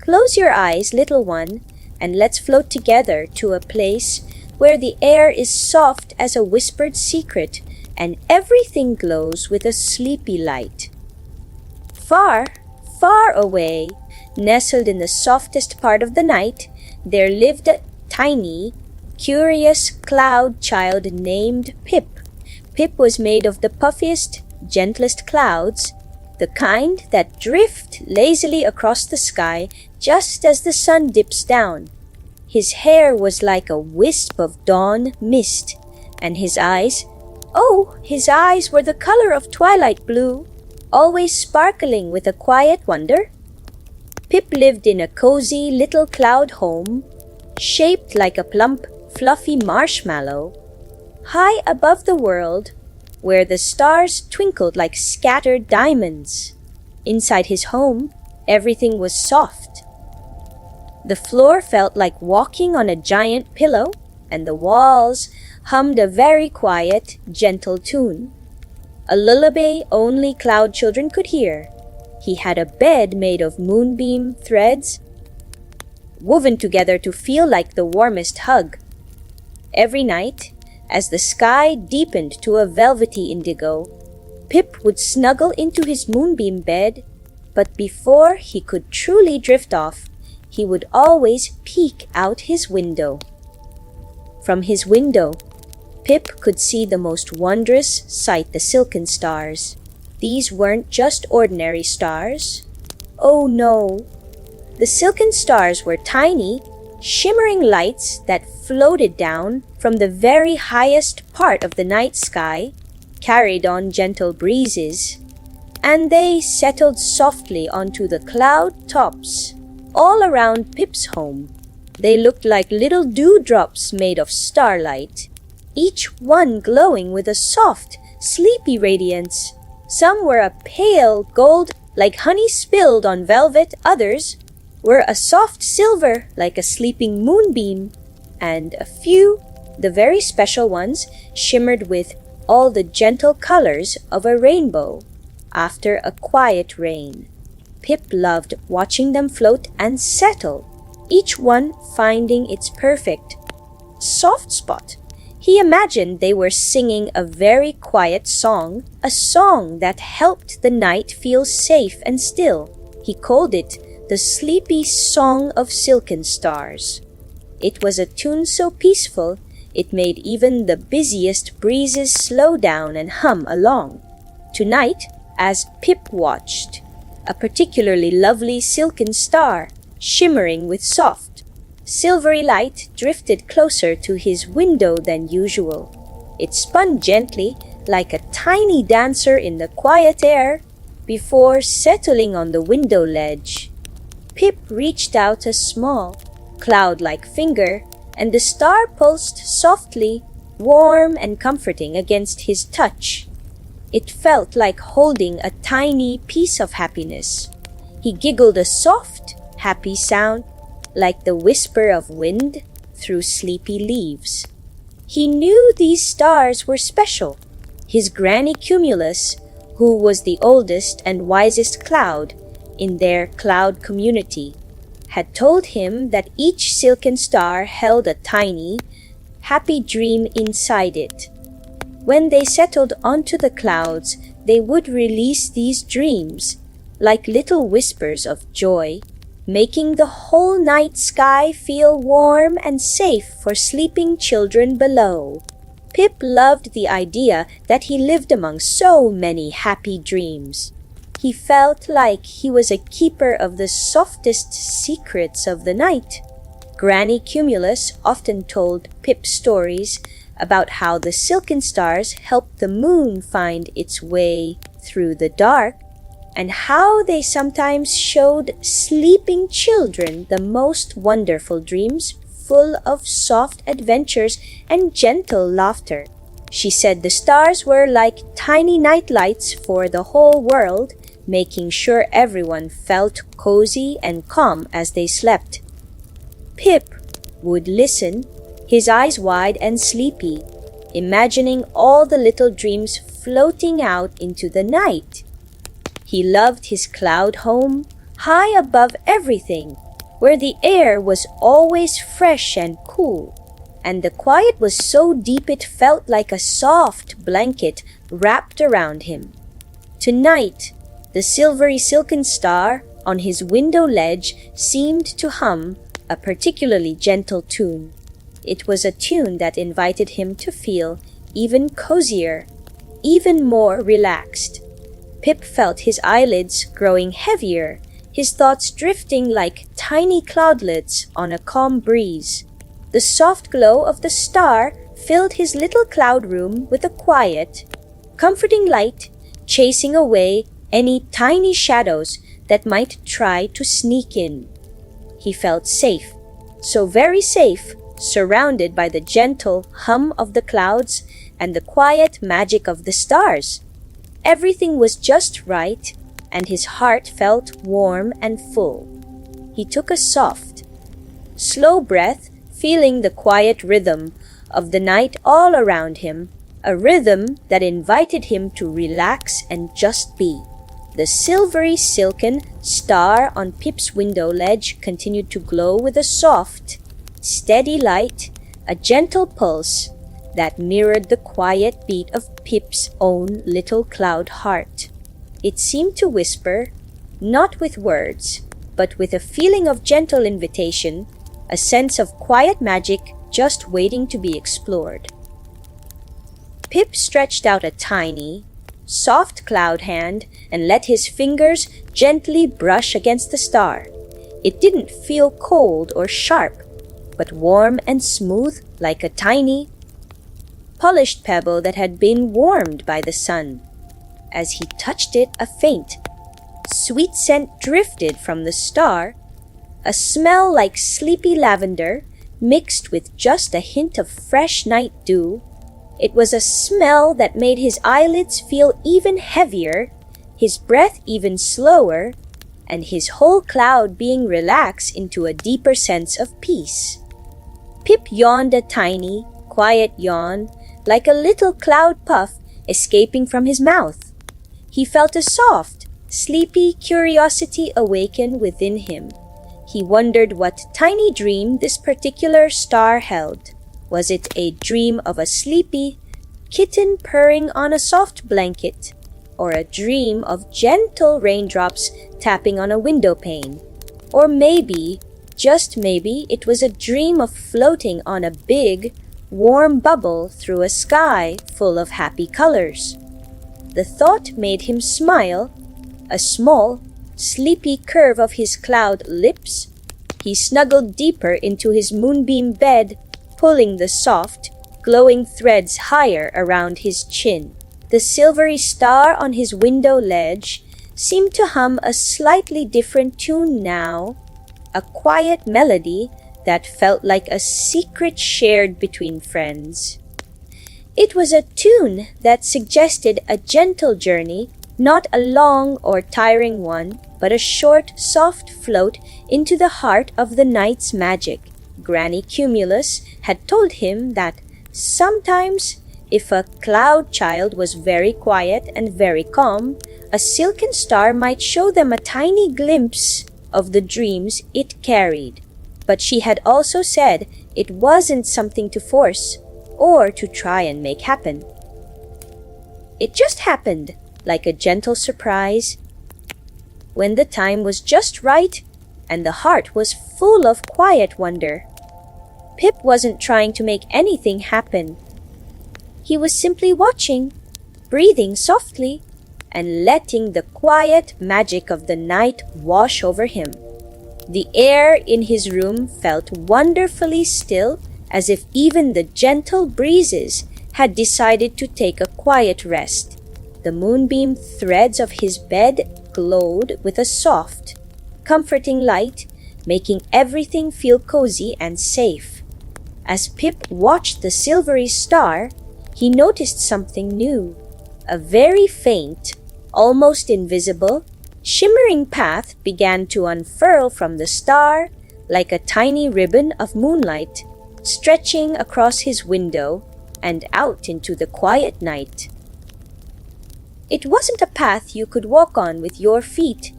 Close your eyes, little one, and let's float together to a place where the air is soft as a whispered secret and everything glows with a sleepy light. Far, far away, nestled in the softest part of the night, there lived a tiny, curious cloud child named Pip. Pip was made of the puffiest, gentlest clouds, the kind that drift lazily across the sky just as the sun dips down. His hair was like a wisp of dawn mist, and his eyes were the color of twilight blue, always sparkling with a quiet wonder. Pip lived in a cozy little cloud home, shaped like a plump, fluffy marshmallow, high above the world, where the stars twinkled like scattered diamonds. Inside his home, everything was soft. The floor felt like walking on a giant pillow, and the walls hummed a very quiet, gentle tune, a lullaby only cloud children could hear. He had a bed made of moonbeam threads, woven together to feel like the warmest hug. Every night, as the sky deepened to a velvety indigo, Pip would snuggle into his moonbeam bed, but before he could truly drift off, he would always peek out his window. From his window, Pip could see the most wondrous sight, the silken stars. These weren't just ordinary stars. Oh no! The silken stars were tiny, shimmering lights that floated down from the very highest part of the night sky, carried on gentle breezes, and they settled softly onto the cloud tops all around Pip's home. They looked like little dewdrops made of starlight, each one glowing with a soft, sleepy radiance. Some were a pale gold like honey spilled on velvet, others were a soft silver like a sleeping moonbeam, and a few, the very special ones, shimmered with all the gentle colors of a rainbow after a quiet rain. Pip loved watching them float and settle, each one finding its perfect soft spot. He imagined they were singing a very quiet song, a song that helped the night feel safe and still. He called it the sleepy song of silken stars. It was a tune so peaceful, it made even the busiest breezes slow down and hum along. Tonight, as Pip watched, a particularly lovely silken star, shimmering with soft, silvery light, drifted closer to his window than usual. It spun gently like a tiny dancer in the quiet air before settling on the window ledge. Pip reached out a small, cloud-like finger, and the star pulsed softly, warm and comforting against his touch. It felt like holding a tiny piece of happiness. He giggled a soft, happy sound, like the whisper of wind through sleepy leaves. He knew these stars were special. His Granny Cumulus, who was the oldest and wisest cloud in their cloud community, had told him that each silken star held a tiny, happy dream inside it. When they settled onto the clouds, they would release these dreams, like little whispers of joy, making the whole night sky feel warm and safe for sleeping children below. Pip loved the idea that he lived among so many happy dreams. He felt like he was a keeper of the softest secrets of the night. Granny Cumulus often told Pip stories about how the silken stars helped the moon find its way through the dark, and how they sometimes showed sleeping children the most wonderful dreams full of soft adventures and gentle laughter. She said the stars were like tiny night lights for the whole world, making sure everyone felt cozy and calm as they slept. Pip would listen, his eyes wide and sleepy, imagining all the little dreams floating out into the night. He loved his cloud home, high above everything, where the air was always fresh and cool, and the quiet was so deep it felt like a soft blanket wrapped around him. Tonight, the silvery silken star on his window ledge seemed to hum a particularly gentle tune. It was a tune that invited him to feel even cozier, even more relaxed. Pip felt his eyelids growing heavier, his thoughts drifting like tiny cloudlets on a calm breeze. The soft glow of the star filled his little cloud room with a quiet, comforting light, chasing away any tiny shadows that might try to sneak in. He felt safe, so very safe, surrounded by the gentle hum of the clouds and the quiet magic of the stars. Everything was just right, and his heart felt warm and full. He took a soft, slow breath, feeling the quiet rhythm of the night all around him, a rhythm that invited him to relax and just be. The silvery silken star on Pip's window ledge continued to glow with a soft, steady light, a gentle pulse that mirrored the quiet beat of Pip's own little cloud heart. It seemed to whisper, not with words, but with a feeling of gentle invitation, a sense of quiet magic just waiting to be explored. Pip stretched out a tiny, soft cloud hand and let his fingers gently brush against the star. It didn't feel cold or sharp, but warm and smooth like a tiny, polished pebble that had been warmed by the sun. As he touched it, a faint, sweet scent drifted from the star, a smell like sleepy lavender mixed with just a hint of fresh night dew. It was a smell that made his eyelids feel even heavier, his breath even slower, and his whole cloud being relaxed into a deeper sense of peace. Pip yawned a tiny, quiet yawn, like a little cloud puff escaping from his mouth. He felt a soft, sleepy curiosity awaken within him. He wondered what tiny dream this particular star held. Was it a dream of a sleepy kitten purring on a soft blanket, or a dream of gentle raindrops tapping on a window pane? Or maybe, just maybe, it was a dream of floating on a big, warm bubble through a sky full of happy colors. The thought made him smile, a small, sleepy curve of his cloud lips. He snuggled deeper into his moonbeam bed, pulling the soft, glowing threads higher around his chin. The silvery star on his window ledge seemed to hum a slightly different tune now, a quiet melody that felt like a secret shared between friends. It was a tune that suggested a gentle journey, not a long or tiring one, but a short, soft float into the heart of the night's magic. Granny Cumulus had told him that sometimes, if a cloud child was very quiet and very calm, a silken star might show them a tiny glimpse of the dreams it carried. But she had also said it wasn't something to force or to try and make happen. It just happened, like a gentle surprise, when the time was just right and the heart was full of quiet wonder. Pip wasn't trying to make anything happen. He was simply watching, breathing softly, and letting the quiet magic of the night wash over him. The air in his room felt wonderfully still, as if even the gentle breezes had decided to take a quiet rest. The moonbeam threads of his bed glowed with a soft, comforting light, making everything feel cozy and safe. As Pip watched the silvery star, he noticed something new. A very faint, almost invisible, shimmering path began to unfurl from the star like a tiny ribbon of moonlight, stretching across his window and out into the quiet night. It wasn't a path you could walk on with your feet.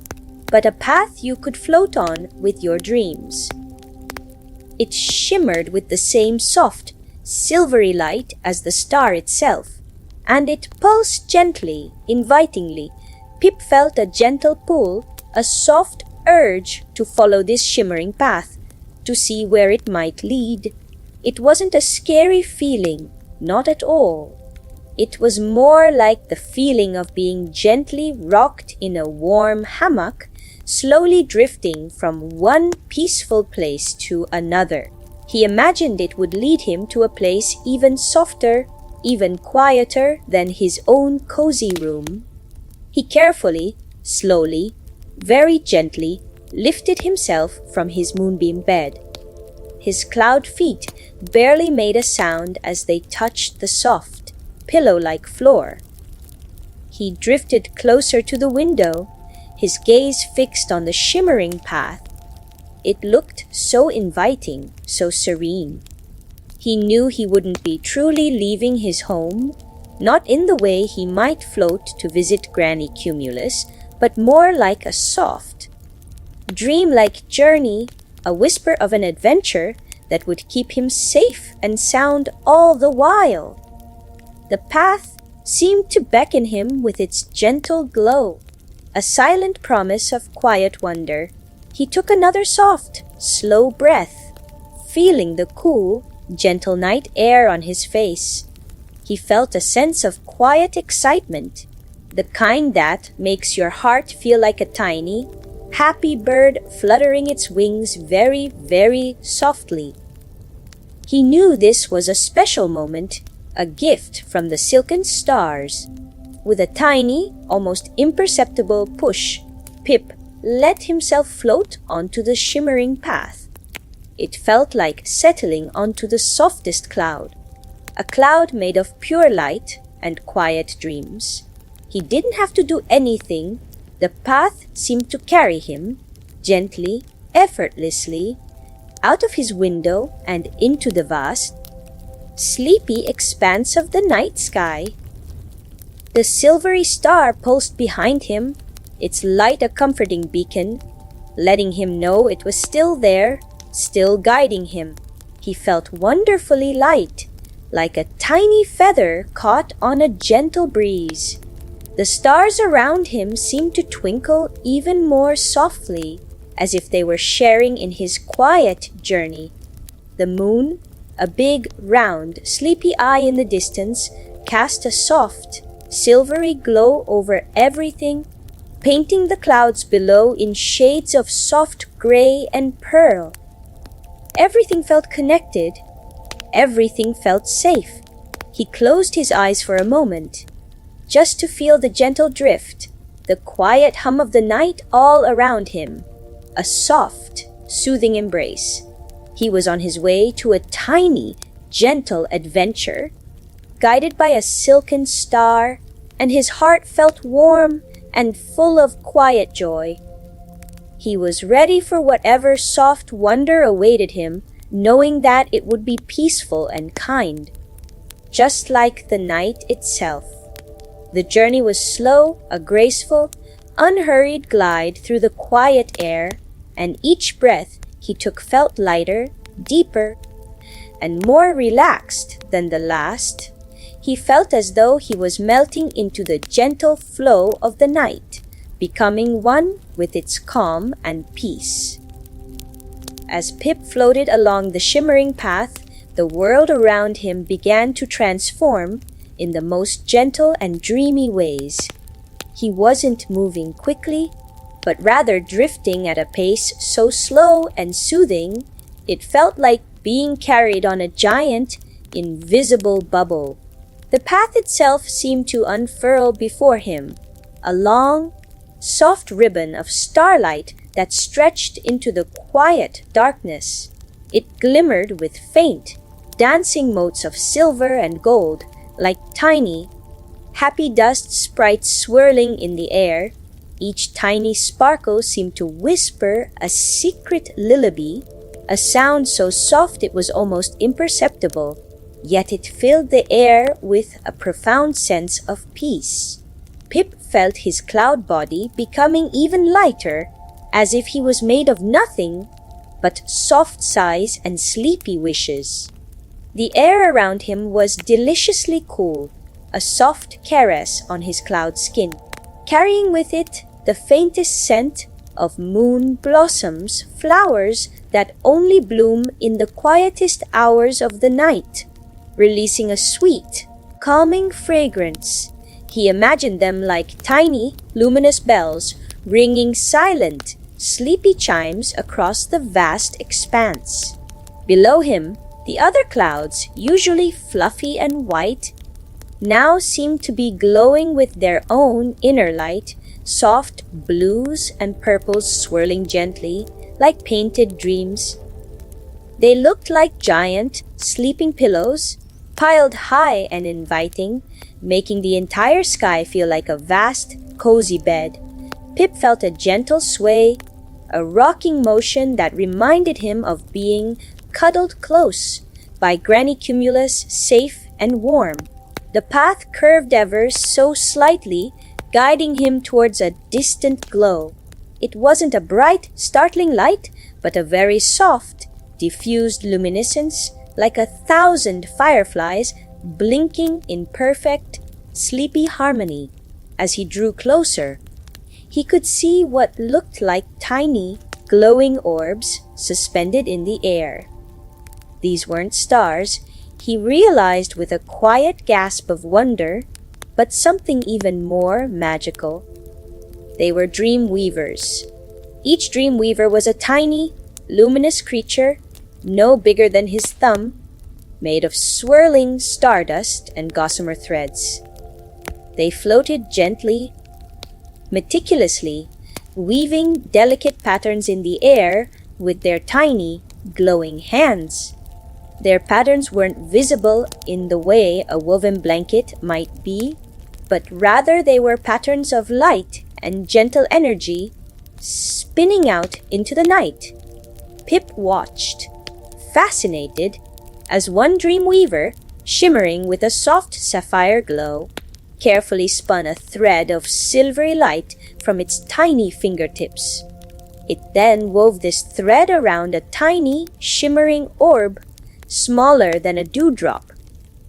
but a path you could float on with your dreams. It shimmered with the same soft, silvery light as the star itself, and it pulsed gently, invitingly. Pip felt a gentle pull, a soft urge to follow this shimmering path, to see where it might lead. It wasn't a scary feeling, not at all. It was more like the feeling of being gently rocked in a warm hammock, slowly drifting from one peaceful place to another. He imagined it would lead him to a place even softer, even quieter than his own cozy room. He carefully, slowly, very gently lifted himself from his moonbeam bed. His cloud feet barely made a sound as they touched the soft, pillow-like floor. He drifted closer to the window, his gaze fixed on the shimmering path. It looked so inviting, so serene. He knew he wouldn't be truly leaving his home, not in the way he might float to visit Granny Cumulus, but more like a soft, dreamlike journey, a whisper of an adventure that would keep him safe and sound all the while. The path seemed to beckon him with its gentle glow, a silent promise of quiet wonder. He took another soft, slow breath, feeling the cool, gentle night air on his face. He felt a sense of quiet excitement, the kind that makes your heart feel like a tiny, happy bird fluttering its wings very, very softly. He knew this was a special moment, a gift from the silken stars. With a tiny, almost imperceptible push, Pip let himself float onto the shimmering path. It felt like settling onto the softest cloud, a cloud made of pure light and quiet dreams. He didn't have to do anything. The path seemed to carry him, gently, effortlessly, out of his window and into the vast, sleepy expanse of the night sky. The silvery star pulsed behind him, its light a comforting beacon, letting him know it was still there, still guiding him. He felt wonderfully light, like a tiny feather caught on a gentle breeze. The stars around him seemed to twinkle even more softly, as if they were sharing in his quiet journey. The moon, a big, round, sleepy eye in the distance, cast a soft, silvery glow over everything, painting the clouds below in shades of soft gray and pearl. Everything felt connected. Everything felt safe. He closed his eyes for a moment, just to feel the gentle drift, the quiet hum of the night all around him, a soft, soothing embrace. He was on his way to a tiny, gentle adventure, guided by a silken star, and his heart felt warm and full of quiet joy. He was ready for whatever soft wonder awaited him, knowing that it would be peaceful and kind, just like the night itself. The journey was slow, a graceful, unhurried glide through the quiet air, and each breath he took felt lighter, deeper, and more relaxed than the last. He felt as though he was melting into the gentle flow of the night, becoming one with its calm and peace. As Pip floated along the shimmering path, the world around him began to transform in the most gentle and dreamy ways. He wasn't moving quickly, but rather drifting at a pace so slow and soothing, it felt like being carried on a giant, invisible bubble. The path itself seemed to unfurl before him, a long, soft ribbon of starlight that stretched into the quiet darkness. It glimmered with faint, dancing motes of silver and gold, like tiny, happy dust sprites swirling in the air. Each tiny sparkle seemed to whisper a secret lullaby, a sound so soft it was almost imperceptible, yet it filled the air with a profound sense of peace. Pip felt his cloud body becoming even lighter, as if he was made of nothing but soft sighs and sleepy wishes. The air around him was deliciously cool, a soft caress on his cloud skin, carrying with it the faintest scent of moon blossoms, flowers that only bloom in the quietest hours of the night, releasing a sweet, calming fragrance. He imagined them like tiny, luminous bells ringing silent, sleepy chimes across the vast expanse. Below him, the other clouds, usually fluffy and white, now seemed to be glowing with their own inner light, soft blues and purples swirling gently like painted dreams. They looked like giant, sleeping pillows, piled high and inviting, making the entire sky feel like a vast, cozy bed. Pip felt a gentle sway, a rocking motion that reminded him of being cuddled close by Granny Cumulus, safe and warm. The path curved ever so slightly, guiding him towards a distant glow. It wasn't a bright, startling light, but a very soft, diffused luminescence, like 1,000 fireflies blinking in perfect, sleepy harmony. As he drew closer, he could see what looked like tiny, glowing orbs suspended in the air. These weren't stars, he realized with a quiet gasp of wonder, but something even more magical. They were dream weavers. Each dream weaver was a tiny, luminous creature, no bigger than his thumb, made of swirling stardust and gossamer threads. They floated gently, meticulously, weaving delicate patterns in the air with their tiny, glowing hands. Their patterns weren't visible in the way a woven blanket might be, but rather they were patterns of light and gentle energy spinning out into the night. Pip watched, fascinated, as one dream weaver, shimmering with a soft sapphire glow, carefully spun a thread of silvery light from its tiny fingertips. It then wove this thread around a tiny, shimmering orb smaller than a dewdrop.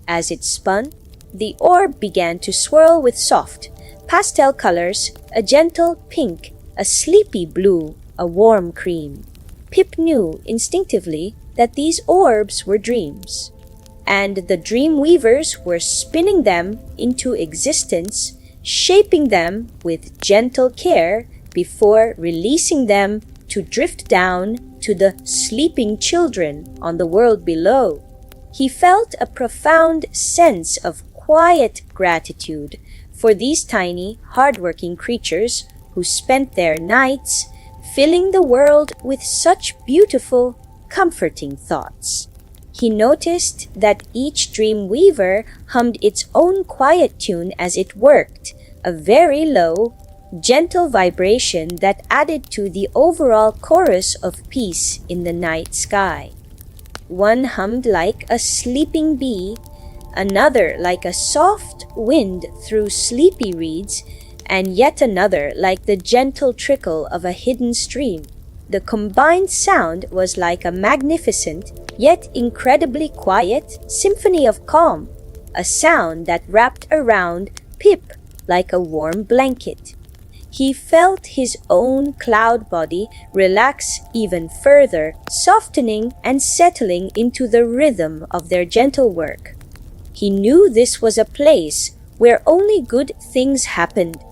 As it spun, the orb began to swirl with soft, pastel colors, a gentle pink, a sleepy blue, a warm cream. Pip knew instinctively that these orbs were dreams, and the dream weavers were spinning them into existence, shaping them with gentle care before releasing them to drift down to the sleeping children on the world below. He felt a profound sense of quiet gratitude for these tiny, hardworking creatures who spent their nights filling the world with such beautiful, comforting thoughts. He noticed that each dream weaver hummed its own quiet tune as it worked, a very low, gentle vibration that added to the overall chorus of peace in the night sky. One hummed like a sleeping bee, another like a soft wind through sleepy reeds, and yet another like the gentle trickle of a hidden stream. The combined sound was like a magnificent, yet incredibly quiet symphony of calm, a sound that wrapped around Pip like a warm blanket. He felt his own cloud body relax even further, softening and settling into the rhythm of their gentle work. He knew this was a place where only good things happened,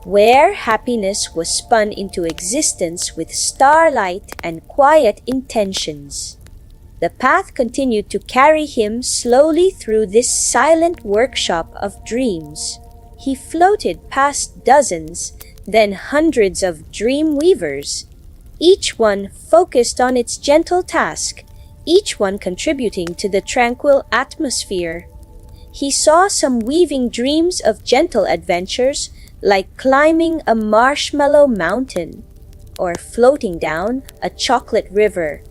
where happiness was spun into existence with starlight and quiet intentions. The path continued to carry him slowly through this silent workshop of dreams. He floated past dozens, then hundreds of dream weavers, each one focused on its gentle task, each one contributing to the tranquil atmosphere. He saw some weaving dreams of gentle adventures, like climbing a marshmallow mountain or floating down a chocolate river.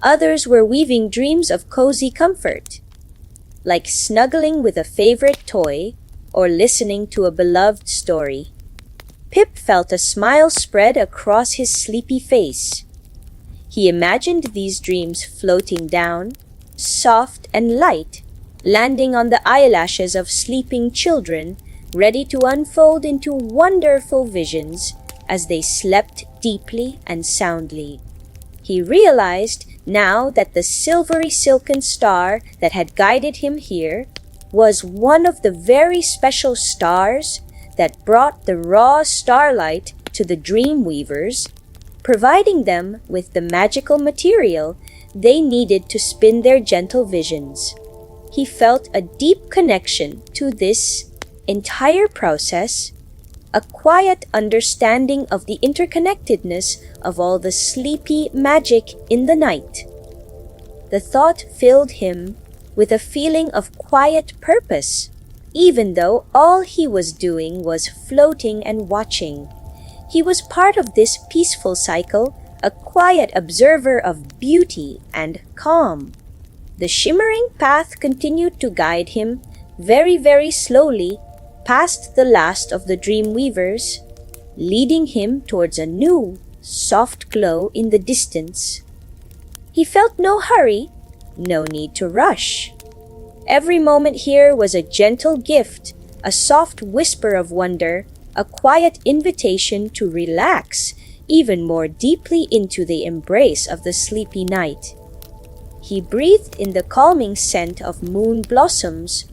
Others were weaving dreams of cozy comfort, like snuggling with a favorite toy or listening to a beloved story. Pip felt a smile spread across his sleepy face. He imagined these dreams floating down, soft and light, landing on the eyelashes of sleeping children, ready to unfold into wonderful visions as they slept deeply and soundly. He realized now that the silvery silken star that had guided him here was one of the very special stars that brought the raw starlight to the dream weavers, providing them with the magical material they needed to spin their gentle visions. He felt a deep connection to this entire process, a quiet understanding of the interconnectedness of all the sleepy magic in the night. The thought filled him with a feeling of quiet purpose, even though all he was doing was floating and watching. He was part of this peaceful cycle, a quiet observer of beauty and calm. The shimmering path continued to guide him very, very slowly past the last of the dream weavers, leading him towards a new, soft glow in the distance. He felt no hurry, no need to rush. Every moment here was a gentle gift, a soft whisper of wonder, a quiet invitation to relax even more deeply into the embrace of the sleepy night. He breathed in the calming scent of moon blossoms,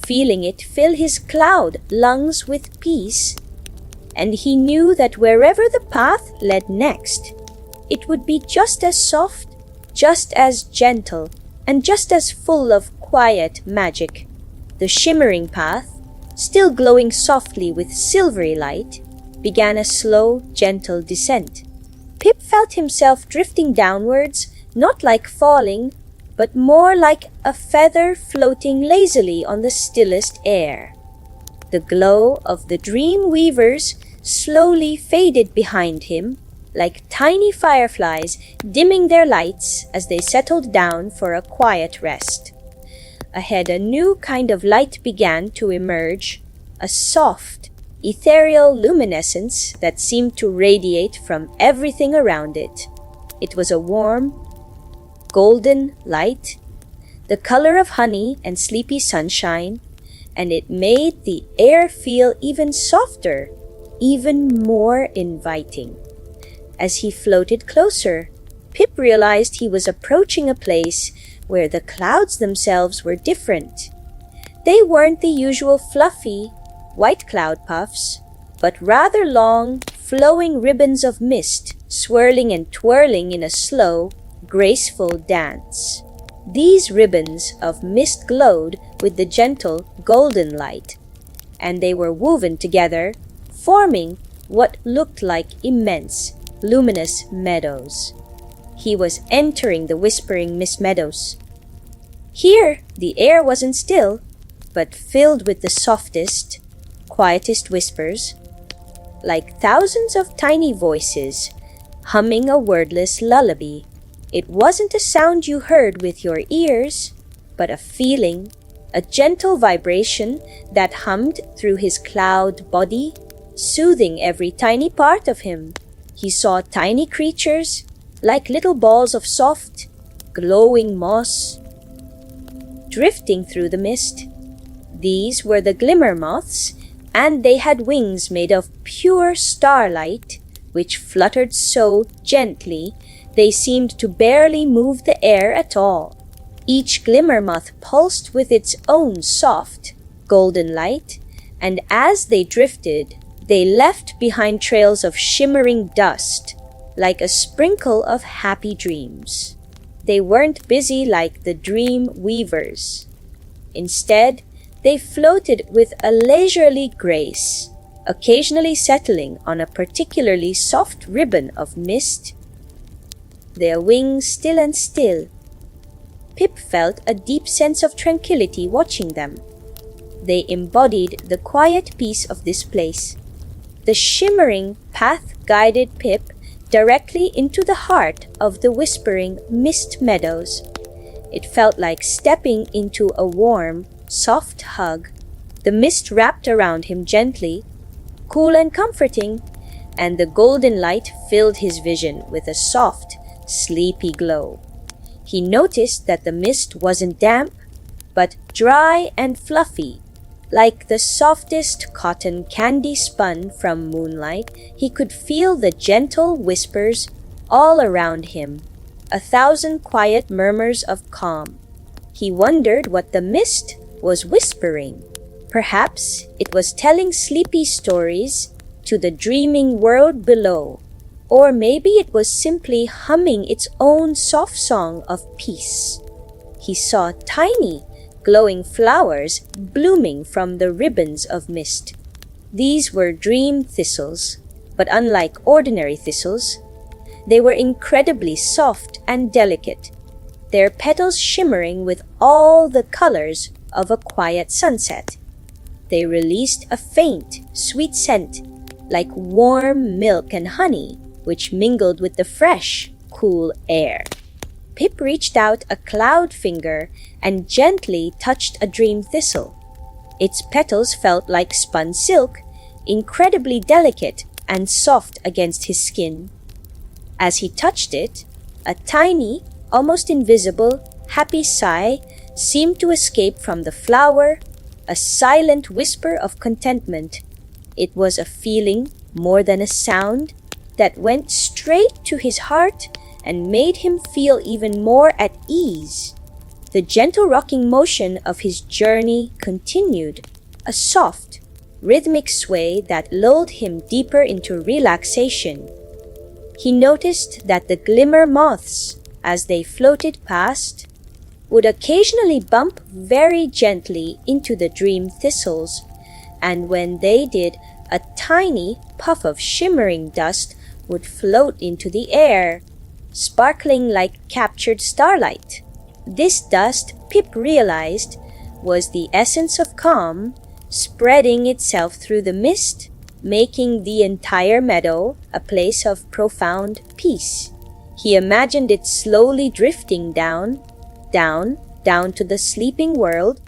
feeling it fill his cloud lungs with peace, and he knew that wherever the path led next, it would be just as soft, just as gentle, and just as full of quiet magic. The shimmering path, still glowing softly with silvery light, began a slow, gentle descent. Pip felt himself drifting downwards, not like falling, but more like a feather floating lazily on the stillest air. The glow of the dream weavers slowly faded behind him, like tiny fireflies dimming their lights as they settled down for a quiet rest. Ahead, a new kind of light began to emerge, a soft, ethereal luminescence that seemed to radiate from everything around it. It was a warm, golden light, the color of honey and sleepy sunshine, and it made the air feel even softer, even more inviting. As he floated closer, Pip realized he was approaching a place where the clouds themselves were different. They weren't the usual fluffy, white cloud puffs, but rather long, flowing ribbons of mist swirling and twirling in a slow, graceful dance. These ribbons of mist glowed with the gentle golden light, and they were woven together, forming what looked like immense, luminous meadows. He was entering the whispering mist meadows. Here, the air wasn't still, but filled with the softest, quietest whispers, like thousands of tiny voices humming a wordless lullaby. It wasn't a sound you heard with your ears, but a feeling, a gentle vibration that hummed through his cloud body, soothing every tiny part of him. He saw tiny creatures, like little balls of soft, glowing moss, drifting through the mist. These were the glimmer moths, and they had wings made of pure starlight, which fluttered so gently they seemed to barely move the air at all. Each glimmer moth pulsed with its own soft, golden light, and as they drifted, they left behind trails of shimmering dust, like a sprinkle of happy dreams. They weren't busy like the dream weavers. Instead, they floated with a leisurely grace, occasionally settling on a particularly soft ribbon of mist, their wings still and still. Pip felt a deep sense of tranquility watching them. They embodied the quiet peace of this place. The shimmering path guided Pip directly into the heart of the whispering mist meadows. It felt like stepping into a warm, soft hug. The mist wrapped around him gently, cool and comforting, and the golden light filled his vision with a soft, sleepy glow. He noticed that the mist wasn't damp, but dry and fluffy. Like the softest cotton candy spun from moonlight, he could feel the gentle whispers all around him, 1,000 quiet murmurs of calm. He wondered what the mist was whispering. Perhaps it was telling sleepy stories to the dreaming world below, or maybe it was simply humming its own soft song of peace. He saw tiny, glowing flowers blooming from the ribbons of mist. These were dream thistles, but unlike ordinary thistles, they were incredibly soft and delicate, their petals shimmering with all the colors of a quiet sunset. They released a faint, sweet scent, like warm milk and honey, which mingled with the fresh, cool air. Pip reached out a cloud finger and gently touched a dream thistle. Its petals felt like spun silk, incredibly delicate and soft against his skin. As he touched it, a tiny, almost invisible, happy sigh seemed to escape from the flower, a silent whisper of contentment. It was a feeling more than a sound that went straight to his heart and made him feel even more at ease. The gentle rocking motion of his journey continued, a soft, rhythmic sway that lulled him deeper into relaxation. He noticed that the glimmer moths, as they floated past, would occasionally bump very gently into the dream thistles, and when they did, a tiny puff of shimmering dust would float into the air, sparkling like captured starlight. This dust, Pip realized, was the essence of calm, spreading itself through the mist, making the entire meadow a place of profound peace. He imagined it slowly drifting down to the sleeping world,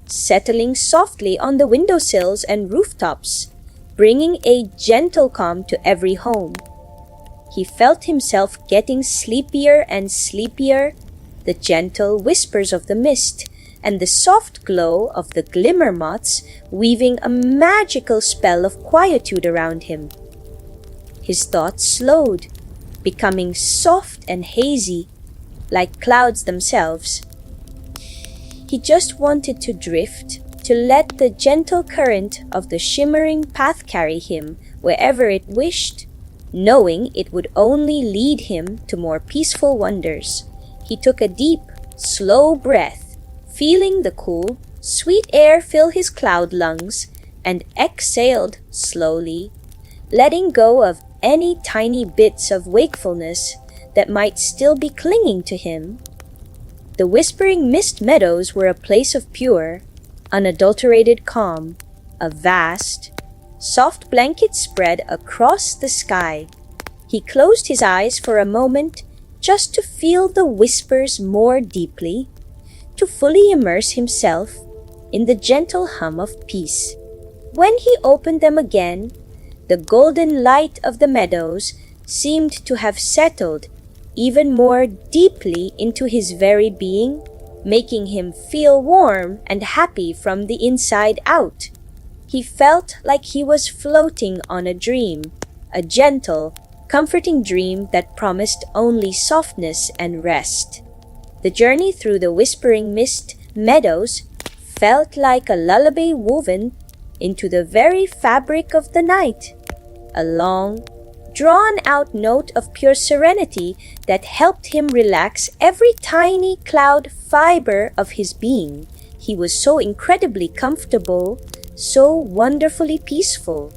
settling softly on the windowsills and rooftops, bringing a gentle calm to every home. He felt himself getting sleepier and sleepier, the gentle whispers of the mist and the soft glow of the glimmer moths weaving a magical spell of quietude around him. His thoughts slowed, becoming soft and hazy, like clouds themselves. He just wanted to drift, to let the gentle current of the shimmering path carry him wherever it wished, knowing it would only lead him to more peaceful wonders. He took a deep, slow breath, feeling the cool, sweet air fill his cloud lungs, and exhaled slowly, letting go of any tiny bits of wakefulness that might still be clinging to him. The whispering mist meadows were a place of pure, unadulterated calm, a vast, soft blanket spread across the sky. He closed his eyes for a moment just to feel the whispers more deeply, to fully immerse himself in the gentle hum of peace. When he opened them again, the golden light of the meadows seemed to have settled even more deeply into his very being, making him feel warm and happy from the inside out. He felt like he was floating on a dream, a gentle, comforting dream that promised only softness and rest. The journey through the whispering mist meadows felt like a lullaby woven into the very fabric of the night, a long, drawn-out note of pure serenity that helped him relax every tiny cloud fiber of his being. He was so incredibly comfortable, so wonderfully peaceful,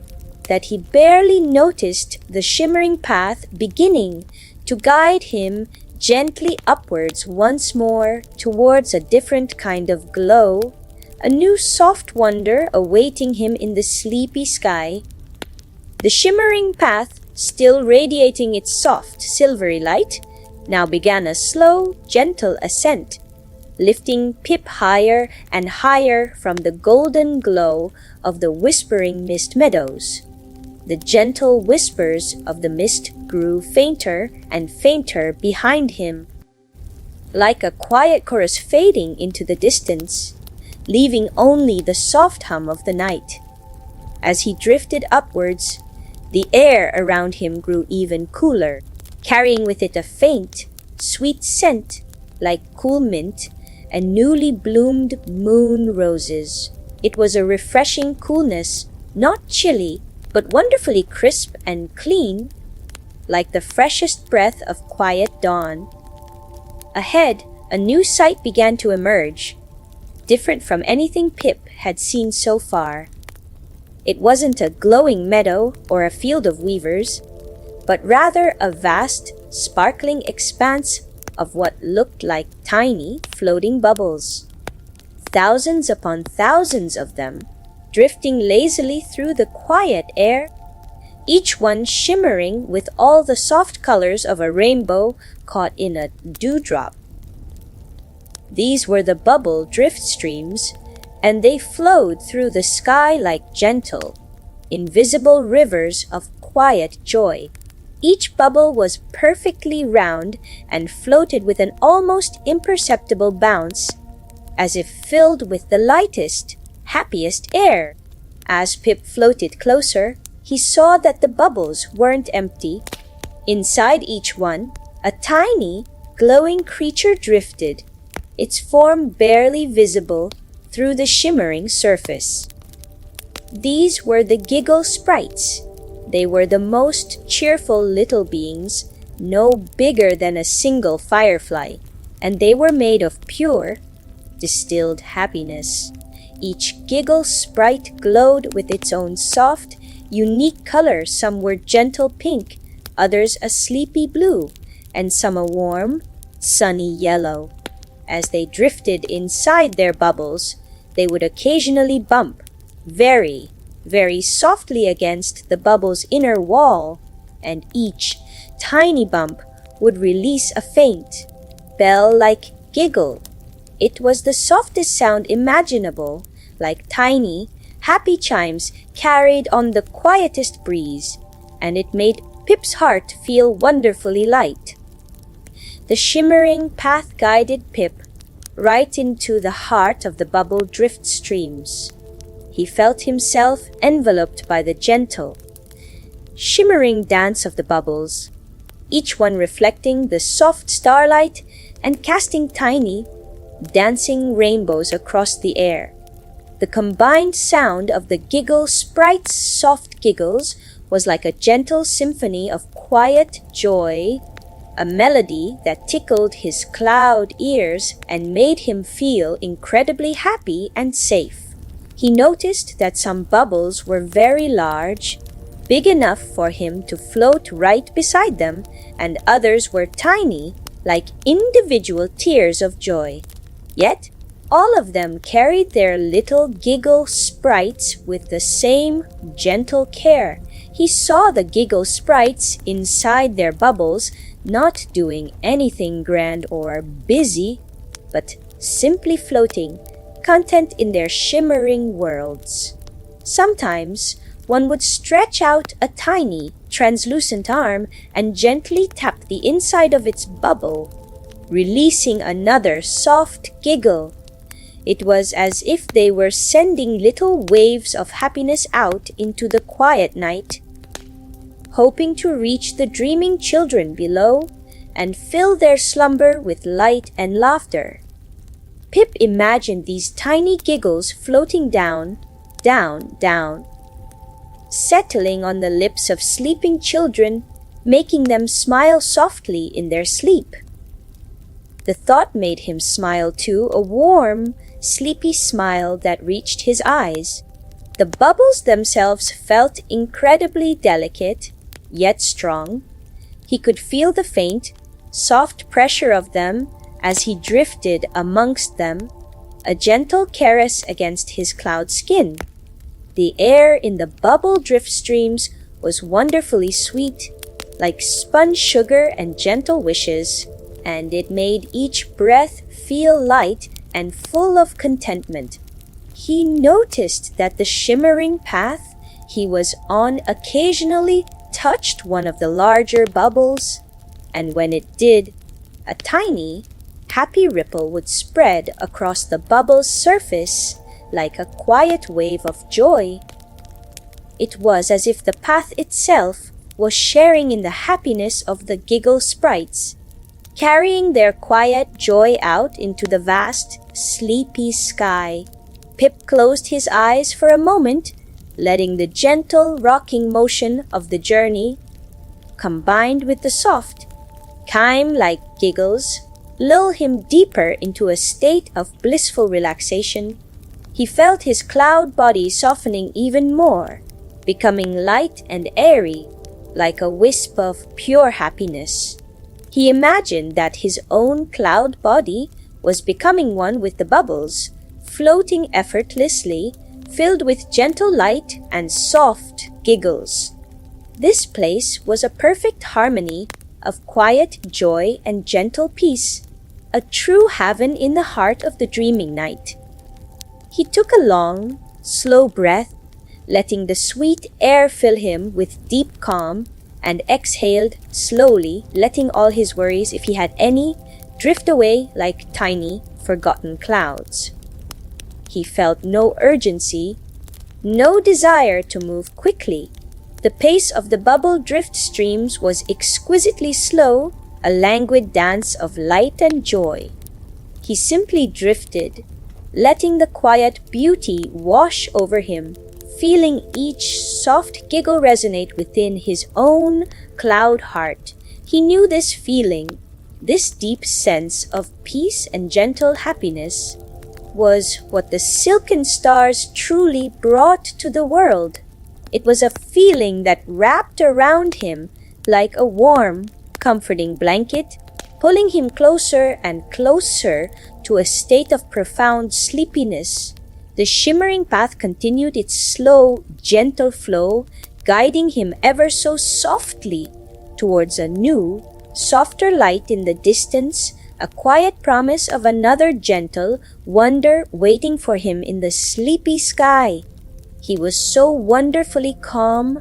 that he barely noticed the shimmering path beginning to guide him gently upwards once more towards a different kind of glow, a new soft wonder awaiting him in the sleepy sky. The shimmering path, still radiating its soft, silvery light, now began a slow, gentle ascent, lifting Pip higher and higher from the golden glow of the whispering mist meadows. The gentle whispers of the mist grew fainter and fainter behind him, like a quiet chorus fading into the distance, leaving only the soft hum of the night. As he drifted upwards, the air around him grew even cooler, carrying with it a faint, sweet scent like cool mint and newly bloomed moon roses. It was a refreshing coolness, not chilly, but wonderfully crisp and clean, like the freshest breath of quiet dawn. Ahead, a new sight began to emerge, different from anything Pip had seen so far. It wasn't a glowing meadow or a field of weavers, but rather a vast, sparkling expanse of what looked like tiny, floating bubbles. Thousands upon thousands of them, drifting lazily through the quiet air, each one shimmering with all the soft colors of a rainbow caught in a dewdrop. These were the bubble drift streams, and they flowed through the sky like gentle, invisible rivers of quiet joy. Each bubble was perfectly round and floated with an almost imperceptible bounce, as if filled with the lightest, happiest air. As Pip floated closer, he saw that the bubbles weren't empty. Inside each one, a tiny, glowing creature drifted, its form barely visible through the shimmering surface. These were the Giggle Sprites. They were the most cheerful little beings, no bigger than a single firefly, and they were made of pure, distilled happiness. Each Giggle Sprite glowed with its own soft, unique color. Some were gentle pink, others a sleepy blue, and some a warm, sunny yellow. As they drifted inside their bubbles, they would occasionally bump very, very softly against the bubble's inner wall, and each tiny bump would release a faint, bell-like giggle. It was the softest sound imaginable, like tiny, happy chimes carried on the quietest breeze, and it made Pip's heart feel wonderfully light. The shimmering path guided Pip right into the heart of the bubble drift streams. He felt himself enveloped by the gentle, shimmering dance of the bubbles, each one reflecting the soft starlight and casting tiny, dancing rainbows across the air. The combined sound of the Giggle Sprite's soft giggles was like a gentle symphony of quiet joy, a melody that tickled his cloud ears and made him feel incredibly happy and safe. He noticed that some bubbles were very large, big enough for him to float right beside them, and others were tiny, like individual tears of joy. Yet, all of them carried their little Giggle Sprites with the same gentle care. He saw the Giggle Sprites inside their bubbles, not doing anything grand or busy, but simply floating, content in their shimmering worlds. Sometimes one would stretch out a tiny, translucent arm and gently tap the inside of its bubble, releasing another soft giggle. It was as if they were sending little waves of happiness out into the quiet night, hoping to reach the dreaming children below and fill their slumber with light and laughter. Pip imagined these tiny giggles floating down, down, down, settling on the lips of sleeping children, making them smile softly in their sleep. The thought made him smile too, a warm, sleepy smile that reached his eyes. The bubbles themselves felt incredibly delicate, yet strong. He could feel the faint, soft pressure of them as he drifted amongst them, a gentle caress against his cloud skin. The air in the bubble drift streams was wonderfully sweet, like spun sugar and gentle wishes, and it made each breath feel light and full of contentment. He noticed that the shimmering path he was on occasionally touched one of the larger bubbles, and when it did, a tiny, happy ripple would spread across the bubble's surface like a quiet wave of joy. It was as if the path itself was sharing in the happiness of the giggle sprites, carrying their quiet joy out into the vast, sleepy sky. Pip closed his eyes for a moment, letting the gentle rocking motion of the journey, combined with the soft, chime-like giggles, lull him deeper into a state of blissful relaxation. He felt his cloud body softening even more, becoming light and airy, like a wisp of pure happiness. He imagined that his own cloud body was becoming one with the bubbles, floating effortlessly, filled with gentle light and soft giggles. This place was a perfect harmony of quiet joy and gentle peace, a true heaven in the heart of the dreaming night. He took a long, slow breath, letting the sweet air fill him with deep calm, and exhaled slowly, letting all his worries, if he had any, drift away like tiny, forgotten clouds. He felt no urgency, no desire to move quickly. The pace of the bubble drift streams was exquisitely slow, a languid dance of light and joy. He simply drifted, letting the quiet beauty wash over him, feeling each soft giggle resonate within his own cloud heart. He knew this feeling, this deep sense of peace and gentle happiness, was what the silken stars truly brought to the world. It was a feeling that wrapped around him like a warm, comforting blanket, pulling him closer and closer to a state of profound sleepiness. The shimmering path continued its slow, gentle flow, guiding him ever so softly towards a new, softer light in the distance, a quiet promise of another gentle wonder waiting for him in the sleepy sky. He was so wonderfully calm,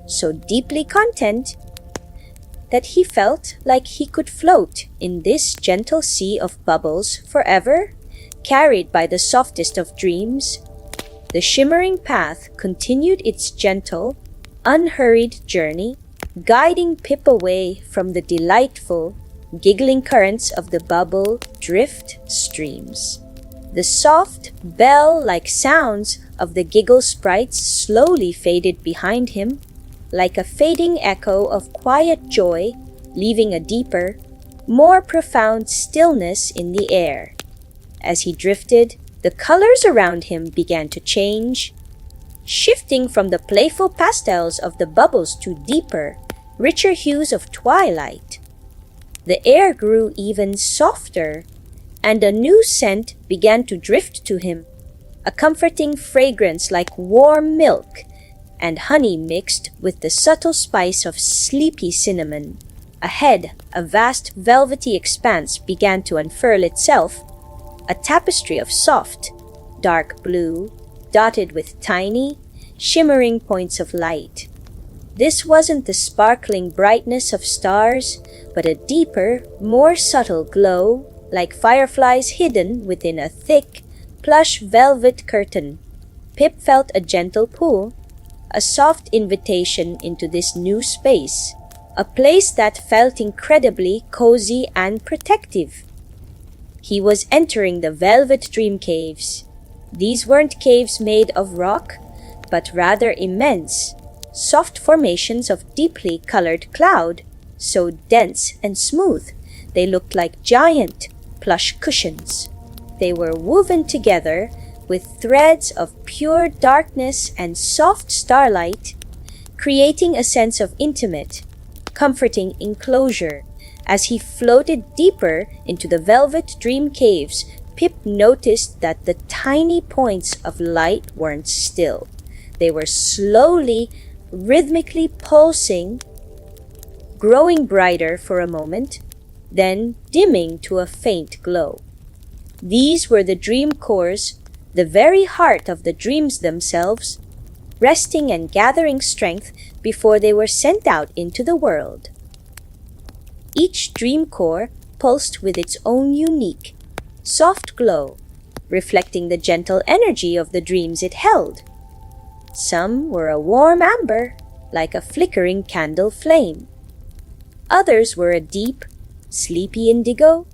so deeply content, that he felt like he could float in this gentle sea of bubbles forever, carried by the softest of dreams. The shimmering path continued its gentle, unhurried journey, guiding Pip away from the delightful, giggling currents of the bubble drift streams. The soft, bell-like sounds of the giggle sprites slowly faded behind him, like a fading echo of quiet joy, leaving a deeper, more profound stillness in the air. As he drifted, the colors around him began to change, shifting from the playful pastels of the bubbles to deeper, richer hues of twilight. The air grew even softer, and a new scent began to drift to him, a comforting fragrance like warm milk and honey mixed with the subtle spice of sleepy cinnamon. Ahead, a vast velvety expanse began to unfurl itself, a tapestry of soft, dark blue, dotted with tiny, shimmering points of light. This wasn't the sparkling brightness of stars, but a deeper, more subtle glow, like fireflies hidden within a thick, plush velvet curtain. Pip felt a gentle pull, a soft invitation into this new space, a place that felt incredibly cozy and protective. He was entering the Velvet Dream Caves. These weren't caves made of rock, but rather immense, soft formations of deeply colored cloud, so dense and smooth they looked like giant, plush cushions. They were woven together with threads of pure darkness and soft starlight, creating a sense of intimate, comforting enclosure. As he floated deeper into the Velvet Dream Caves, Pip noticed that the tiny points of light weren't still. They were slowly, rhythmically pulsing, growing brighter for a moment, then dimming to a faint glow. These were the dream cores, the very heart of the dreams themselves. resting and gathering strength before they were sent out into the world. Each dream core pulsed with its own unique, soft glow, reflecting the gentle energy of the dreams it held. Some were a warm amber, like a flickering candle flame. Others were a deep, sleepy indigo,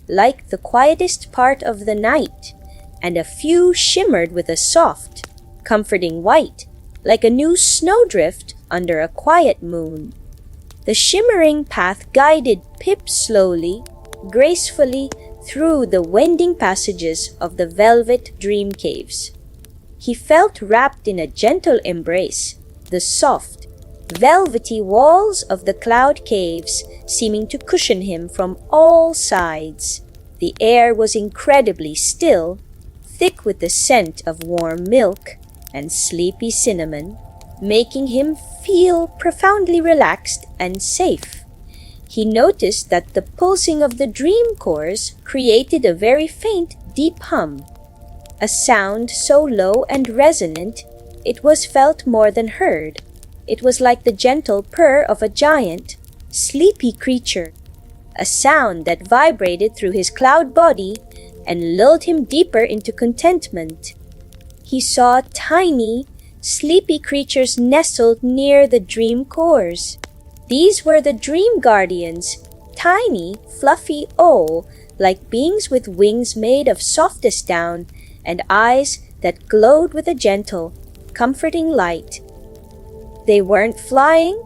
like the quietest part of the night, and a few shimmered with a soft, comforting white, like a new snowdrift under a quiet moon. The shimmering path guided Pip slowly, gracefully through the winding passages of the velvet dream caves. He felt wrapped in a gentle embrace, the soft, velvety walls of the cloud caves seeming to cushion him from all sides. The air was incredibly still, thick with the scent of warm milk and sleepy cinnamon, making him feel profoundly relaxed and safe. He noticed that the pulsing of the dream cores created a very faint, deep hum, a sound so low and resonant it was felt more than heard. It was like the gentle purr of a giant, sleepy creature, a sound that vibrated through his cloud body and lulled him deeper into contentment. He saw tiny, sleepy creatures nestled near the dream cores. These were the dream guardians, tiny, fluffy like beings with wings made of softest down and eyes that glowed with a gentle, comforting light. They weren't flying,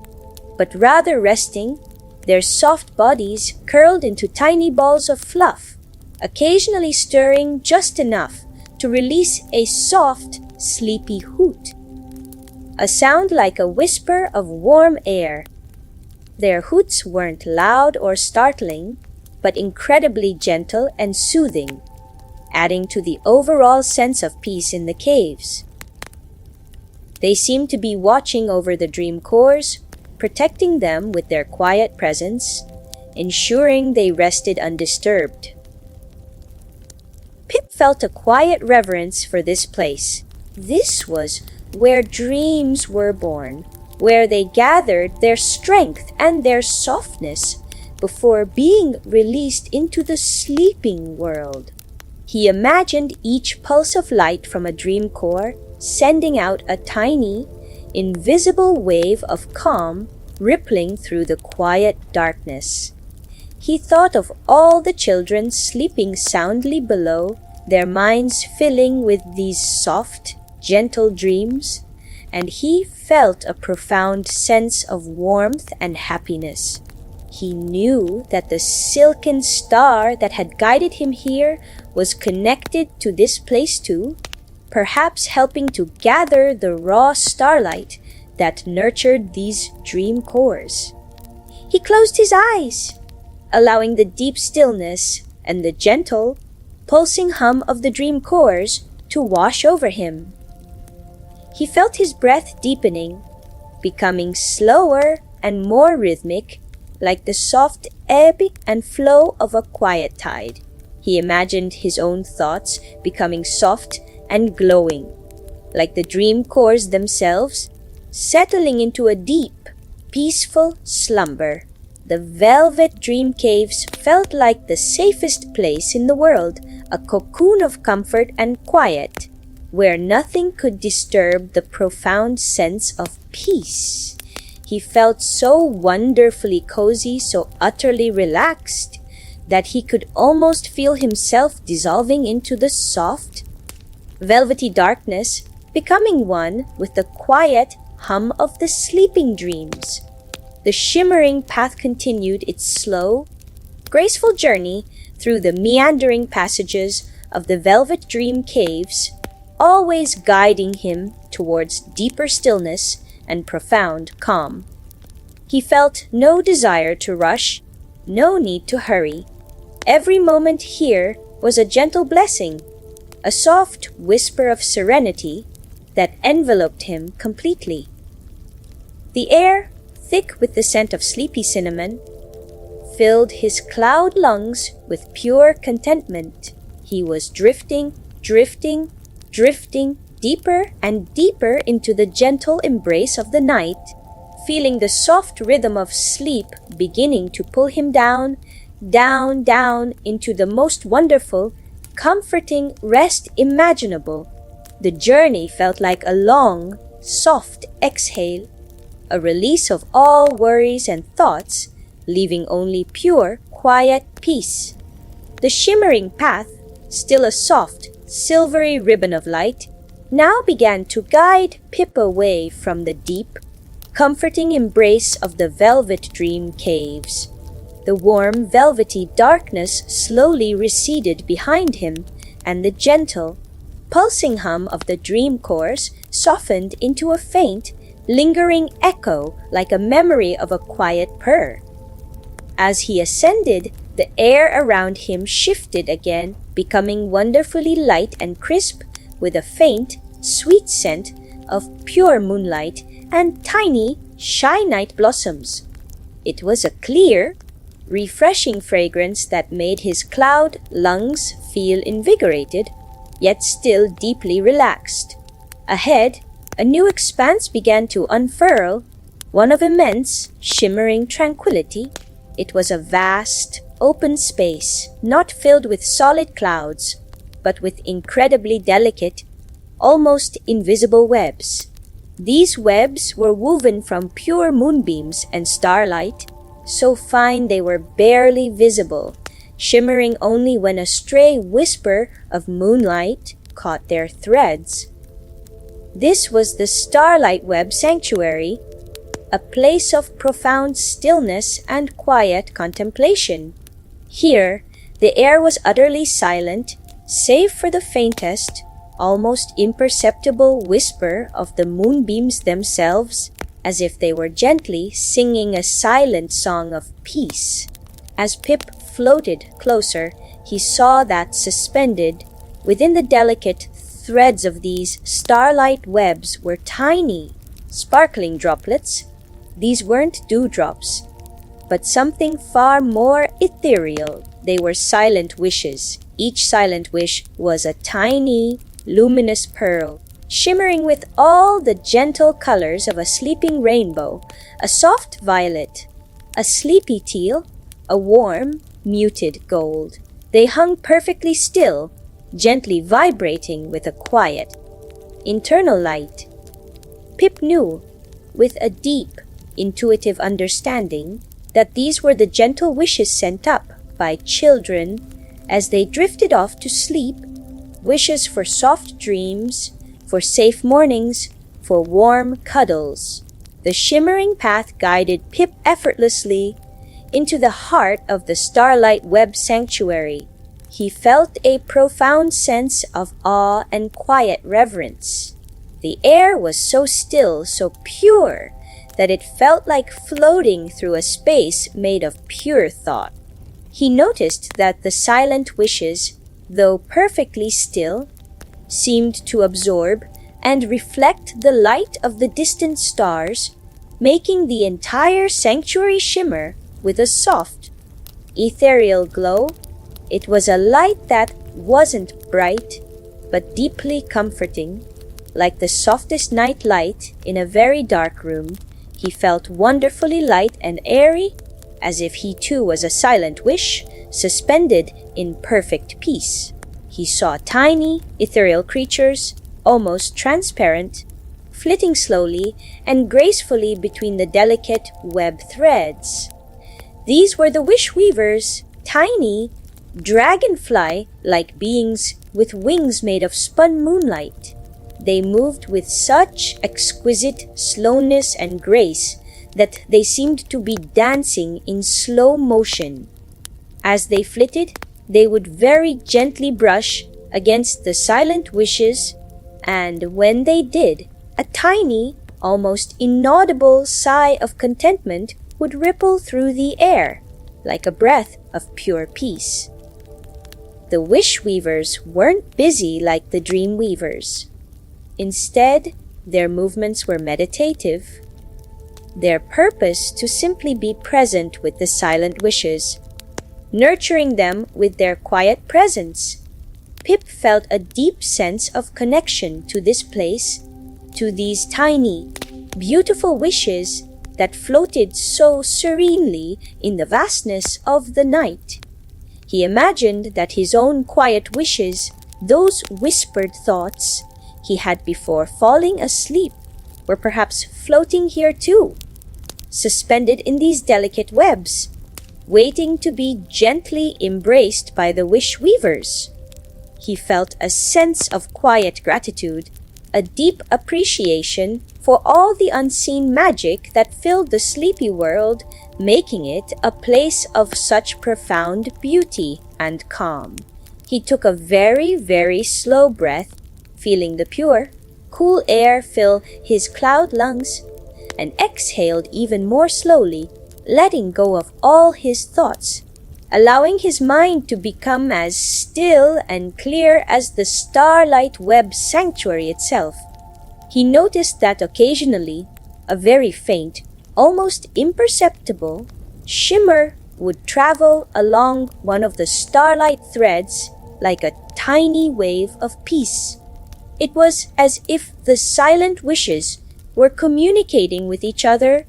but rather resting, their soft bodies curled into tiny balls of fluff, occasionally stirring just enough to release a soft, sleepy hoot, a sound like a whisper of warm air. Their hoots weren't loud or startling, but incredibly gentle and soothing, adding to the overall sense of peace in the caves. They seemed to be watching over the dream cores, protecting them with their quiet presence, ensuring they rested undisturbed. Pip felt a quiet reverence for this place. This was where dreams were born, where they gathered their strength and their softness before being released into the sleeping world. He imagined each pulse of light from a dream core sending out a tiny, invisible wave of calm rippling through the quiet darkness. He thought of all the children sleeping soundly below, their minds filling with these soft, gentle dreams, and he felt a profound sense of warmth and happiness. He knew that the silken star that had guided him here was connected to this place too, perhaps helping to gather the raw starlight that nurtured these dream cores. He closed his eyes, allowing the deep stillness and the gentle, pulsing hum of the dream cores to wash over him. He felt his breath deepening, becoming slower and more rhythmic, like the soft ebb and flow of a quiet tide. He imagined his own thoughts becoming soft and glowing, like the dream cores themselves, settling into a deep, peaceful slumber. The velvet dream caves felt like the safest place in the world, a cocoon of comfort and quiet, where nothing could disturb the profound sense of peace. He felt so wonderfully cozy, so utterly relaxed, that he could almost feel himself dissolving into the soft, velvety darkness, becoming one with the quiet hum of the sleeping dreams. The shimmering path continued its slow, graceful journey through the meandering passages of the velvet dream caves, always guiding him towards deeper stillness and profound calm. He felt no desire to rush, no need to hurry. Every moment here was a gentle blessing, a soft whisper of serenity that enveloped him completely. The air, thick with the scent of sleepy cinnamon, filled his cloud lungs with pure contentment. He was drifting deeper and deeper into the gentle embrace of the night, feeling the soft rhythm of sleep beginning to pull him down, down, down into the most wonderful, comforting rest imaginable. The journey felt like a long, soft exhale, a release of all worries and thoughts, leaving only pure, quiet peace. The shimmering path, still a soft, silvery ribbon of light, now began to guide Pip away from the deep, comforting embrace of the velvet dream caves. The warm, velvety darkness slowly receded behind him, and the gentle, pulsing hum of the dream chorus softened into a faint, lingering echo like a memory of a quiet purr. As he ascended, the air around him shifted again, becoming wonderfully light and crisp with a faint, sweet scent of pure moonlight and tiny, shy night blossoms. It was a clear, refreshing fragrance that made his cloud lungs feel invigorated, yet still deeply relaxed. Ahead, a new expanse began to unfurl, one of immense, shimmering tranquility. It was a vast, open space, not filled with solid clouds, but with incredibly delicate, almost invisible webs. These webs were woven from pure moonbeams and starlight, so fine they were barely visible, shimmering only when a stray whisper of moonlight caught their threads. This was the Starlight Web Sanctuary, a place of profound stillness and quiet contemplation. Here, the air was utterly silent, save for the faintest, almost imperceptible whisper of the moonbeams themselves, as if they were gently singing a silent song of peace. As Pip floated closer, he saw that suspended within the delicate threads of these starlight webs were tiny, sparkling droplets. These weren't dewdrops, but something far more ethereal. They were silent wishes. Each silent wish was a tiny, luminous pearl, shimmering with all the gentle colors of a sleeping rainbow, a soft violet, a sleepy teal, a warm, muted gold. They hung perfectly still, gently vibrating with a quiet, internal light. Pip knew, with a deep, intuitive understanding, that these were the gentle wishes sent up by children as they drifted off to sleep, wishes for soft dreams, for safe mornings, for warm cuddles. The shimmering path guided Pip effortlessly into the heart of the Starlight Web Sanctuary. He felt a profound sense of awe and quiet reverence. The air was so still, so pure, that it felt like floating through a space made of pure thought. He noticed that the silent wishes, though perfectly still, seemed to absorb and reflect the light of the distant stars, making the entire sanctuary shimmer with a soft, ethereal glow. It was a light that wasn't bright, but deeply comforting. Like the softest night light in a very dark room, he felt wonderfully light and airy, as if he too was a silent wish, suspended in perfect peace. He saw tiny, ethereal creatures, almost transparent, flitting slowly and gracefully between the delicate web threads. These were the wish weavers, tiny, dragonfly-like beings with wings made of spun moonlight. They moved with such exquisite slowness and grace that they seemed to be dancing in slow motion. As they flitted, they would very gently brush against the silent wishes, and when they did, a tiny, almost inaudible sigh of contentment would ripple through the air, like a breath of pure peace. The wish weavers weren't busy like the dream weavers. Instead, their movements were meditative, their purpose to simply be present with the silent wishes, nurturing them with their quiet presence. Pip felt a deep sense of connection to this place, to these tiny, beautiful wishes that floated so serenely in the vastness of the night. He imagined that his own quiet wishes, those whispered thoughts he had before falling asleep, were perhaps floating here too, suspended in these delicate webs, waiting to be gently embraced by the wish weavers. He felt a sense of quiet gratitude, a deep appreciation for all the unseen magic that filled the sleepy world, making it a place of such profound beauty and calm. He took a very, very slow breath, feeling the pure, cool air fill his cloud lungs, and exhaled even more slowly, letting go of all his thoughts, allowing his mind to become as still and clear as the starlight web sanctuary itself. He noticed that occasionally a very faint, almost imperceptible shimmer would travel along one of the starlight threads like a tiny wave of peace. It was as if the silent wishes were communicating with each other,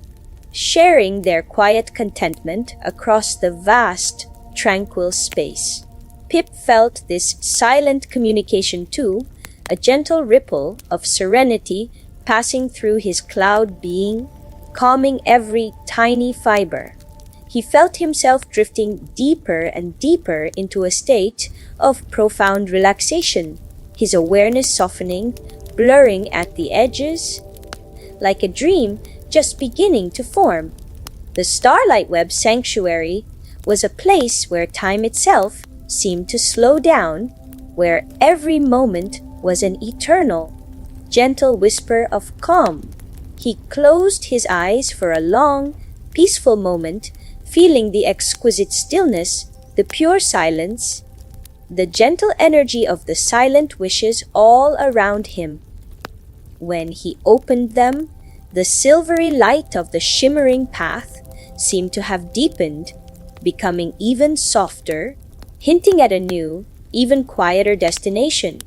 sharing their quiet contentment across the vast, tranquil space. Pip felt this silent communication too, a gentle ripple of serenity passing through his cloud being, calming every tiny fiber. He felt himself drifting deeper and deeper into a state of profound relaxation, his awareness softening, blurring at the edges, like a dream just beginning to form. The Starlight Web Sanctuary was a place where time itself seemed to slow down, where every moment was an eternal, gentle whisper of calm. He closed his eyes for a long, peaceful moment, feeling the exquisite stillness, the pure silence, the gentle energy of the silent wishes all around him. When he opened them, the silvery light of the shimmering path seemed to have deepened, becoming even softer, hinting at a new, even quieter destination.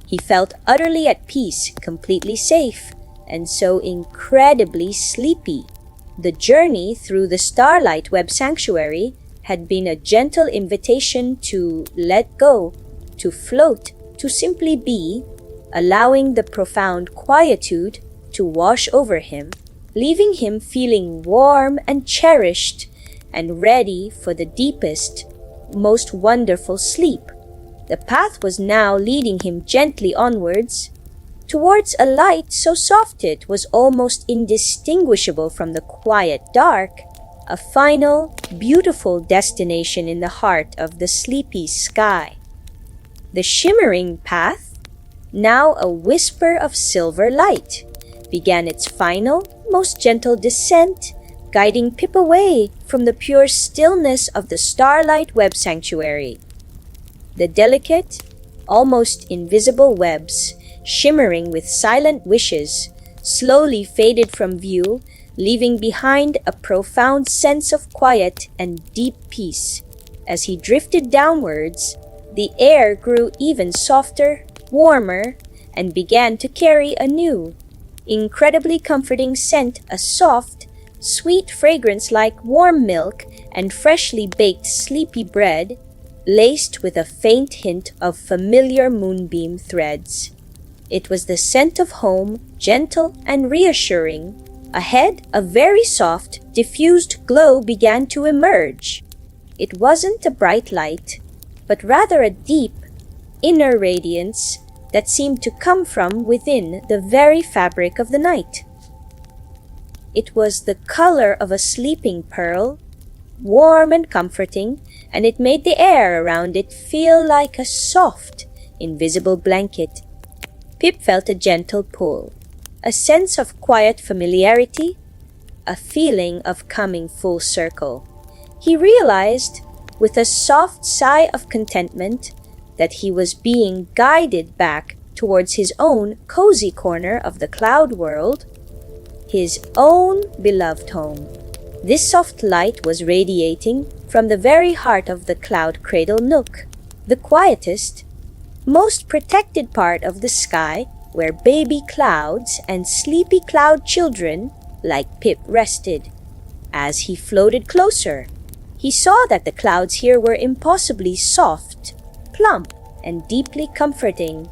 He felt utterly at peace, completely safe, and so incredibly sleepy. The journey through the Starlight Web Sanctuary had been a gentle invitation to let go, to float, to simply be, allowing the profound quietude to wash over him, leaving him feeling warm and cherished and ready for the deepest, most wonderful sleep. The path was now leading him gently onwards, towards a light so soft it was almost indistinguishable from the quiet dark, a final, beautiful destination in the heart of the sleepy sky. The shimmering path, now a whisper of silver light, began its final, most gentle descent, guiding Pip away from the pure stillness of the Starlight Web Sanctuary. The delicate, almost invisible webs, shimmering with silent wishes, slowly faded from view, leaving behind a profound sense of quiet and deep peace. As he drifted downwards, the air grew even softer, warmer, and began to carry a new, incredibly comforting scent, a soft, sweet fragrance like warm milk and freshly baked sleepy bread, laced with a faint hint of familiar moonbeam threads. It was the scent of home, gentle and reassuring. Ahead, a very soft, diffused glow began to emerge. It wasn't a bright light, but rather a deep, inner radiance that seemed to come from within the very fabric of the night. It was the color of a sleeping pearl, warm and comforting, and it made the air around it feel like a soft, invisible blanket. Pip felt a gentle pull, a sense of quiet familiarity, a feeling of coming full circle. He realized, with a soft sigh of contentment, that he was being guided back towards his own cozy corner of the cloud world, his own beloved home. This soft light was radiating from the very heart of the cloud cradle nook, the quietest, most protected part of the sky where baby clouds and sleepy cloud children like Pip rested. As he floated closer, he saw that the clouds here were impossibly soft, plump, and deeply comforting.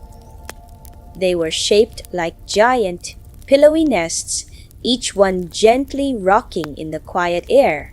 They were shaped like giant, pillowy nests, each one gently rocking in the quiet air.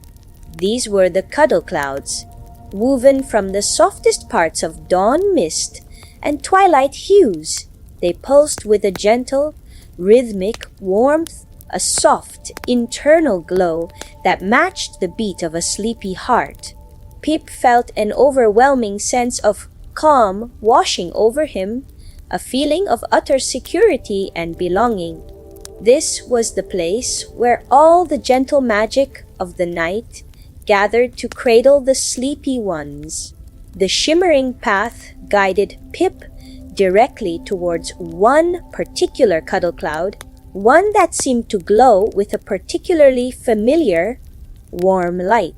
These were the cuddle clouds, woven from the softest parts of dawn mist and twilight hues. They pulsed with a gentle, rhythmic warmth, a soft, internal glow that matched the beat of a sleepy heart. Pip felt an overwhelming sense of calm washing over him, a feeling of utter security and belonging. This was the place where all the gentle magic of the night gathered to cradle the sleepy ones. The shimmering path guided Pip directly towards one particular cuddle cloud, one that seemed to glow with a particularly familiar, warm light.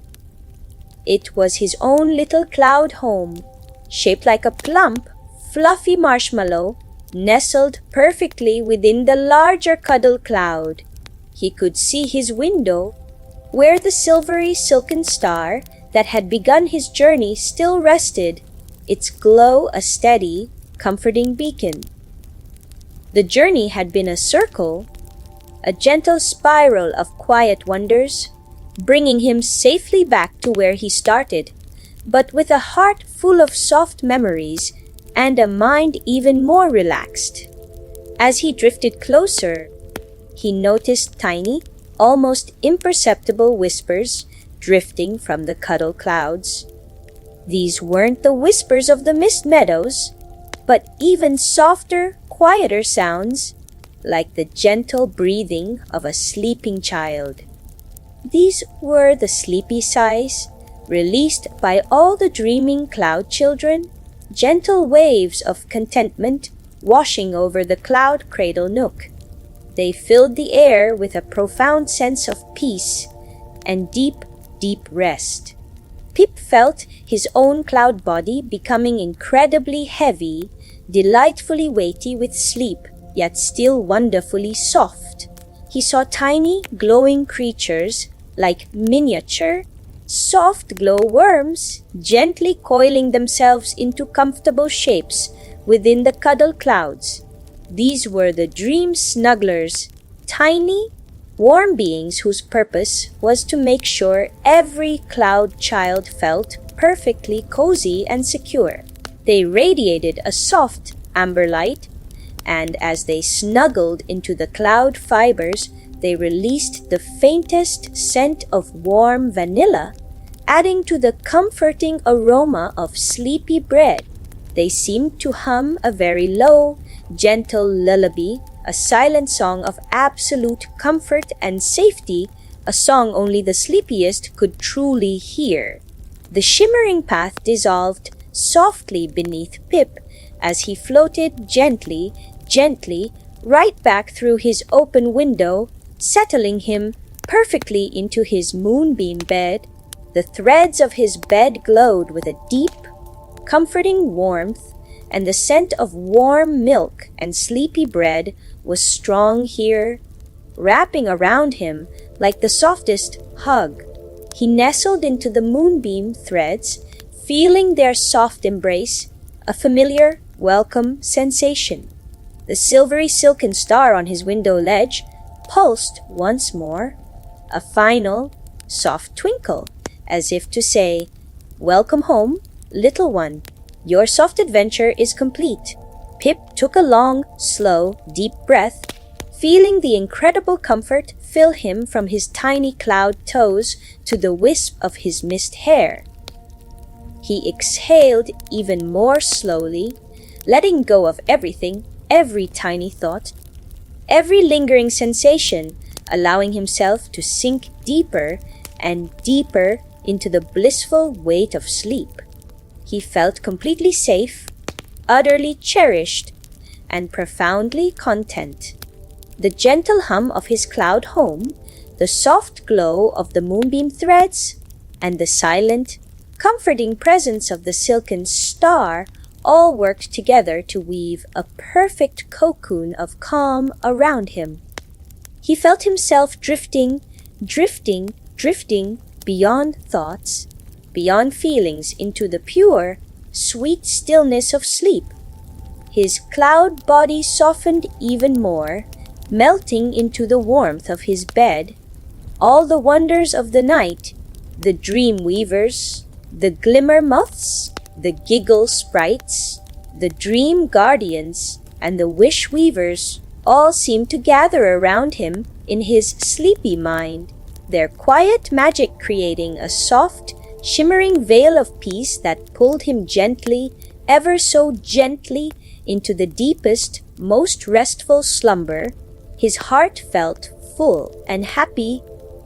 It was his own little cloud home, shaped like a plump, fluffy marshmallow, nestled perfectly within the larger cuddle cloud. He could see his window, where the silvery silken star that had begun his journey still rested, its glow a steady, comforting beacon. The journey had been a circle, a gentle spiral of quiet wonders, bringing him safely back to where he started, but with a heart full of soft memories and a mind even more relaxed. As he drifted closer, he noticed tiny, almost imperceptible whispers drifting from the cuddle clouds. These weren't the whispers of the mist meadows, but even softer, quieter sounds, like the gentle breathing of a sleeping child. These were the sleepy sighs, released by all the dreaming cloud children, gentle waves of contentment washing over the cloud cradle nook. They filled the air with a profound sense of peace and deep, deep rest. Pip felt his own cloud body becoming incredibly heavy, delightfully weighty with sleep, yet still wonderfully soft. He saw tiny, glowing creatures like miniature, soft glow worms gently coiling themselves into comfortable shapes within the cuddle clouds. These were the dream snugglers, tiny, warm beings whose purpose was to make sure every cloud child felt perfectly cozy and secure. They radiated a soft amber light, and as they snuggled into the cloud fibers, they released the faintest scent of warm vanilla, adding to the comforting aroma of sleepy bread. They seemed to hum a very low, gentle lullaby, a silent song of absolute comfort and safety, a song only the sleepiest could truly hear. The shimmering path dissolved softly beneath Pip as he floated gently, gently, right back through his open window, settling him perfectly into his moonbeam bed. The threads of his bed glowed with a deep, comforting warmth, and the scent of warm milk and sleepy bread was strong here, wrapping around him like the softest hug. He nestled into the moonbeam threads, feeling their soft embrace, a familiar, welcome sensation. The silvery silken star on his window ledge pulsed once more, a final, soft twinkle, as if to say, "Welcome home, little one. Your soft adventure is complete." Pip took a long, slow, deep breath, feeling the incredible comfort fill him from his tiny cloud toes to the wisp of his mist hair. He exhaled even more slowly, letting go of everything, every tiny thought, every lingering sensation, allowing himself to sink deeper and deeper into the blissful weight of sleep. He felt completely safe, utterly cherished, and profoundly content. The gentle hum of his cloud home, the soft glow of the moonbeam threads, and the silent, comforting presence of the silken star all worked together to weave a perfect cocoon of calm around him. He felt himself drifting, drifting beyond thoughts, beyond feelings into the pure, sweet stillness of sleep. His cloud body softened even more, melting into the warmth of his bed. All the wonders of the night, the dream weavers, the glimmer moths, the giggle sprites, the dream guardians, and the wish weavers all seemed to gather around him in his sleepy mind, their quiet magic creating a soft, shimmering veil of peace that pulled him gently, ever so gently, into the deepest, most restful slumber. His heart felt full and happy,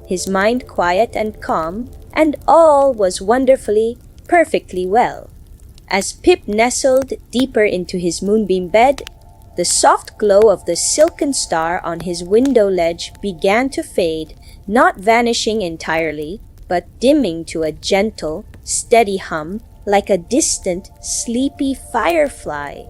his mind quiet and calm, and all was wonderfully, perfectly well. As Pip nestled deeper into his moonbeam bed, the soft glow of the silken star on his window ledge began to fade, not vanishing entirely, but dimming to a gentle, steady hum like a distant, sleepy firefly.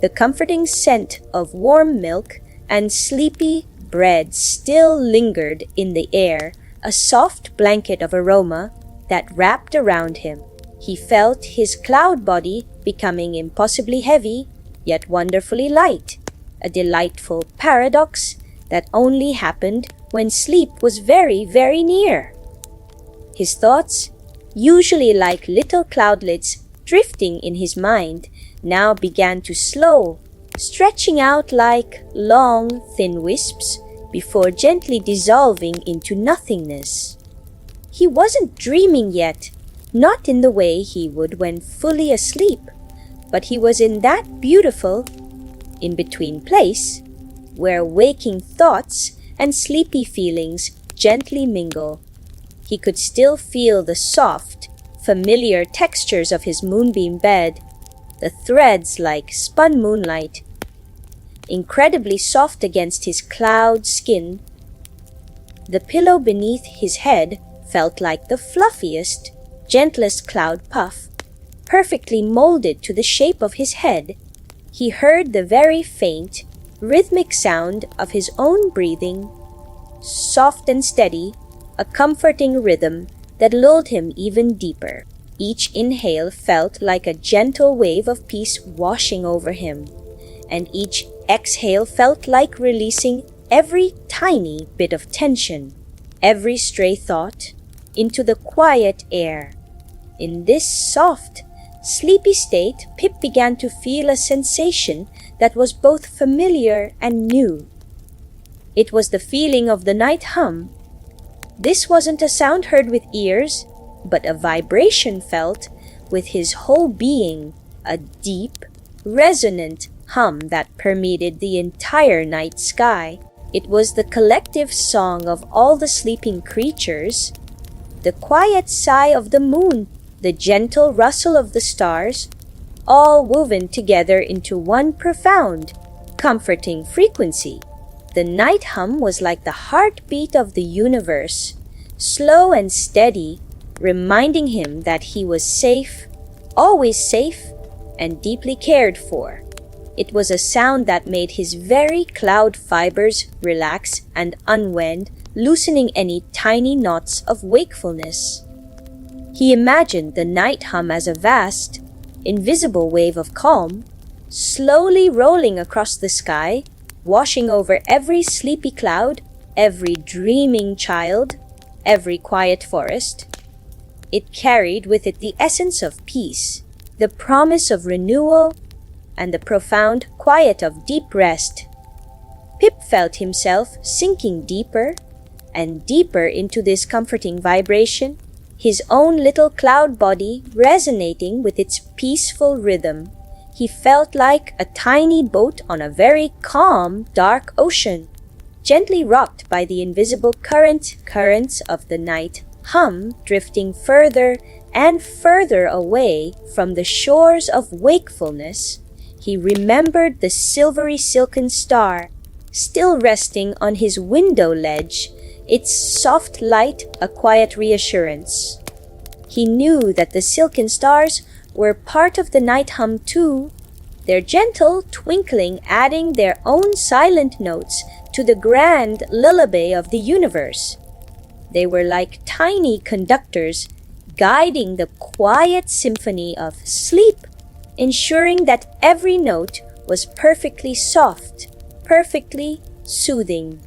The comforting scent of warm milk and sleepy bread still lingered in the air, a soft blanket of aroma that wrapped around him. He felt his cloud body becoming impossibly heavy, yet wonderfully light, a delightful paradox that only happened when sleep was very, very near. His thoughts, usually like little cloudlets drifting in his mind, now began to slow, stretching out like long, thin wisps before gently dissolving into nothingness. He wasn't dreaming yet, not in the way he would when fully asleep, but he was in that beautiful, in-between place where waking thoughts and sleepy feelings gently mingle. He could still feel the soft, familiar textures of his moonbeam bed, the threads like spun moonlight, incredibly soft against his cloud skin. The pillow beneath his head felt like the fluffiest, gentlest cloud puff, perfectly molded to the shape of his head. He heard the very faint, rhythmic sound of his own breathing, soft and steady, a comforting rhythm that lulled him even deeper. Each inhale felt like a gentle wave of peace washing over him, and each exhale felt like releasing every tiny bit of tension, every stray thought, into the quiet air. In this soft, sleepy state, Pip began to feel a sensation that was both familiar and new. It was the feeling of the night hum. This wasn't a sound heard with ears, but a vibration felt with his whole being, a deep, resonant hum that permeated the entire night sky. It was the collective song of all the sleeping creatures, the quiet sigh of the moon, the gentle rustle of the stars, all woven together into one profound, comforting frequency. The night hum was like the heartbeat of the universe, slow and steady, reminding him that he was safe, always safe, and deeply cared for. It was a sound that made his very cloud fibers relax and unwind, loosening any tiny knots of wakefulness. He imagined the night hum as a vast, invisible wave of calm, slowly rolling across the sky, washing over every sleepy cloud, every dreaming child, every quiet forest. It carried with it the essence of peace, the promise of renewal, and the profound quiet of deep rest. Pip felt himself sinking deeper and deeper into this comforting vibration, his own little cloud body resonating with its peaceful rhythm. He felt like a tiny boat on a very calm, dark ocean, gently rocked by the invisible currents of the night hum, drifting further and further away from the shores of wakefulness. He remembered the silvery silken star, still resting on his window ledge, its soft light a quiet reassurance. He knew that the silken stars were part of the night hum too, their gentle twinkling adding their own silent notes to the grand lullaby of the universe. They were like tiny conductors guiding the quiet symphony of sleep, ensuring that every note was perfectly soft, perfectly soothing.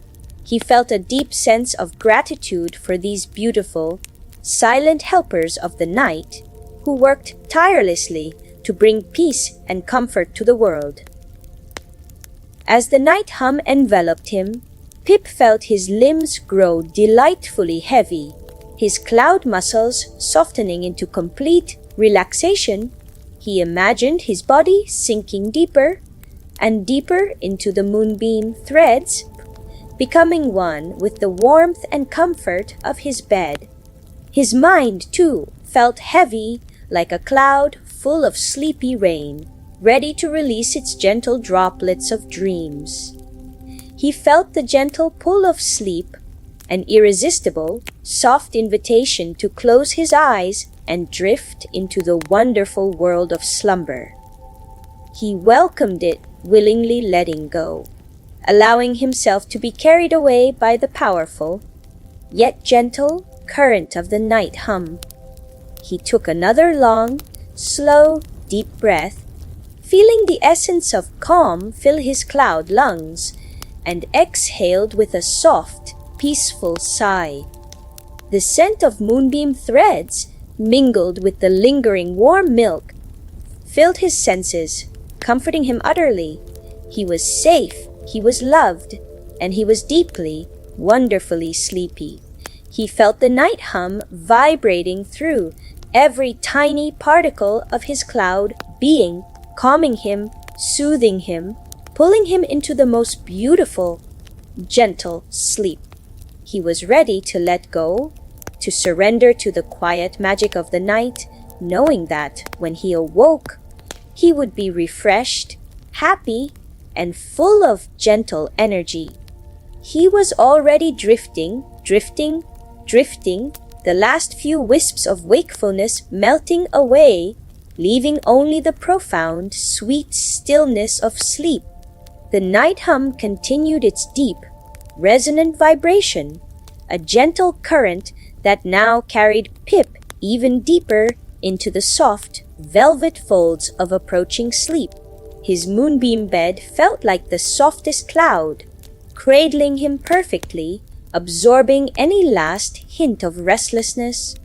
He felt a deep sense of gratitude for these beautiful, silent helpers of the night who worked tirelessly to bring peace and comfort to the world. As the night hum enveloped him, Pip felt his limbs grow delightfully heavy, his cloud muscles softening into complete relaxation. He imagined his body sinking deeper and deeper into the moonbeam threads, becoming one with the warmth and comfort of his bed. His mind, too, felt heavy like a cloud full of sleepy rain, ready to release its gentle droplets of dreams. He felt the gentle pull of sleep, an irresistible, soft invitation to close his eyes and drift into the wonderful world of slumber. He welcomed it, willingly letting go, allowing himself to be carried away by the powerful, yet gentle, current of the night hum. He took another long, slow, deep breath, feeling the essence of calm fill his cloud lungs, and exhaled with a soft, peaceful sigh. The scent of moonbeam threads, mingled with the lingering warm milk, filled his senses, comforting him utterly. He was safe, he was loved, and he was deeply, wonderfully sleepy. He felt the night hum vibrating through every tiny particle of his cloud being, calming him, soothing him, pulling him into the most beautiful, gentle sleep. He was ready to let go, to surrender to the quiet magic of the night, knowing that when he awoke, he would be refreshed, happy, and full of gentle energy. He was already drifting, the last few wisps of wakefulness melting away, leaving only the profound, sweet stillness of sleep. The night hum continued its deep, resonant vibration, a gentle current that now carried Pip even deeper into the soft, velvet folds of approaching sleep. His moonbeam bed felt like the softest cloud, cradling him perfectly, absorbing any last hint of restlessness.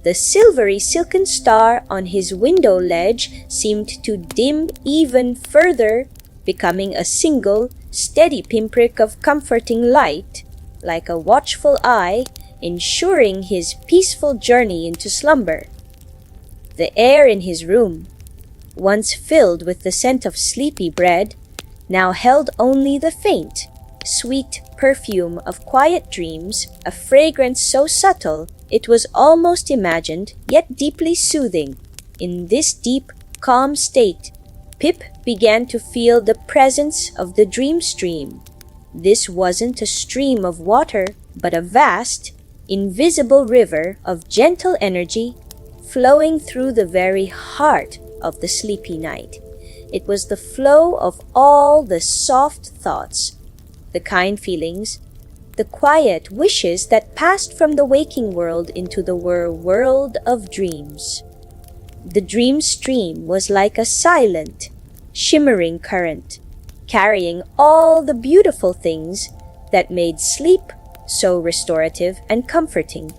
The silvery silken star on his window ledge seemed to dim even further, becoming a single, steady pinprick of comforting light, like a watchful eye, ensuring his peaceful journey into slumber. The air in his room, once filled with the scent of sleepy bread, now held only the faint, sweet perfume of quiet dreams, a fragrance so subtle it was almost imagined, yet deeply soothing. In this deep, calm state, Pip began to feel the presence of the dream stream. This wasn't a stream of water, but a vast, invisible river of gentle energy flowing through the very heart of the sleepy night. It was the flow of all the soft thoughts, the kind feelings, the quiet wishes that passed from the waking world into the world of dreams. The dream stream was like a silent, shimmering current, carrying all the beautiful things that made sleep so restorative and comforting.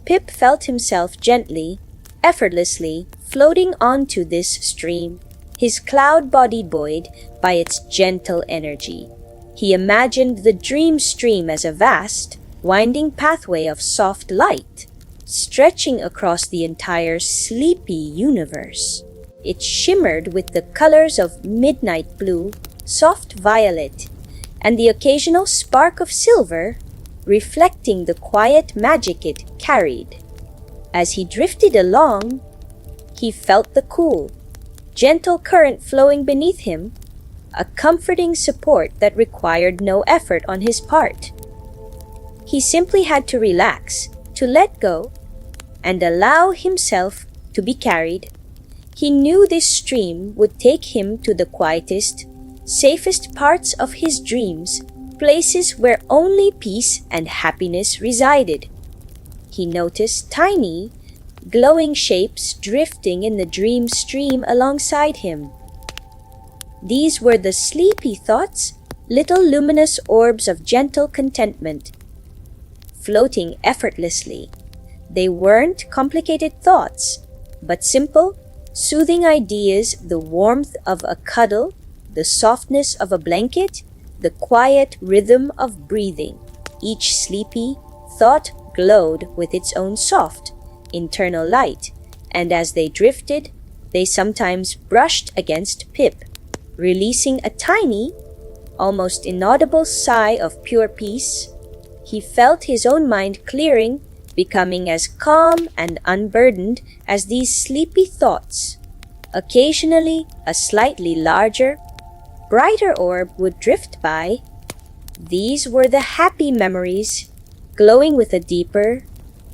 Pip felt himself gently, effortlessly floating onto this stream, his cloud body buoyed by its gentle energy. He imagined the dream stream as a vast, winding pathway of soft light, stretching across the entire sleepy universe. It shimmered with the colors of midnight blue, soft violet, and the occasional spark of silver, reflecting the quiet magic it carried. As he drifted along, he felt the cool, gentle current flowing beneath him, a comforting support that required no effort on his part. He simply had to relax, to let go, and allow himself to be carried. He knew this stream would take him to the quietest, safest parts of his dreams, places where only peace and happiness resided. He noticed tiny, glowing shapes drifting in the dream stream alongside him. These were the sleepy thoughts, little luminous orbs of gentle contentment, floating effortlessly. They weren't complicated thoughts, but simple, soothing ideas, the warmth of a cuddle, the softness of a blanket, the quiet rhythm of breathing. Each sleepy thought glowed with its own soft, internal light, and as they drifted, they sometimes brushed against Pip, releasing a tiny, almost inaudible sigh of pure peace. He felt his own mind clearing, becoming as calm and unburdened as these sleepy thoughts. Occasionally, a slightly larger, brighter orb would drift by. These were the happy memories, glowing with a deeper,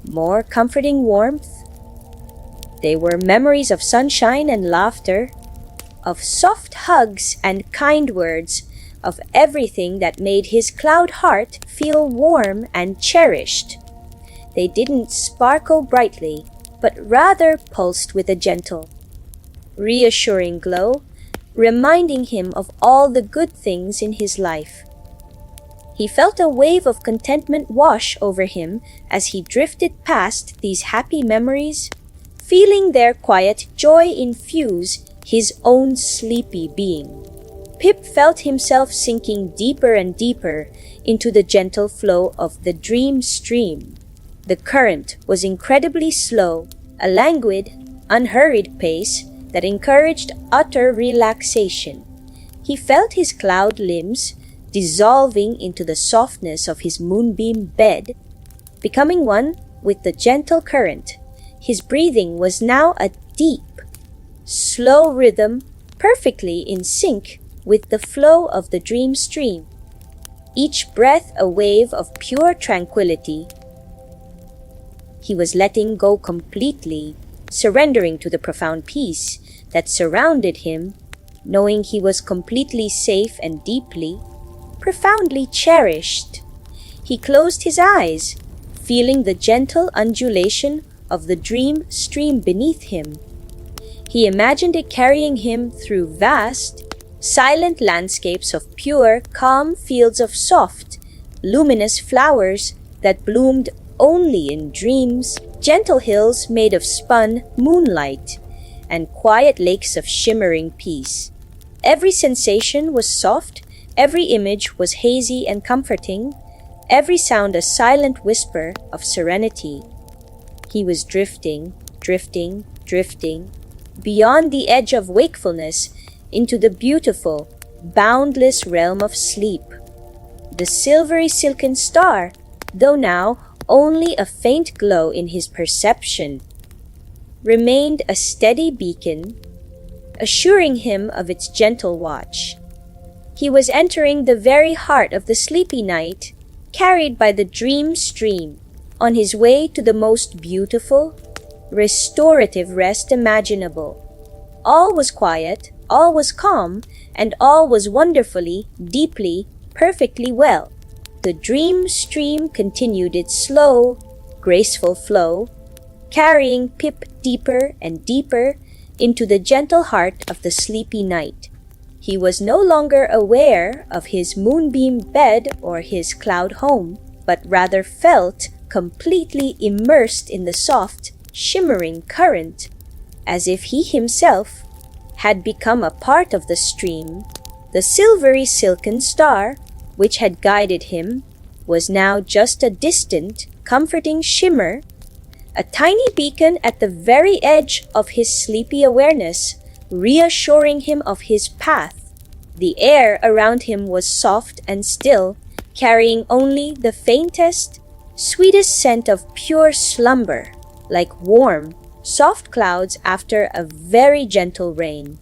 more comforting warmth. They were memories of sunshine and laughter, of soft hugs and kind words, of everything that made his cloud heart feel warm and cherished. They didn't sparkle brightly, but rather pulsed with a gentle, reassuring glow, reminding him of all the good things in his life. He felt a wave of contentment wash over him as he drifted past these happy memories, feeling their quiet joy infuse his own sleepy being. Pip felt himself sinking deeper and deeper into the gentle flow of the dream stream. The current was incredibly slow, a languid, unhurried pace that encouraged utter relaxation. He felt his cloud limbs dissolving into the softness of his moonbeam bed, becoming one with the gentle current. His breathing was now a deep, slow rhythm, perfectly in sync with the flow of the dream stream. Each breath a wave of pure tranquility. He was letting go completely, surrendering to the profound peace that surrounded him, knowing he was completely safe and deeply, profoundly cherished. He closed his eyes, feeling the gentle undulation of the dream stream beneath him. He imagined it carrying him through vast, silent landscapes of pure, calm fields of soft, luminous flowers that bloomed only in dreams, gentle hills made of spun moonlight, and quiet lakes of shimmering peace. Every sensation was soft, every image was hazy and comforting, every sound a silent whisper of serenity. He was drifting, drifting, drifting, beyond the edge of wakefulness into the beautiful, boundless realm of sleep. The silvery silken star, though now only a faint glow in his perception, remained a steady beacon, assuring him of its gentle watch. He was entering the very heart of the sleepy night, carried by the dream stream, on his way to the most beautiful, restorative rest imaginable. All was quiet, all was calm, and all was wonderfully, deeply, perfectly well. The dream stream continued its slow, graceful flow, carrying Pip deeper and deeper into the gentle heart of the sleepy night. He was no longer aware of his moonbeam bed or his cloud home, but rather felt completely immersed in the soft, shimmering current, as if he himself had become a part of the stream. The silvery silken star, which had guided him, was now just a distant, comforting shimmer, a tiny beacon at the very edge of his sleepy awareness, reassuring him of his path. The air around him was soft and still, carrying only the faintest, sweetest scent of pure slumber, like warm, soft clouds after a very gentle rain.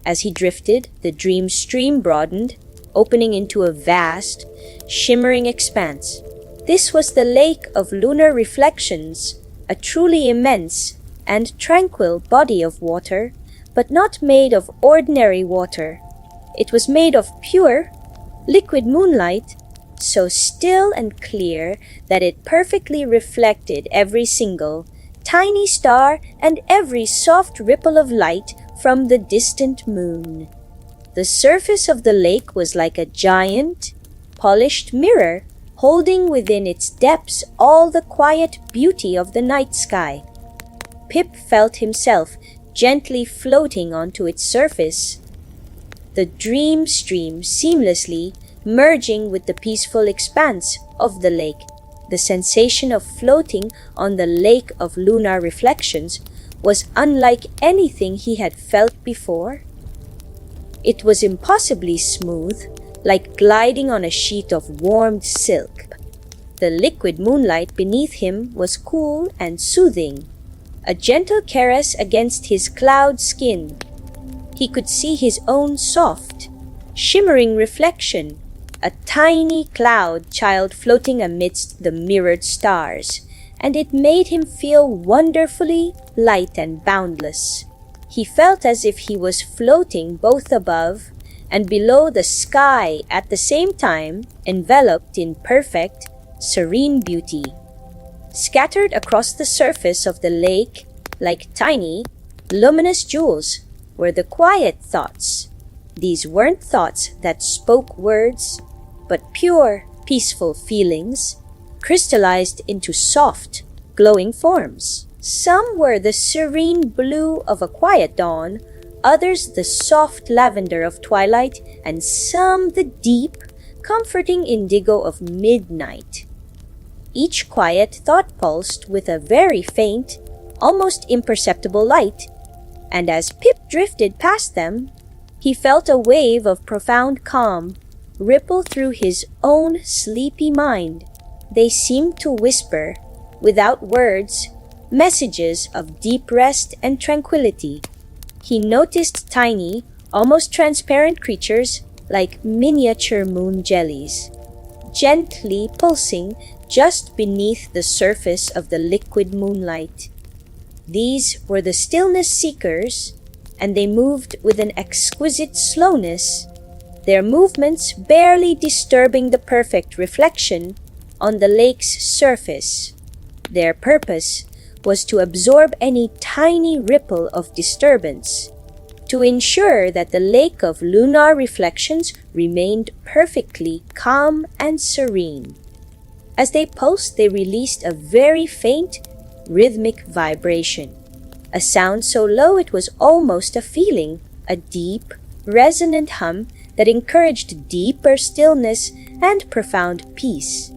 As he drifted, the dream stream broadened, opening into a vast, shimmering expanse. This was the lake of lunar reflections, a truly immense and tranquil body of water, but not made of ordinary water. It was made of pure, liquid moonlight, so still and clear that it perfectly reflected every single tiny star and every soft ripple of light from the distant moon. The surface of the lake was like a giant, polished mirror, holding within its depths all the quiet beauty of the night sky. Pip felt himself gently floating onto its surface, the dream stream seamlessly merging with the peaceful expanse of the lake. The sensation of floating on the lake of lunar reflections was unlike anything he had felt before. It was impossibly smooth, like gliding on a sheet of warmed silk. The liquid moonlight beneath him was cool and soothing, a gentle caress against his cloud skin. He could see his own soft, shimmering reflection, a tiny cloud child floating amidst the mirrored stars, and it made him feel wonderfully light and boundless. He felt as if he was floating both above and below the sky at the same time, enveloped in perfect, serene beauty. Scattered across the surface of the lake, like tiny, luminous jewels, were the quiet thoughts. These weren't thoughts that spoke words, but pure, peaceful feelings, crystallized into soft, glowing forms. Some were the serene blue of a quiet dawn, others the soft lavender of twilight, and some the deep, comforting indigo of midnight. Each quiet thought pulsed with a very faint, almost imperceptible light, and as Pip drifted past them, he felt a wave of profound calm ripple through his own sleepy mind. They seemed to whisper, without words, messages of deep rest and tranquility. He noticed tiny, almost transparent creatures like miniature moon jellies, gently pulsing just beneath the surface of the liquid moonlight. These were the stillness seekers, and they moved with an exquisite slowness, their movements barely disturbing the perfect reflection on the lake's surface. Their purpose was to absorb any tiny ripple of disturbance, to ensure that the lake of lunar reflections remained perfectly calm and serene. As they pulsed, they released a very faint, rhythmic vibration, a sound so low it was almost a feeling, a deep, resonant hum that encouraged deeper stillness and profound peace.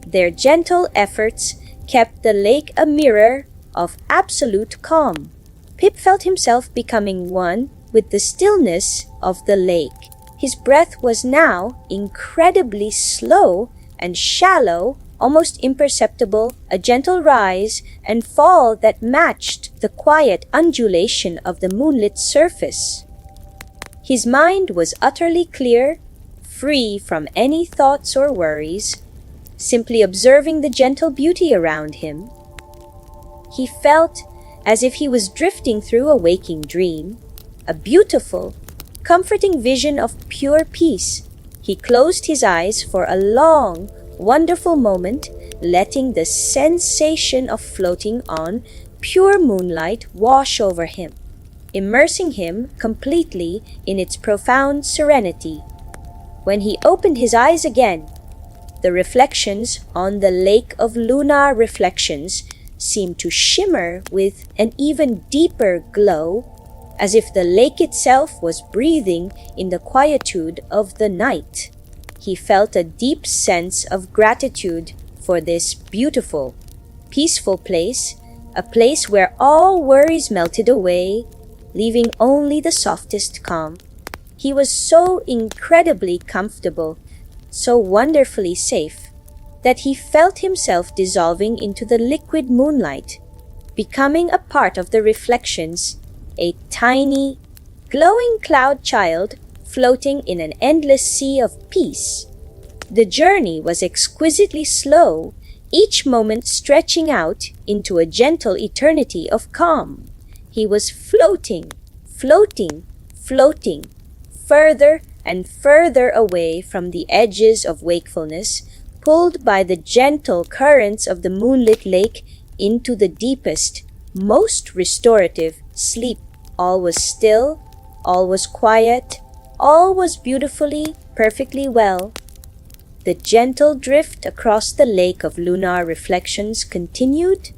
Their gentle efforts kept the lake a mirror of absolute calm. Pip felt himself becoming one with the stillness of the lake. His breath was now incredibly slow and shallow, almost imperceptible, a gentle rise and fall that matched the quiet undulation of the moonlit surface. His mind was utterly clear, free from any thoughts or worries, simply observing the gentle beauty around him. He felt as if he was drifting through a waking dream, a beautiful, comforting vision of pure peace. He closed his eyes for a long, wonderful moment, letting the sensation of floating on pure moonlight wash over him, immersing him completely in its profound serenity. When he opened his eyes again, the reflections on the lake of lunar reflections seemed to shimmer with an even deeper glow, as if the lake itself was breathing in the quietude of the night. He felt a deep sense of gratitude for this beautiful, peaceful place, a place where all worries melted away, leaving only the softest calm. He was so incredibly comfortable, so wonderfully safe, that he felt himself dissolving into the liquid moonlight, becoming a part of the reflections, a tiny, glowing cloud child floating in an endless sea of peace. The journey was exquisitely slow, each moment stretching out into a gentle eternity of calm. He was floating, floating, floating, further and further away from the edges of wakefulness, pulled by the gentle currents of the moonlit lake into the deepest, most restorative sleep. All was still, all was quiet, all was beautifully, perfectly well. The gentle drift across the lake of lunar reflections continued,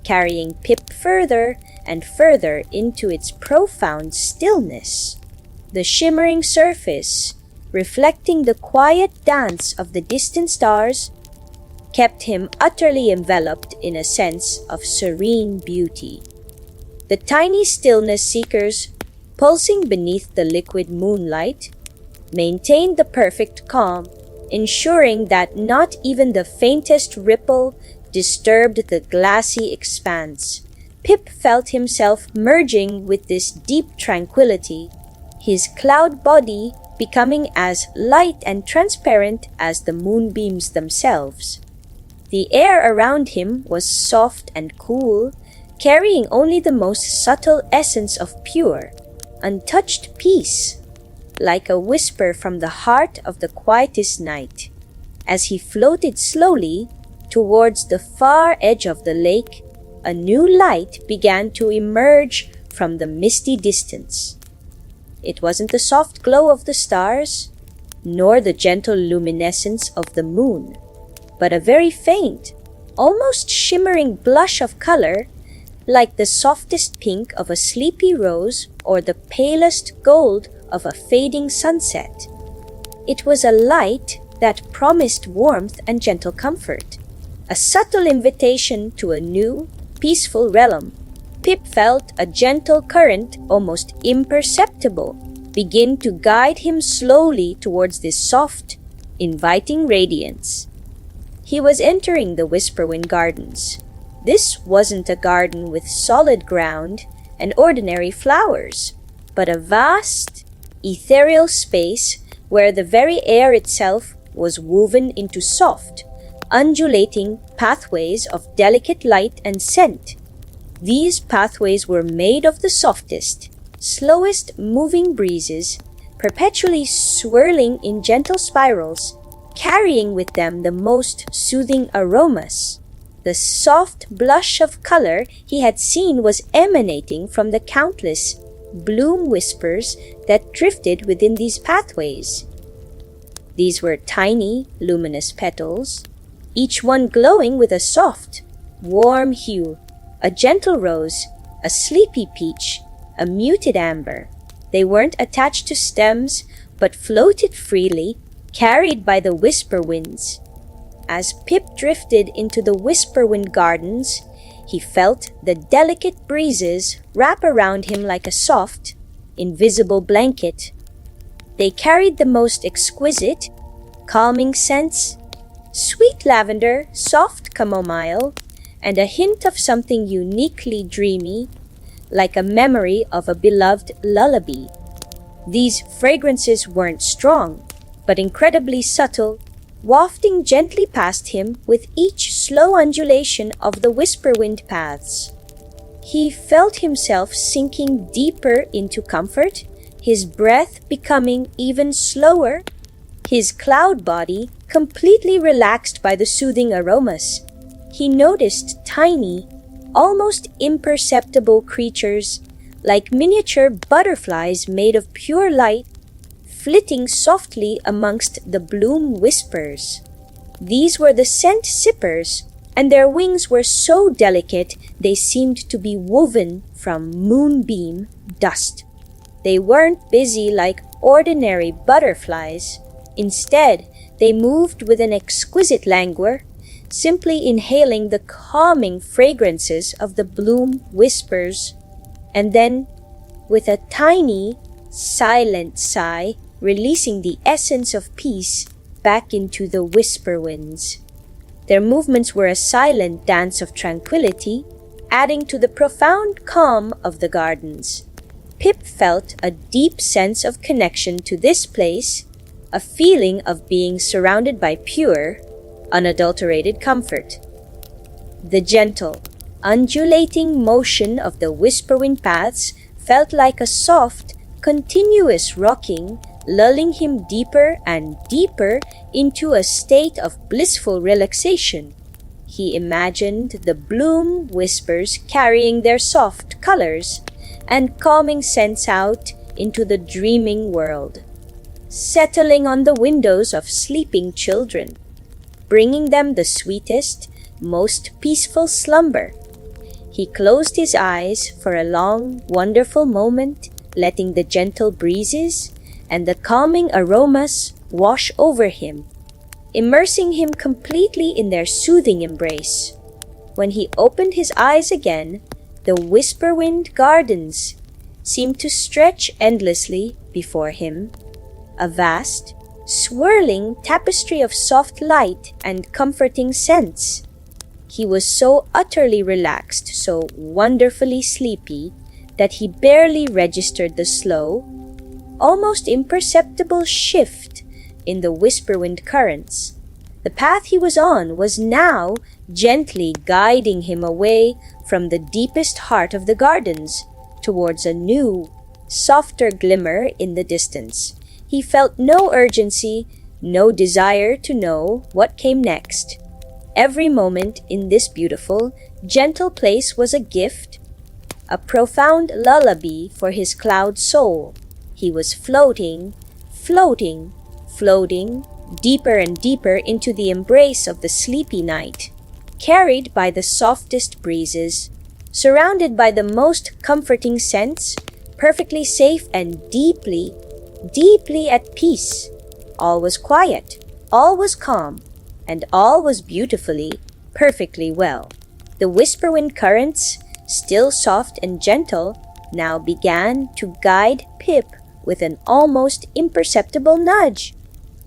carrying Pip further and further into its profound stillness. The shimmering surface, reflecting the quiet dance of the distant stars, kept him utterly enveloped in a sense of serene beauty. The tiny stillness seekers, pulsing beneath the liquid moonlight, maintained the perfect calm, ensuring that not even the faintest ripple disturbed the glassy expanse. Pip felt himself merging with this deep tranquility, his cloud body becoming as light and transparent as the moonbeams themselves. The air around him was soft and cool, carrying only the most subtle essence of pure, untouched peace, like a whisper from the heart of the quietest night. As he floated slowly towards the far edge of the lake, a new light began to emerge from the misty distance. It wasn't the soft glow of the stars, nor the gentle luminescence of the moon, but a very faint, almost shimmering blush of color, like the softest pink of a sleepy rose or the palest gold of a fading sunset. It was a light that promised warmth and gentle comfort, a subtle invitation to a new, peaceful realm. Pip felt a gentle current, almost imperceptible, begin to guide him slowly towards this soft, inviting radiance. He was entering the Whisperwind Gardens. This wasn't a garden with solid ground and ordinary flowers, but a vast, ethereal space where the very air itself was woven into soft, undulating pathways of delicate light and scent. These pathways were made of the softest, slowest moving breezes, perpetually swirling in gentle spirals, carrying with them the most soothing aromas. The soft blush of color he had seen was emanating from the countless bloom whispers that drifted within these pathways. These were tiny, luminous petals, each one glowing with a soft, warm hue, a gentle rose, a sleepy peach, a muted amber. They weren't attached to stems, but floated freely, carried by the whisper winds. As Pip drifted into the Whisperwind Gardens, he felt the delicate breezes wrap around him like a soft, invisible blanket. They carried the most exquisite, calming scents, sweet lavender, soft chamomile, and a hint of something uniquely dreamy, like a memory of a beloved lullaby. These fragrances weren't strong, but incredibly subtle, wafting gently past him with each slow undulation of the Whisperwind paths. He felt himself sinking deeper into comfort, his breath becoming even slower, his cloud body completely relaxed by the soothing aromas. He noticed tiny, almost imperceptible creatures, like miniature butterflies made of pure light, flitting softly amongst the bloom whispers. These were the scent sippers, and their wings were so delicate they seemed to be woven from moonbeam dust. They weren't busy like ordinary butterflies. Instead, they moved with an exquisite languor, simply inhaling the calming fragrances of the bloom whispers, and then, with a tiny, silent sigh, releasing the essence of peace back into the whisper winds. Their movements were a silent dance of tranquility, adding to the profound calm of the gardens. Pip felt a deep sense of connection to this place, a feeling of being surrounded by pure, unadulterated comfort. The gentle, undulating motion of the Whisperwind paths felt like a soft, continuous rocking, lulling him deeper and deeper into a state of blissful relaxation. He imagined the bloom whispers carrying their soft colors and calming scents out into the dreaming world, settling on the windows of sleeping children, bringing them the sweetest, most peaceful slumber. He closed his eyes for a long, wonderful moment, letting the gentle breezes and the calming aromas wash over him, immersing him completely in their soothing embrace. When he opened his eyes again, the whisperwind gardens seemed to stretch endlessly before him, a vast, swirling tapestry of soft light and comforting scents. He was so utterly relaxed, so wonderfully sleepy, that he barely registered the slow, almost imperceptible shift in the whisperwind currents. The path he was on was now gently guiding him away from the deepest heart of the gardens towards a new, softer glimmer in the distance. He felt no urgency, no desire to know what came next. Every moment in this beautiful, gentle place was a gift, a profound lullaby for his cloud soul. He was floating, floating, floating, deeper and deeper into the embrace of the sleepy night, carried by the softest breezes, surrounded by the most comforting scents, perfectly safe and deeply, deeply at peace. All was quiet, all was calm, and all was beautifully, perfectly well. The whisperwind currents, still soft and gentle, now began to guide Pip with an almost imperceptible nudge,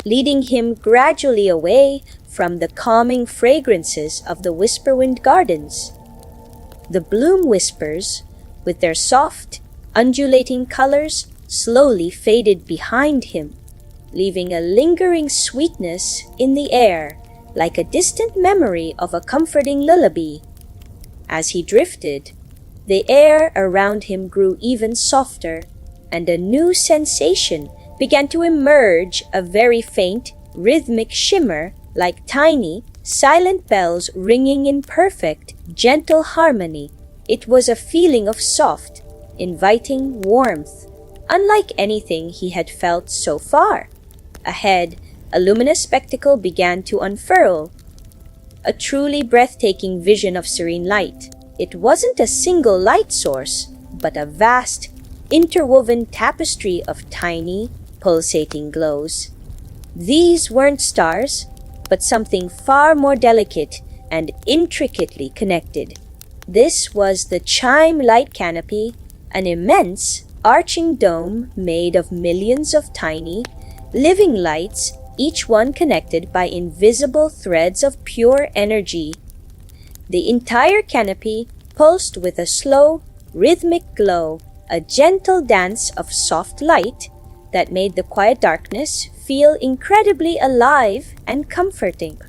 leading him gradually away from the calming fragrances of the whisperwind gardens. The bloom whispers, with their soft, undulating colors, slowly faded behind him, leaving a lingering sweetness in the air, like a distant memory of a comforting lullaby. As he drifted, the air around him grew even softer, and a new sensation began to emerge, a very faint, rhythmic shimmer, like tiny, silent bells ringing in perfect, gentle harmony. It was a feeling of soft, inviting warmth, unlike anything he had felt so far. Ahead, a luminous spectacle began to unfurl, a truly breathtaking vision of serene light. It wasn't a single light source, but a vast, interwoven tapestry of tiny, pulsating glows. These weren't stars, but something far more delicate and intricately connected. This was the chime light canopy, an immense, arching dome made of millions of tiny, living lights, each one connected by invisible threads of pure energy. The entire canopy pulsed with a slow, rhythmic glow, a gentle dance of soft light that made the quiet darkness feel incredibly alive and comforting.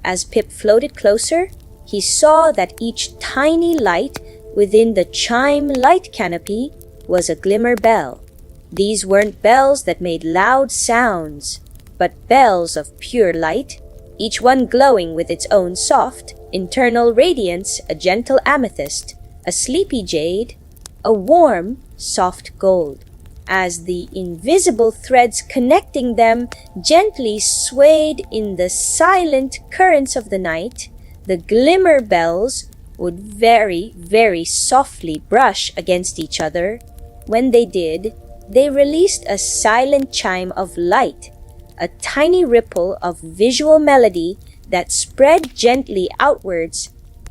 As Pip floated closer, he saw that each tiny light within the chime light canopy was a glimmer bell. These weren't bells that made loud sounds, but bells of pure light, each one glowing with its own soft, internal radiance, a gentle amethyst, a sleepy jade, a warm, soft gold. As the invisible threads connecting them gently swayed in the silent currents of the night, the glimmer bells would very, very softly brush against each other. When they did, they released a silent chime of light, a tiny ripple of visual melody that spread gently outwards,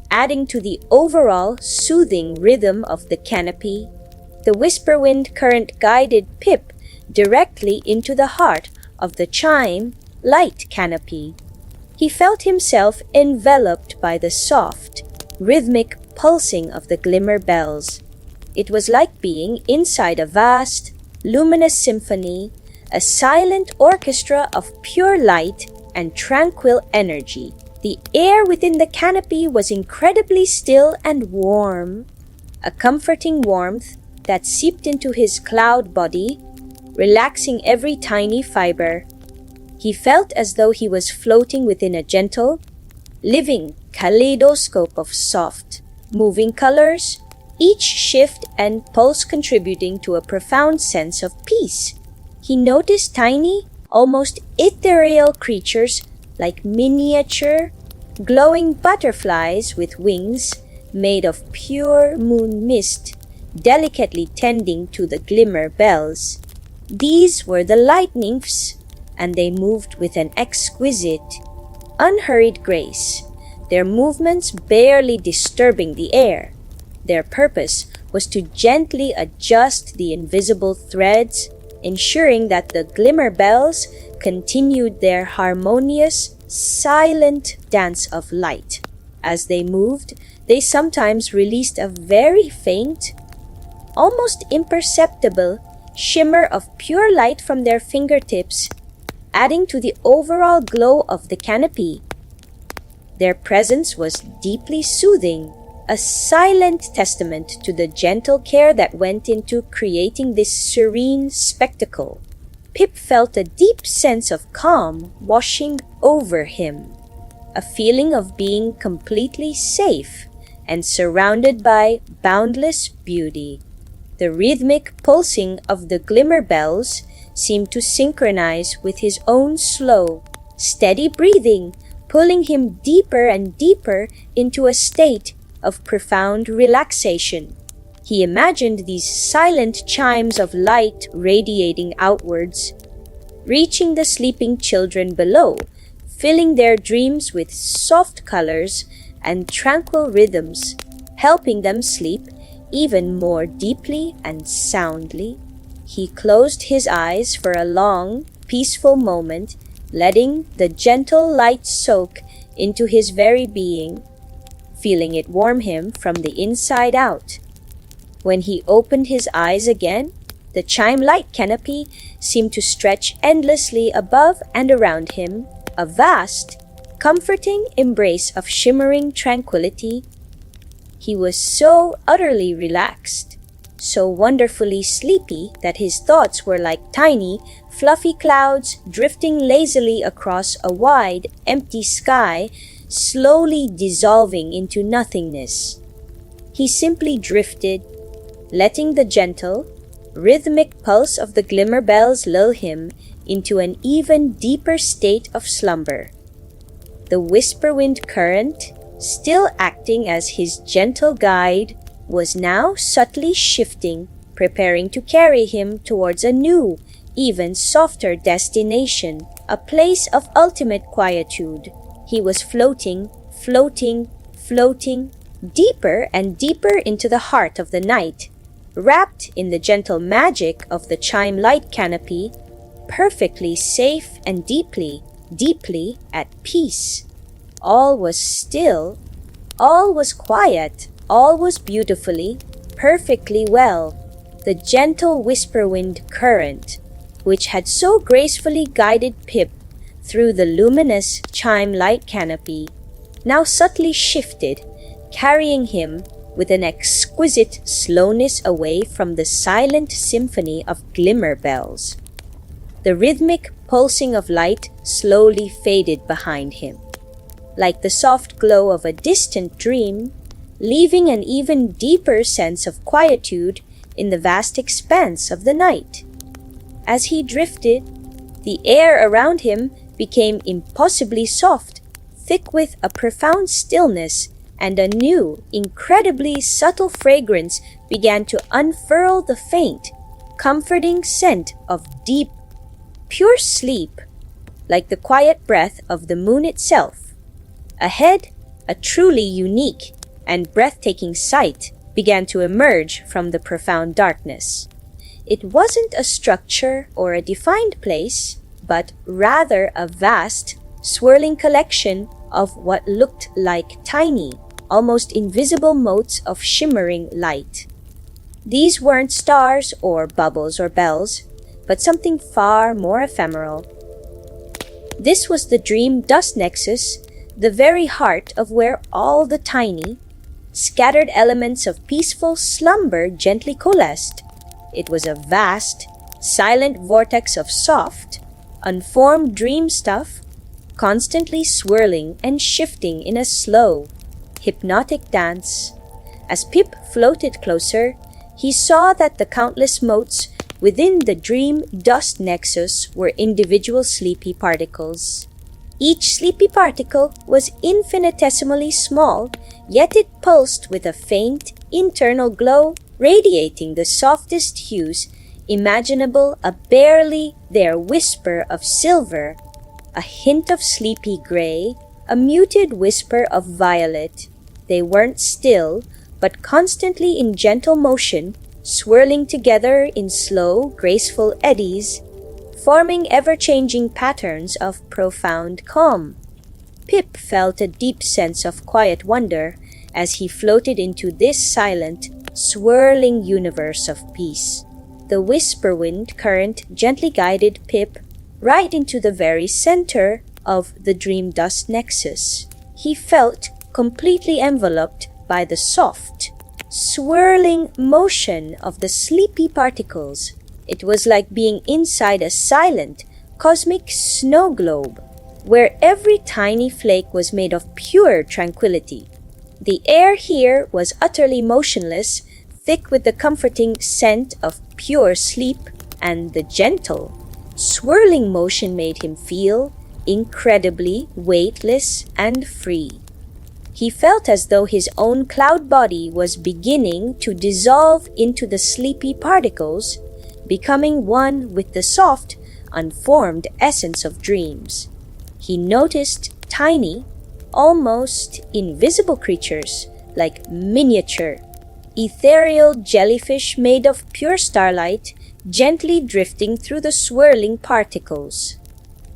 adding to the overall soothing rhythm of the canopy. The whisperwind current guided Pip directly into the heart of the chime light canopy. He felt himself enveloped by the soft, rhythmic pulsing of the glimmer bells. It was like being inside a vast, luminous symphony, a silent orchestra of pure light and tranquil energy. The air within the canopy was incredibly still and warm, a comforting warmth that seeped into his cloud body, relaxing every tiny fiber. He felt as though he was floating within a gentle, living kaleidoscope of soft, moving colors, each shift and pulse contributing to a profound sense of peace. He noticed tiny, almost ethereal creatures like miniature, glowing butterflies with wings made of pure moon mist, delicately tending to the glimmer bells. These were the light nymphs, and they moved with an exquisite, unhurried grace, their movements barely disturbing the air. Their purpose was to gently adjust the invisible threads, ensuring that the glimmer bells continued their harmonious, silent dance of light. As they moved, they sometimes released a very faint, almost imperceptible shimmer of pure light from their fingertips, adding to the overall glow of the canopy. Their presence was deeply soothing, a silent testament to the gentle care that went into creating this serene spectacle. Pip felt a deep sense of calm washing over him, a feeling of being completely safe and surrounded by boundless beauty. The rhythmic pulsing of the glimmer bells seemed to synchronize with his own slow, steady breathing, pulling him deeper and deeper into a state of profound relaxation. He imagined these silent chimes of light radiating outwards, reaching the sleeping children below, filling their dreams with soft colors and tranquil rhythms, helping them sleep even more deeply and soundly. He closed his eyes for a long, peaceful moment, letting the gentle light soak into his very being, feeling it warm him from the inside out. When he opened his eyes again, the chime light canopy seemed to stretch endlessly above and around him, a vast, comforting embrace of shimmering tranquility. He was so utterly relaxed, so wonderfully sleepy that his thoughts were like tiny, fluffy clouds drifting lazily across a wide, empty sky, slowly dissolving into nothingness. He simply drifted, letting the gentle, rhythmic pulse of the glimmer bells lull him into an even deeper state of slumber. The whisper-wind current, still acting as his gentle guide, was now subtly shifting, preparing to carry him towards a new, even softer destination, a place of ultimate quietude. He was floating, deeper and deeper into the heart of the night, wrapped in the gentle magic of the chime light canopy, perfectly safe and deeply, deeply at peace. All was still, all was quiet, all was beautifully, perfectly well. The gentle whisper-wind current, which had so gracefully guided Pip through the luminous chime light canopy, now subtly shifted, carrying him with an exquisite slowness away from the silent symphony of glimmer bells. The rhythmic pulsing of light slowly faded behind him, like the soft glow of a distant dream, leaving an even deeper sense of quietude in the vast expanse of the night. As he drifted, the air around him became impossibly soft, thick with a profound stillness, and a new, incredibly subtle fragrance began to unfurl the faint, comforting scent of deep, pure sleep, like the quiet breath of the moon itself. Ahead, a truly unique and breathtaking sight began to emerge from the profound darkness. It wasn't a structure or a defined place, but rather a vast, swirling collection of what looked like tiny, almost invisible motes of shimmering light. These weren't stars or bubbles or bells, but something far more ephemeral. This was the dream dust nexus, the very heart of where all the tiny, scattered elements of peaceful slumber gently coalesced. It was a vast, silent vortex of soft, unformed dream stuff, constantly swirling and shifting in a slow, hypnotic dance. As Pip floated closer, he saw that the countless motes within the dream dust nexus were individual sleepy particles. Each sleepy particle was infinitesimally small, yet it pulsed with a faint, internal glow, radiating the softest hues imaginable, a barely there whisper of silver, a hint of sleepy gray, a muted whisper of violet. They weren't still, but constantly in gentle motion, swirling together in slow, graceful eddies, forming ever-changing patterns of profound calm. Pip felt a deep sense of quiet wonder as he floated into this silent, swirling universe of peace. The whisper wind current gently guided Pip right into the very center of the dream dust nexus. He felt completely enveloped by the soft, swirling motion of the sleepy particles. It was like being inside a silent, cosmic snow globe, where every tiny flake was made of pure tranquility. The air here was utterly motionless, thick with the comforting scent of pure sleep, and the gentle, swirling motion made him feel incredibly weightless and free. He felt as though his own cloud body was beginning to dissolve into the sleepy particles, becoming one with the soft, unformed essence of dreams. He noticed tiny, almost invisible creatures like miniature, ethereal jellyfish made of pure starlight gently drifting through the swirling particles.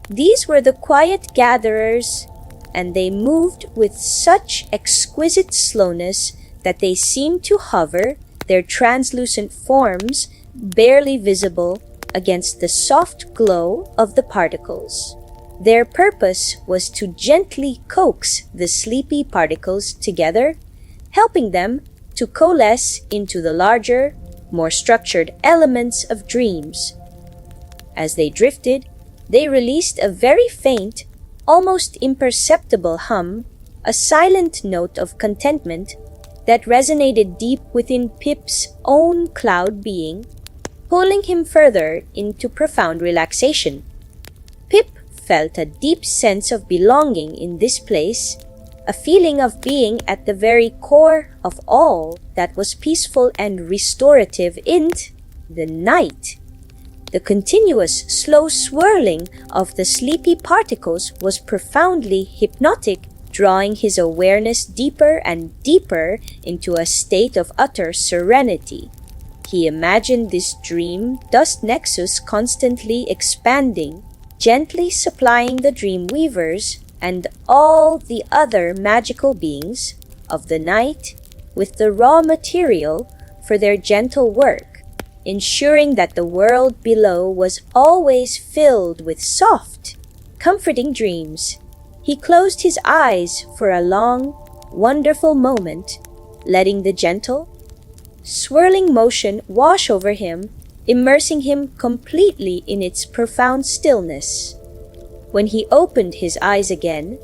These were the quiet gatherers, and they moved with such exquisite slowness that they seemed to hover, their translucent forms barely visible against the soft glow of the particles. Their purpose was to gently coax the sleepy particles together, helping them to coalesce into the larger, more structured elements of dreams. As they drifted, they released a very faint, almost imperceptible hum, a silent note of contentment that resonated deep within Pip's own cloud being, pulling him further into profound relaxation. Pip felt a deep sense of belonging in this place, a feeling of being at the very core of all that was peaceful and restorative in the night. The continuous, slow swirling of the sleepy particles was profoundly hypnotic, drawing his awareness deeper and deeper into a state of utter serenity. He imagined this dream dust nexus constantly expanding, gently supplying the dream weavers and all the other magical beings of the night with the raw material for their gentle work, ensuring that the world below was always filled with soft, comforting dreams. He closed his eyes for a long, wonderful moment, letting the gentle, swirling motion wash over him, immersing him completely in its profound stillness. When he opened his eyes again,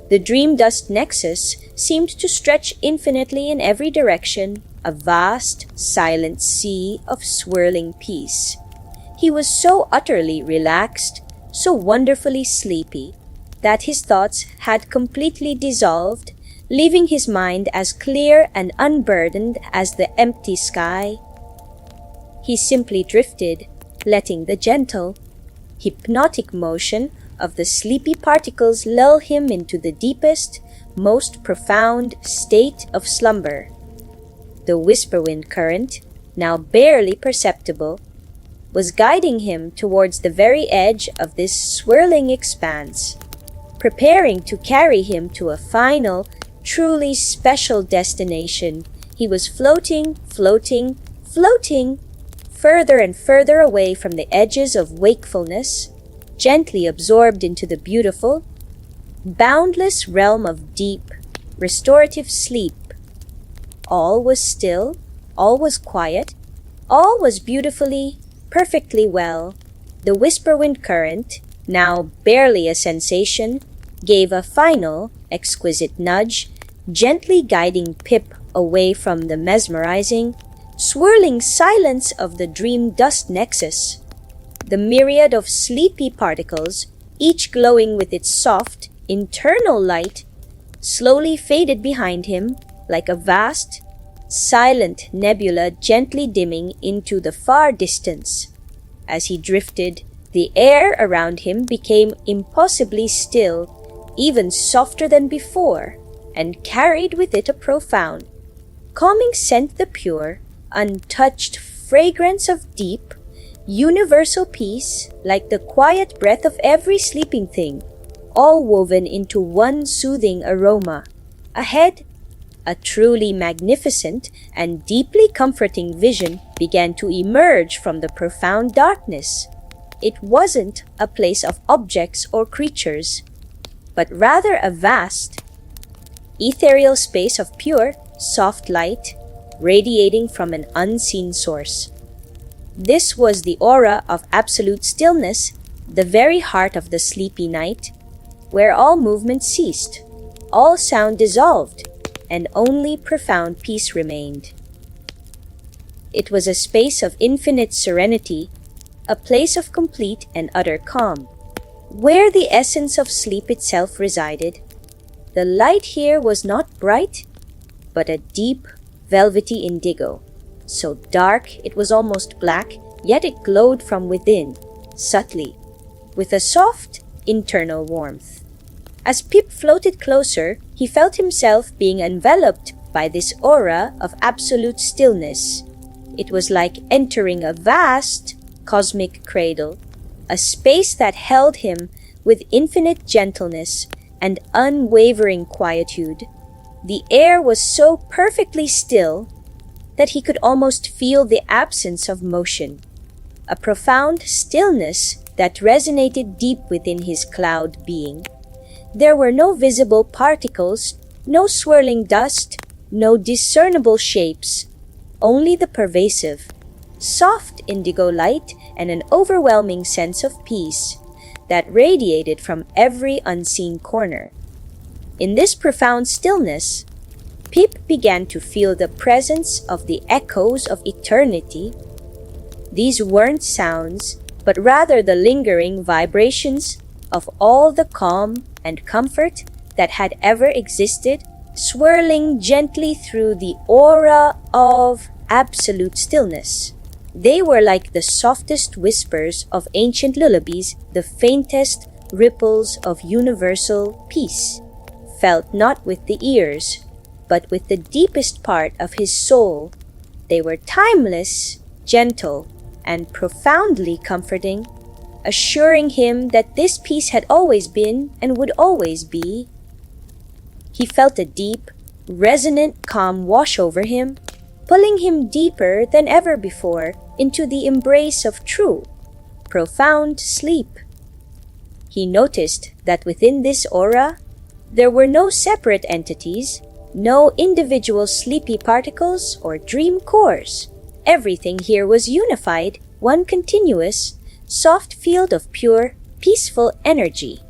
the dream dust nexus seemed to stretch infinitely in every direction, a vast, silent sea of swirling peace. He was so utterly relaxed, so wonderfully sleepy, that his thoughts had completely dissolved, leaving his mind as clear and unburdened as the empty sky. He simply drifted, letting the gentle, hypnotic motion of the sleepy particles lull him into the deepest, most profound state of slumber. The whisper wind current, now barely perceptible, was guiding him towards the very edge of this swirling expanse, preparing to carry him to a final, truly special destination. He was floating, floating, floating, further and further away from the edges of wakefulness, gently absorbed into the beautiful, boundless realm of deep, restorative sleep. All was still, all was quiet, all was beautifully, perfectly well. The whisper-wind current, now barely a sensation, gave a final, exquisite nudge, gently guiding Pip away from the mesmerizing, swirling silence of the dream dust nexus. The myriad of sleepy particles, each glowing with its soft, internal light, slowly faded behind him like a vast, silent nebula gently dimming into the far distance. As he drifted, the air around him became impossibly still, even softer than before, and carried with it a profound, calming scent, the pure, untouched fragrance of deep, universal peace, like the quiet breath of every sleeping thing, all woven into one soothing aroma. Ahead, a truly magnificent and deeply comforting vision began to emerge from the profound darkness. It wasn't a place of objects or creatures, but rather a vast, ethereal space of pure, soft light, radiating from an unseen source. This was the aura of absolute stillness, the very heart of the sleepy night, where all movement ceased, all sound dissolved, and only profound peace remained. It was a space of infinite serenity, a place of complete and utter calm, where the essence of sleep itself resided. The light here was not bright, but a deep, velvety indigo, so dark it was almost black, yet it glowed from within, subtly, with a soft, internal warmth. As Pip floated closer, he felt himself being enveloped by this aura of absolute stillness. It was like entering a vast, cosmic cradle, a space that held him with infinite gentleness and unwavering quietude. The air was so perfectly still that he could almost feel the absence of motion, a profound stillness that resonated deep within his cloud being. There were no visible particles, no swirling dust, no discernible shapes, only the pervasive, soft indigo light and an overwhelming sense of peace that radiated from every unseen corner. In this profound stillness, Pip began to feel the presence of the echoes of eternity. These weren't sounds, but rather the lingering vibrations of all the calm and comfort that had ever existed, swirling gently through the aura of absolute stillness. They were like the softest whispers of ancient lullabies, the faintest ripples of universal peace, felt not with the ears, but with the deepest part of his soul. They were timeless, gentle, and profoundly comforting, assuring him that this peace had always been and would always be. He felt a deep, resonant calm wash over him, pulling him deeper than ever before into the embrace of true, profound sleep. He noticed that within this aura, there were no separate entities, no individual sleepy particles or dream cores. Everything here was unified, one continuous, soft field of pure, peaceful energy.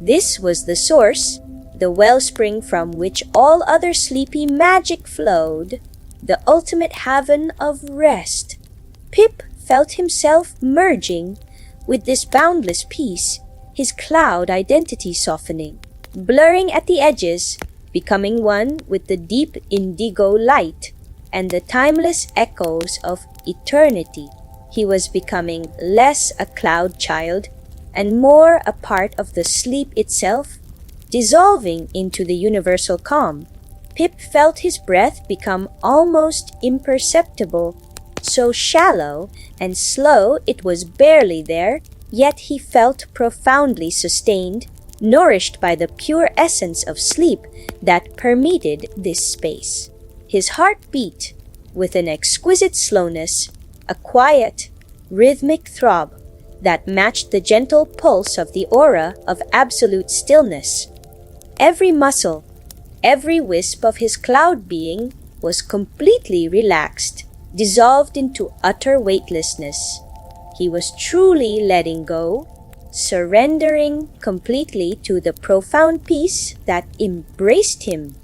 This was the source, the wellspring from which all other sleepy magic flowed, the ultimate haven of rest. Pip felt himself merging with this boundless peace, his cloud identity softening, blurring at the edges, becoming one with the deep indigo light and the timeless echoes of eternity. He was becoming less a cloud child and more a part of the sleep itself, dissolving into the universal calm. Pip felt his breath become almost imperceptible, so shallow and slow it was barely there, yet he felt profoundly sustained, nourished by the pure essence of sleep that permeated this space. His heart beat with an exquisite slowness, a quiet, rhythmic throb that matched the gentle pulse of the aura of absolute stillness. Every muscle, every wisp of his cloud being was completely relaxed, dissolved into utter weightlessness. He was truly letting go, surrendering completely to the profound peace that embraced him.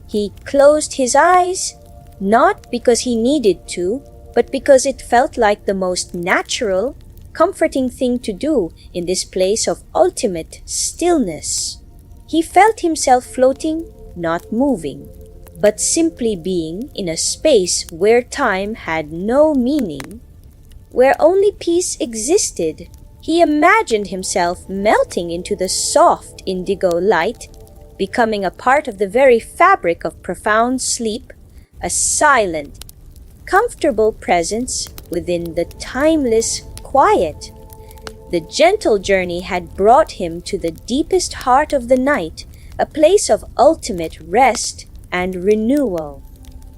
He closed his eyes, not because he needed to, but because it felt like the most natural, comforting thing to do in this place of ultimate stillness. He felt himself floating, not moving, but simply being in a space where time had no meaning, where only peace existed. He imagined himself melting into the soft indigo light, becoming a part of the very fabric of profound sleep, a silent, comfortable presence within the timeless quiet. The gentle journey had brought him to the deepest heart of the night, a place of ultimate rest and renewal.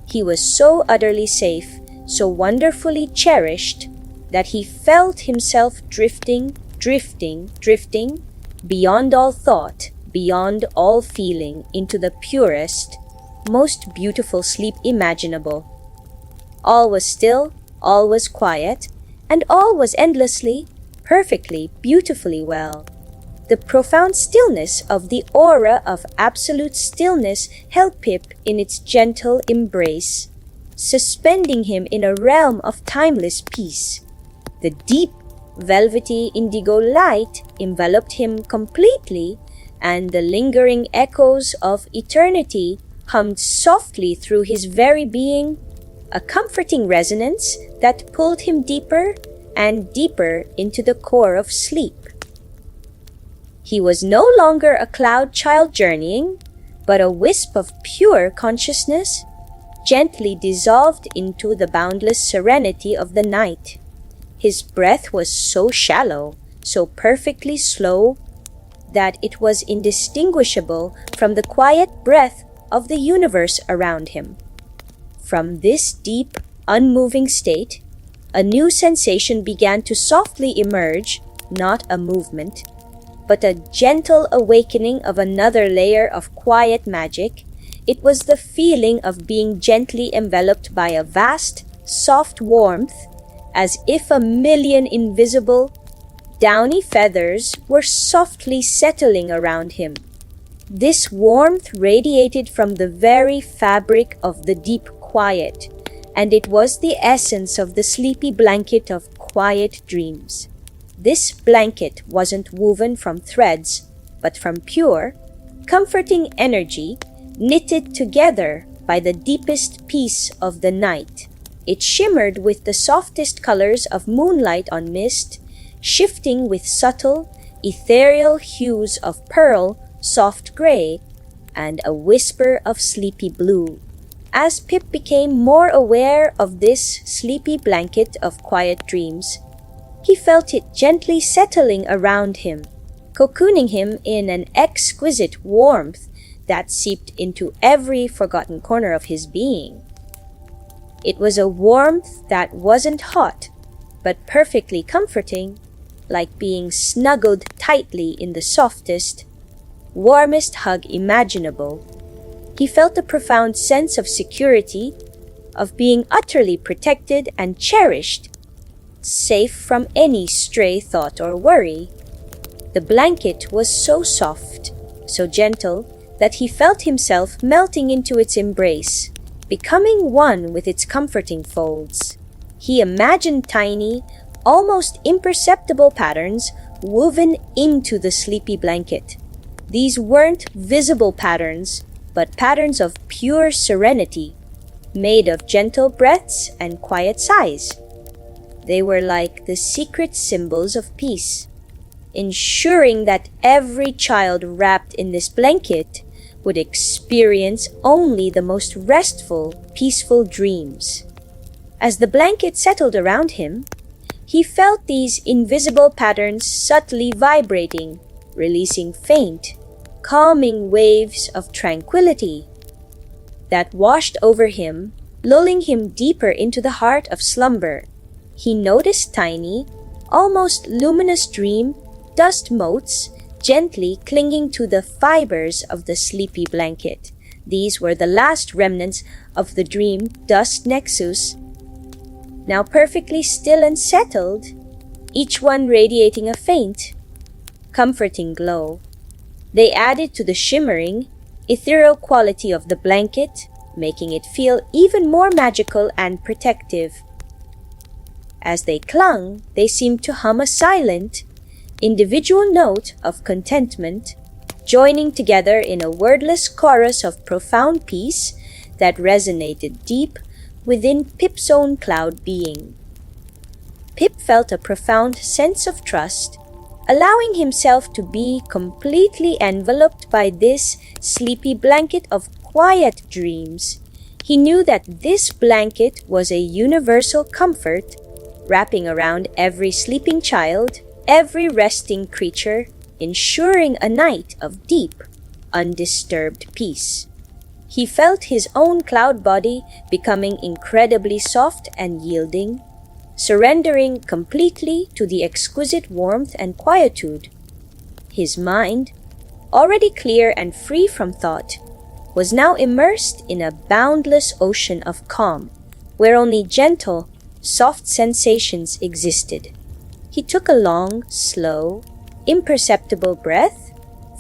He was so utterly safe, so wonderfully cherished, that he felt himself drifting beyond all thought, beyond all feeling, into the purest, most beautiful sleep imaginable. All was still, all was quiet, and all was endlessly, perfectly, beautifully well. The profound stillness of the aura of absolute stillness held Pip in its gentle embrace, suspending him in a realm of timeless peace. The deep, velvety indigo light enveloped him completely, and the lingering echoes of eternity hummed softly through his very being, a comforting resonance that pulled him deeper and deeper into the core of sleep. He was no longer a cloud child journeying, but a wisp of pure consciousness, gently dissolved into the boundless serenity of the night. His breath was so shallow, so perfectly slow, that it was indistinguishable from the quiet breath of the universe around him. From this deep, unmoving state, a new sensation began to softly emerge, not a movement, but a gentle awakening of another layer of quiet magic. It was the feeling of being gently enveloped by a vast, soft warmth, as if a million invisible, downy feathers were softly settling around him. This warmth radiated from the very fabric of the deep quiet, and it was the essence of the sleepy blanket of quiet dreams. This blanket wasn't woven from threads, but from pure, comforting energy knitted together by the deepest peace of the night. It shimmered with the softest colors of moonlight on mist, shifting with subtle, ethereal hues of pearl, soft gray, and a whisper of sleepy blue. As Pip became more aware of this sleepy blanket of quiet dreams, he felt it gently settling around him, cocooning him in an exquisite warmth that seeped into every forgotten corner of his being. It was a warmth that wasn't hot, but perfectly comforting, like being snuggled tightly in the softest, warmest hug imaginable. He felt a profound sense of security, of being utterly protected and cherished, safe from any stray thought or worry. The blanket was so soft, so gentle, that he felt himself melting into its embrace, becoming one with its comforting folds. He imagined tiny, almost imperceptible patterns woven into the sleepy blanket. These weren't visible patterns, but patterns of pure serenity, made of gentle breaths and quiet sighs. They were like the secret symbols of peace, ensuring that every child wrapped in this blanket would experience only the most restful, peaceful dreams. As the blanket settled around him, he felt these invisible patterns subtly vibrating, releasing faint, calming waves of tranquility that washed over him, lulling him deeper into the heart of slumber. He noticed tiny, almost luminous dream dust motes gently clinging to the fibers of the sleepy blanket, These were the last remnants of the dream dust nexus, now perfectly still and settled, each one radiating a faint, comforting glow. They added to the shimmering, ethereal quality of the blanket, making it feel even more magical and protective. As they clung, they seemed to hum a silent, individual note of contentment, joining together in a wordless chorus of profound peace that resonated deep within Pip's own cloud being. Pip felt a profound sense of trust, allowing himself to be completely enveloped by this sleepy blanket of quiet dreams. He knew that this blanket was a universal comfort, wrapping around every sleeping child, every resting creature, ensuring a night of deep, undisturbed peace. He felt his own cloud body becoming incredibly soft and yielding, surrendering completely to the exquisite warmth and quietude. His mind, already clear and free from thought, was now immersed in a boundless ocean of calm, where only gentle, soft sensations existed. He took a long, slow, imperceptible breath,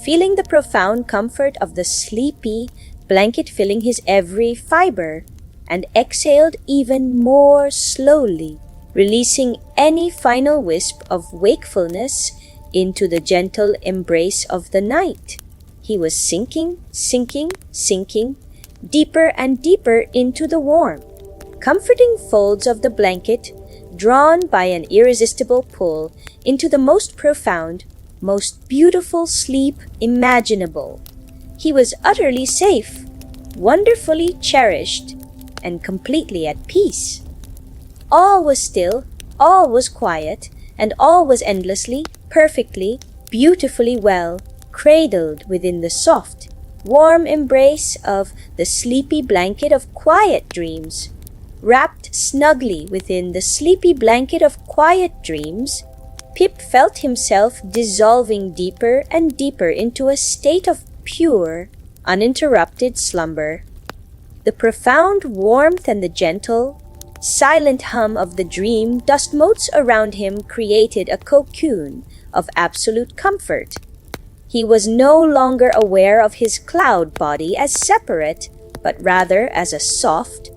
feeling the profound comfort of the sleepy blanket filling his every fiber, and exhaled even more slowly, releasing any final wisp of wakefulness into the gentle embrace of the night. He was sinking, deeper and deeper into the warm, comforting folds of the blanket, drawn by an irresistible pull into the most profound, most beautiful sleep imaginable. He was utterly safe, wonderfully cherished, and completely at peace. All was still, all was quiet, and all was endlessly, perfectly, beautifully well, cradled within the soft, warm embrace of the sleepy blanket of quiet dreams. Wrapped snugly within the sleepy blanket of quiet dreams, Pip felt himself dissolving deeper and deeper into a state of pure, uninterrupted slumber. The profound warmth and the gentle, silent hum of the dream dust motes around him created a cocoon of absolute comfort. He was no longer aware of his cloud body as separate, but rather as a soft,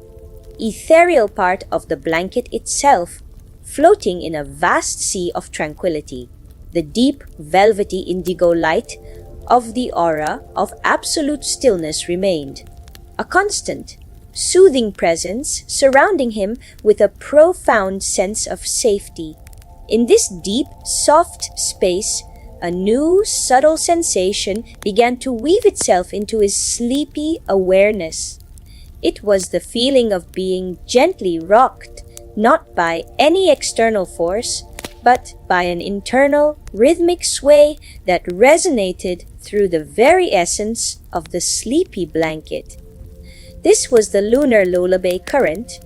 ethereal part of the blanket itself, floating in a vast sea of tranquility. The deep, velvety indigo light of the aura of absolute stillness remained, a constant, soothing presence surrounding him with a profound sense of safety. In this deep, soft space, a new, subtle sensation began to weave itself into his sleepy awareness. It was the feeling of being gently rocked, not by any external force, but by an internal, rhythmic sway that resonated through the very essence of the sleepy blanket. This was the lunar lullaby current,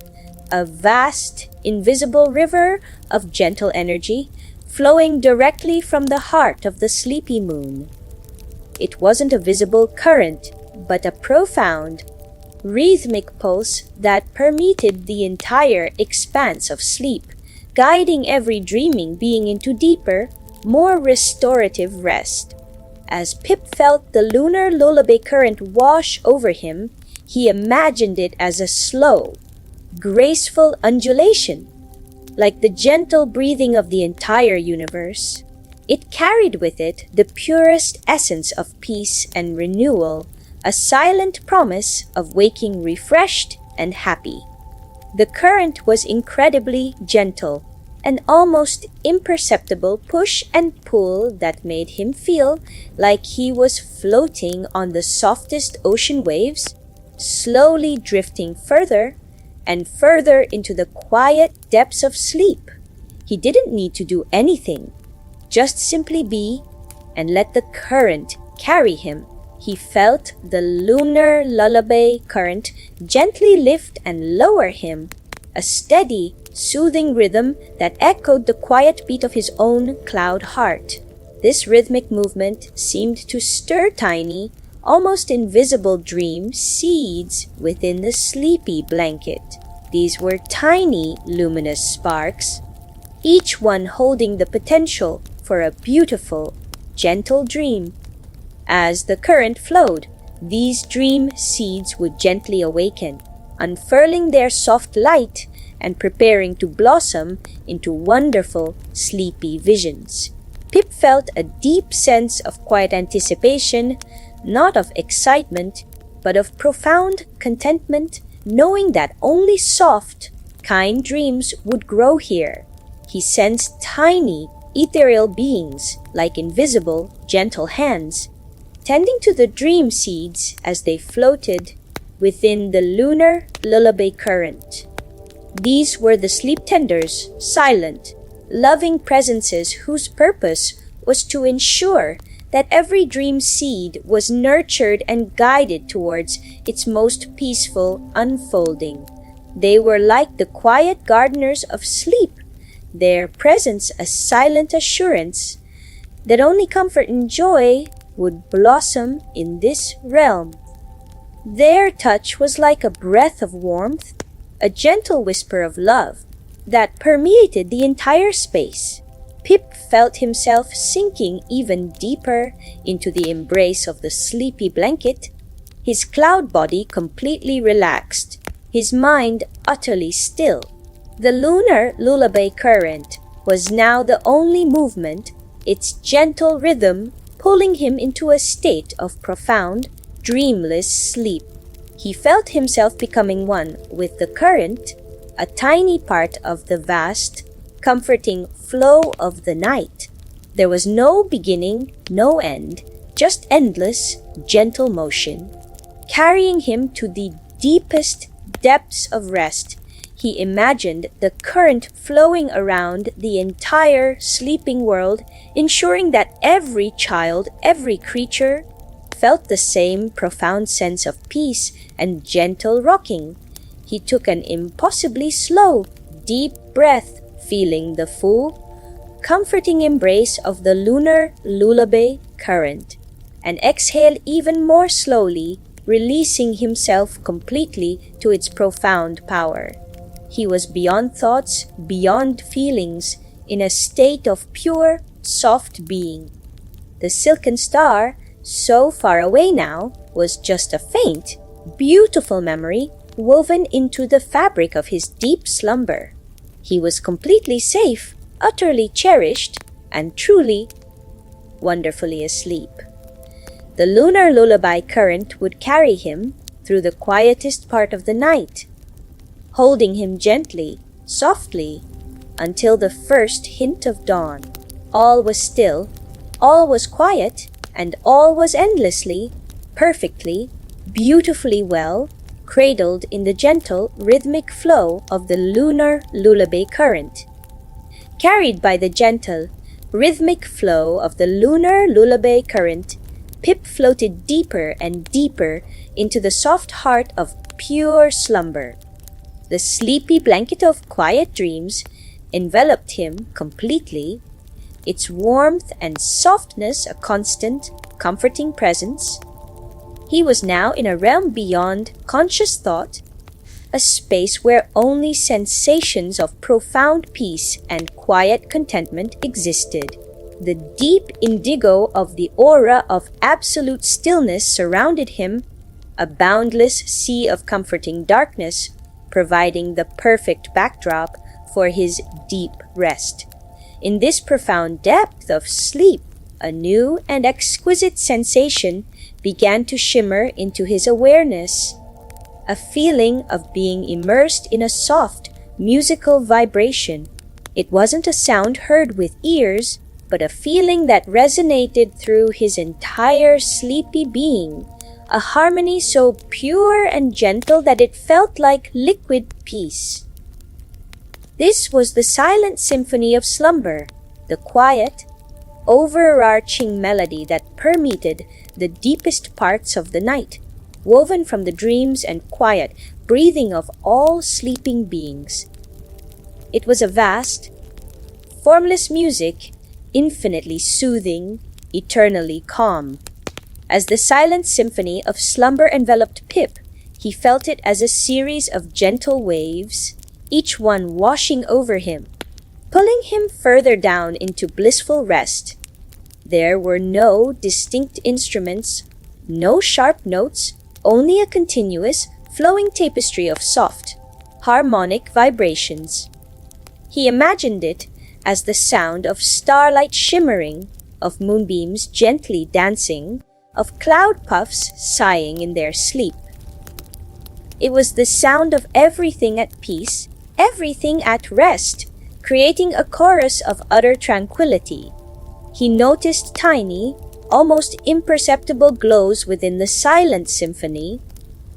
a vast, invisible river of gentle energy flowing directly from the heart of the sleepy moon. It wasn't a visible current, but a profound, rhythmic pulse that permeated the entire expanse of sleep, guiding every dreaming being into deeper, more restorative rest. As Pip felt the lunar lullaby current wash over him, he imagined it as a slow, graceful undulation, like the gentle breathing of the entire universe. It carried with it the purest essence of peace and renewal, a silent promise of waking refreshed and happy. The current was incredibly gentle, an almost imperceptible push and pull that made him feel like he was floating on the softest ocean waves, slowly drifting further and further into the quiet depths of sleep. He didn't need to do anything, just simply be and let the current carry him. He felt the lunar lullaby current gently lift and lower him, a steady, soothing rhythm that echoed the quiet beat of his own cloud heart. This rhythmic movement seemed to stir Tiny, almost invisible dream seeds within the sleepy blanket. These were tiny, luminous sparks, each one holding the potential for a beautiful, gentle dream. As the current flowed, these dream seeds would gently awaken, unfurling their soft light and preparing to blossom into wonderful, sleepy visions. Pip felt a deep sense of quiet anticipation, not of excitement, but of profound contentment, knowing that only soft, kind dreams would grow here. He sensed tiny, ethereal beings, like invisible, gentle hands, tending to the dream seeds as they floated within the lunar lullaby current. These were the sleep tenders, silent, loving presences whose purpose was to ensure that every dream seed was nurtured and guided towards its most peaceful unfolding. They were like the quiet gardeners of sleep, their presence a silent assurance that only comfort and joy would blossom in this realm. Their touch was like a breath of warmth, a gentle whisper of love that permeated the entire space. Pip felt himself sinking even deeper into the embrace of the sleepy blanket, his cloud body completely relaxed, his mind utterly still. The lunar lullaby current was now the only movement, its gentle rhythm pulling him into a state of profound, dreamless sleep. He felt himself becoming one with the current, a tiny part of the vast, comforting flow of the night. There was no beginning, no end, just endless, gentle motion. Carrying him to the deepest depths of rest, he imagined the current flowing around the entire sleeping world, ensuring that every child, every creature, felt the same profound sense of peace and gentle rocking. He took an impossibly slow, deep breath, feeling the full, comforting embrace of the lunar lullaby current, and exhaled even more slowly, releasing himself completely to its profound power. He was beyond thoughts, beyond feelings, in a state of pure, soft being. The silken star, so far away now, was just a faint, beautiful memory woven into the fabric of his deep slumber. He was completely safe, utterly cherished, and truly, wonderfully asleep. The lunar lullaby current would carry him through the quietest part of the night, holding him gently, softly, until the first hint of dawn. All was still, all was quiet, and all was endlessly, perfectly, beautifully well, cradled in the gentle, rhythmic flow of the lunar lullaby current. Carried by the gentle, rhythmic flow of the lunar lullaby current, Pip floated deeper and deeper into the soft heart of pure slumber. The sleepy blanket of quiet dreams enveloped him completely, its warmth and softness a constant, comforting presence. He was now in a realm beyond conscious thought, a space where only sensations of profound peace and quiet contentment existed. The deep indigo of the aura of absolute stillness surrounded him, a boundless sea of comforting darkness, providing the perfect backdrop for his deep rest. In this profound depth of sleep, a new and exquisite sensation began to shimmer into his awareness, a feeling of being immersed in a soft, musical vibration. It wasn't a sound heard with ears, but a feeling that resonated through his entire sleepy being, a harmony so pure and gentle that it felt like liquid peace. This was the silent symphony of slumber, the quiet, overarching melody that permeated the deepest parts of the night, woven from the dreams and quiet breathing of all sleeping beings. It was a vast, formless music, infinitely soothing, eternally calm. As the silent symphony of slumber enveloped Pip, he felt it as a series of gentle waves, each one washing over him, pulling him further down into blissful rest. There were no distinct instruments, no sharp notes, only a continuous, flowing tapestry of soft, harmonic vibrations. He imagined it as the sound of starlight shimmering, of moonbeams gently dancing, of cloud puffs sighing in their sleep. It was the sound of everything at peace, everything at rest, creating a chorus of utter tranquility. He noticed tiny, almost imperceptible glows within the silent symphony,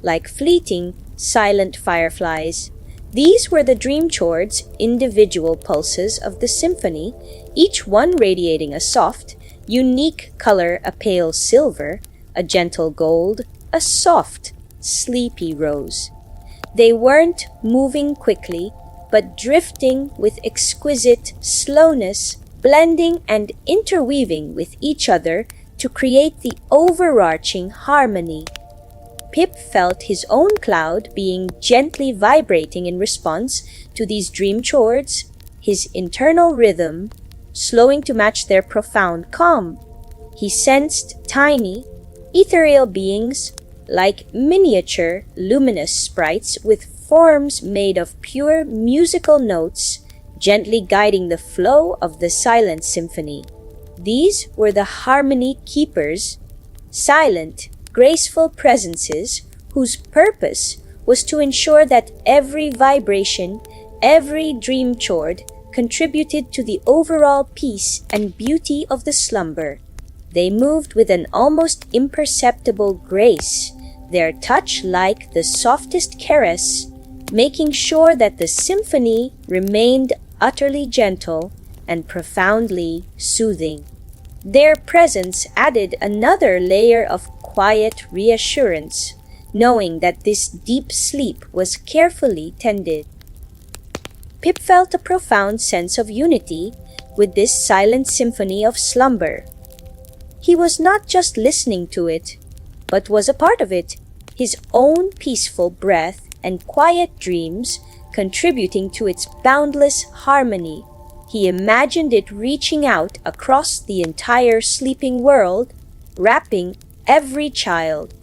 like fleeting, silent fireflies. These were the dream chord's individual pulses of the symphony, each one radiating a soft, unique color, a pale silver, a gentle gold, a soft, sleepy rose. They weren't moving quickly, but drifting with exquisite slowness, blending and interweaving with each other to create the overarching harmony. Pip felt his own cloud being gently vibrating in response to these dream chords, his internal rhythm slowing to match their profound calm. He sensed tiny, ethereal beings like miniature, luminous sprites with forms made of pure musical notes, gently guiding the flow of the silent symphony. These were the harmony keepers, silent, graceful presences whose purpose was to ensure that every vibration, every dream chord contributed to the overall peace and beauty of the slumber. They moved with an almost imperceptible grace, their touch like the softest caress, making sure that the symphony remained utterly gentle and profoundly soothing. Their presence added another layer of quiet reassurance, knowing that this deep sleep was carefully tended. Pip felt a profound sense of unity with this silent symphony of slumber. He was not just listening to it, but was a part of it, his own peaceful breath and quiet dreams contributing to its boundless harmony. He imagined it reaching out across the entire sleeping world, wrapping every child,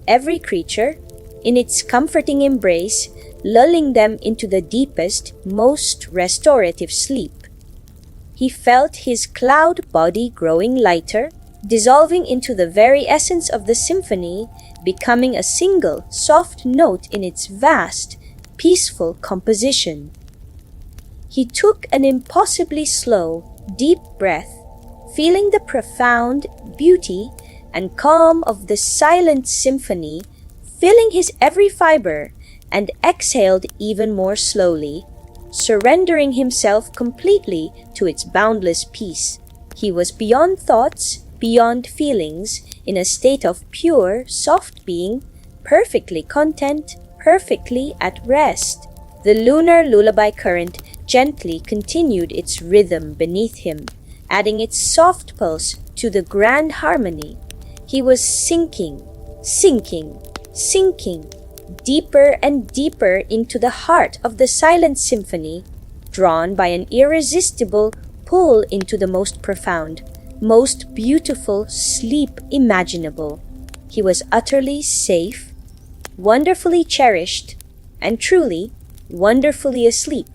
every creature, in its comforting embrace, lulling them into the deepest, most restorative sleep. He felt his cloud body growing lighter, dissolving into the very essence of the symphony, becoming a single, soft note in its vast, peaceful composition. He took an impossibly slow, deep breath, feeling the profound beauty and calm of the silent symphony filling his every fiber, and exhaled even more slowly, surrendering himself completely to its boundless peace. He was beyond thoughts, beyond feelings, in a state of pure, soft being, perfectly content, perfectly at rest. The lunar lullaby current gently continued its rhythm beneath him, adding its soft pulse to the grand harmony. He was sinking, deeper and deeper into the heart of the silent symphony, drawn by an irresistible pull into the most profound, most beautiful sleep imaginable. He was utterly safe, wonderfully cherished, and truly, wonderfully asleep.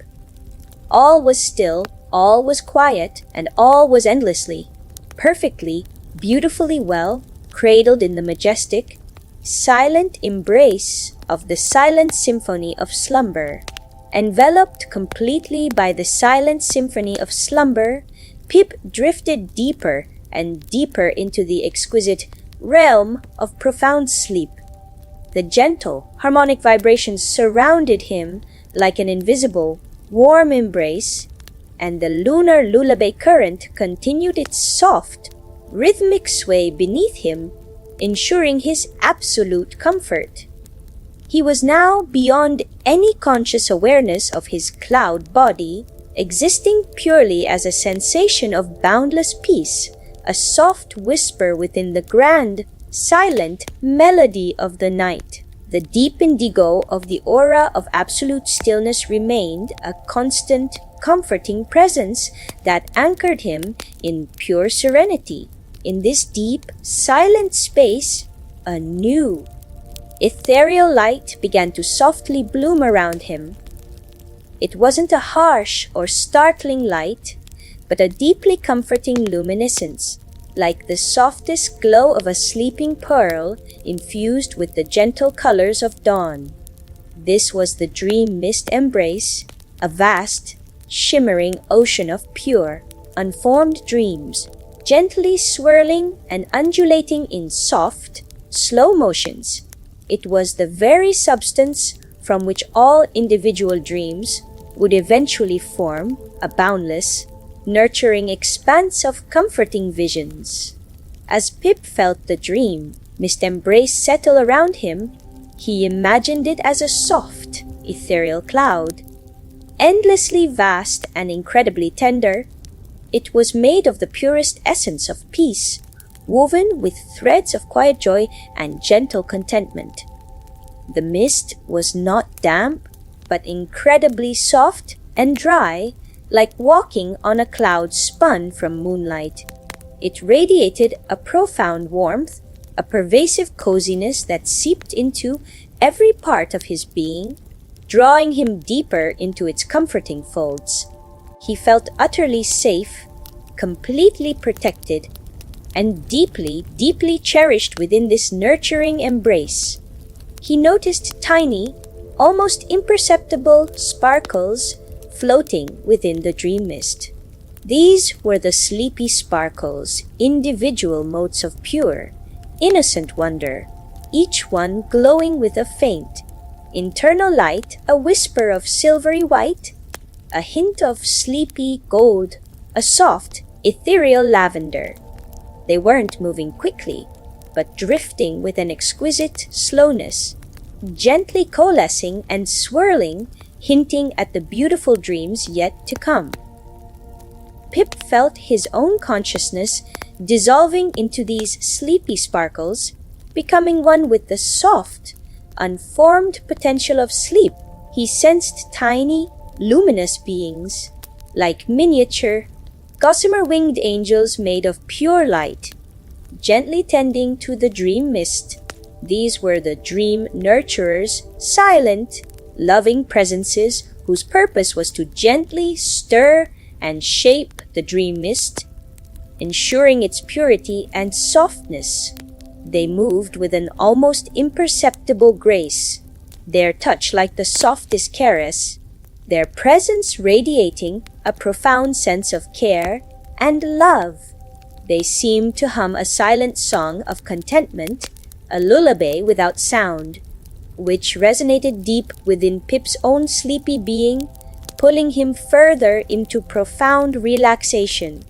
All was still, all was quiet, and all was endlessly, perfectly, beautifully well, cradled in the majestic, silent embrace of the silent symphony of slumber. Enveloped completely by the silent symphony of slumber, Pip drifted deeper and deeper into the exquisite realm of profound sleep. The gentle, harmonic vibrations surrounded him like an invisible, warm embrace, and the lunar lullaby current continued its soft, rhythmic sway beneath him, ensuring his absolute comfort. He was now beyond any conscious awareness of his cloud body, existing purely as a sensation of boundless peace, a soft whisper within the grand, silent melody of the night. The deep indigo of the aura of absolute stillness remained a constant, comforting presence that anchored him in pure serenity. In this deep, silent space, a new, ethereal light began to softly bloom around him. It wasn't a harsh or startling light, but a deeply comforting luminescence, like the softest glow of a sleeping pearl infused with the gentle colors of dawn. This was the dream mist embrace, a vast, shimmering ocean of pure, unformed dreams, gently swirling and undulating in soft, slow motions. It was the very substance from which all individual dreams would eventually form a boundless, nurturing expanse of comforting visions. As Pip felt the dream mist embrace settle around him, he imagined it as a soft, ethereal cloud, endlessly vast and incredibly tender. It was made of the purest essence of peace, woven with threads of quiet joy and gentle contentment. The mist was not damp, but incredibly soft and dry, like walking on a cloud spun from moonlight. It radiated a profound warmth, a pervasive coziness that seeped into every part of his being, drawing him deeper into its comforting folds. He felt utterly safe, completely protected, and deeply, deeply cherished within this nurturing embrace. He noticed tiny, almost imperceptible sparkles floating within the dream mist. These were the sleepy sparkles, individual motes of pure, innocent wonder, each one glowing with a faint, internal light, a whisper of silvery white, a hint of sleepy gold, a soft, ethereal lavender. They weren't moving quickly, but drifting with an exquisite slowness, gently coalescing and swirling, hinting at the beautiful dreams yet to come. Pip felt his own consciousness dissolving into these sleepy sparkles, becoming one with the soft, unformed potential of sleep. He sensed tiny, luminous beings, like miniature, gossamer-winged angels made of pure light, gently tending to the dream mist. These were the dream nurturers, silent, loving presences whose purpose was to gently stir and shape the dream mist, ensuring its purity and softness. They moved with an almost imperceptible grace, their touch like the softest caress, their presence radiating a profound sense of care and love. They seemed to hum a silent song of contentment, a lullaby without sound, which resonated deep within Pip's own sleepy being, pulling him further into profound relaxation.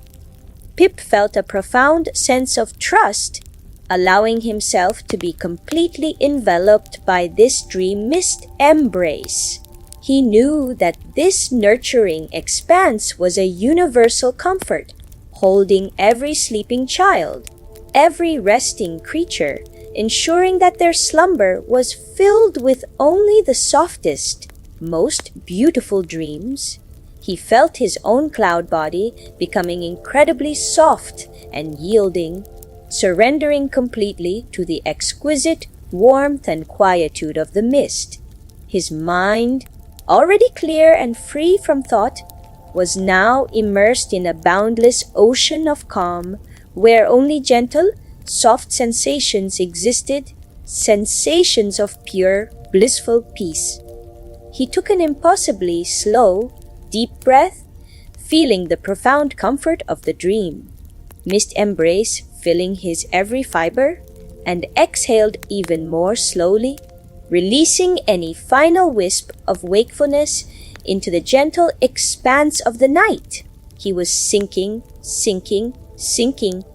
Pip felt a profound sense of trust, allowing himself to be completely enveloped by this dream mist embrace. He knew that this nurturing expanse was a universal comfort, holding every sleeping child, every resting creature, ensuring that their slumber was filled with only the softest, most beautiful dreams. He felt his own cloud body becoming incredibly soft and yielding, surrendering completely to the exquisite warmth and quietude of the mist. His mind, already clear and free from thought, was now immersed in a boundless ocean of calm, where only gentle, soft sensations existed, sensations of pure, blissful peace. He took an impossibly slow, deep breath, feeling the profound comfort of the dream, mist embrace filling his every fiber, and exhaled even more slowly, releasing any final wisp of wakefulness into the gentle expanse of the night. He was sinking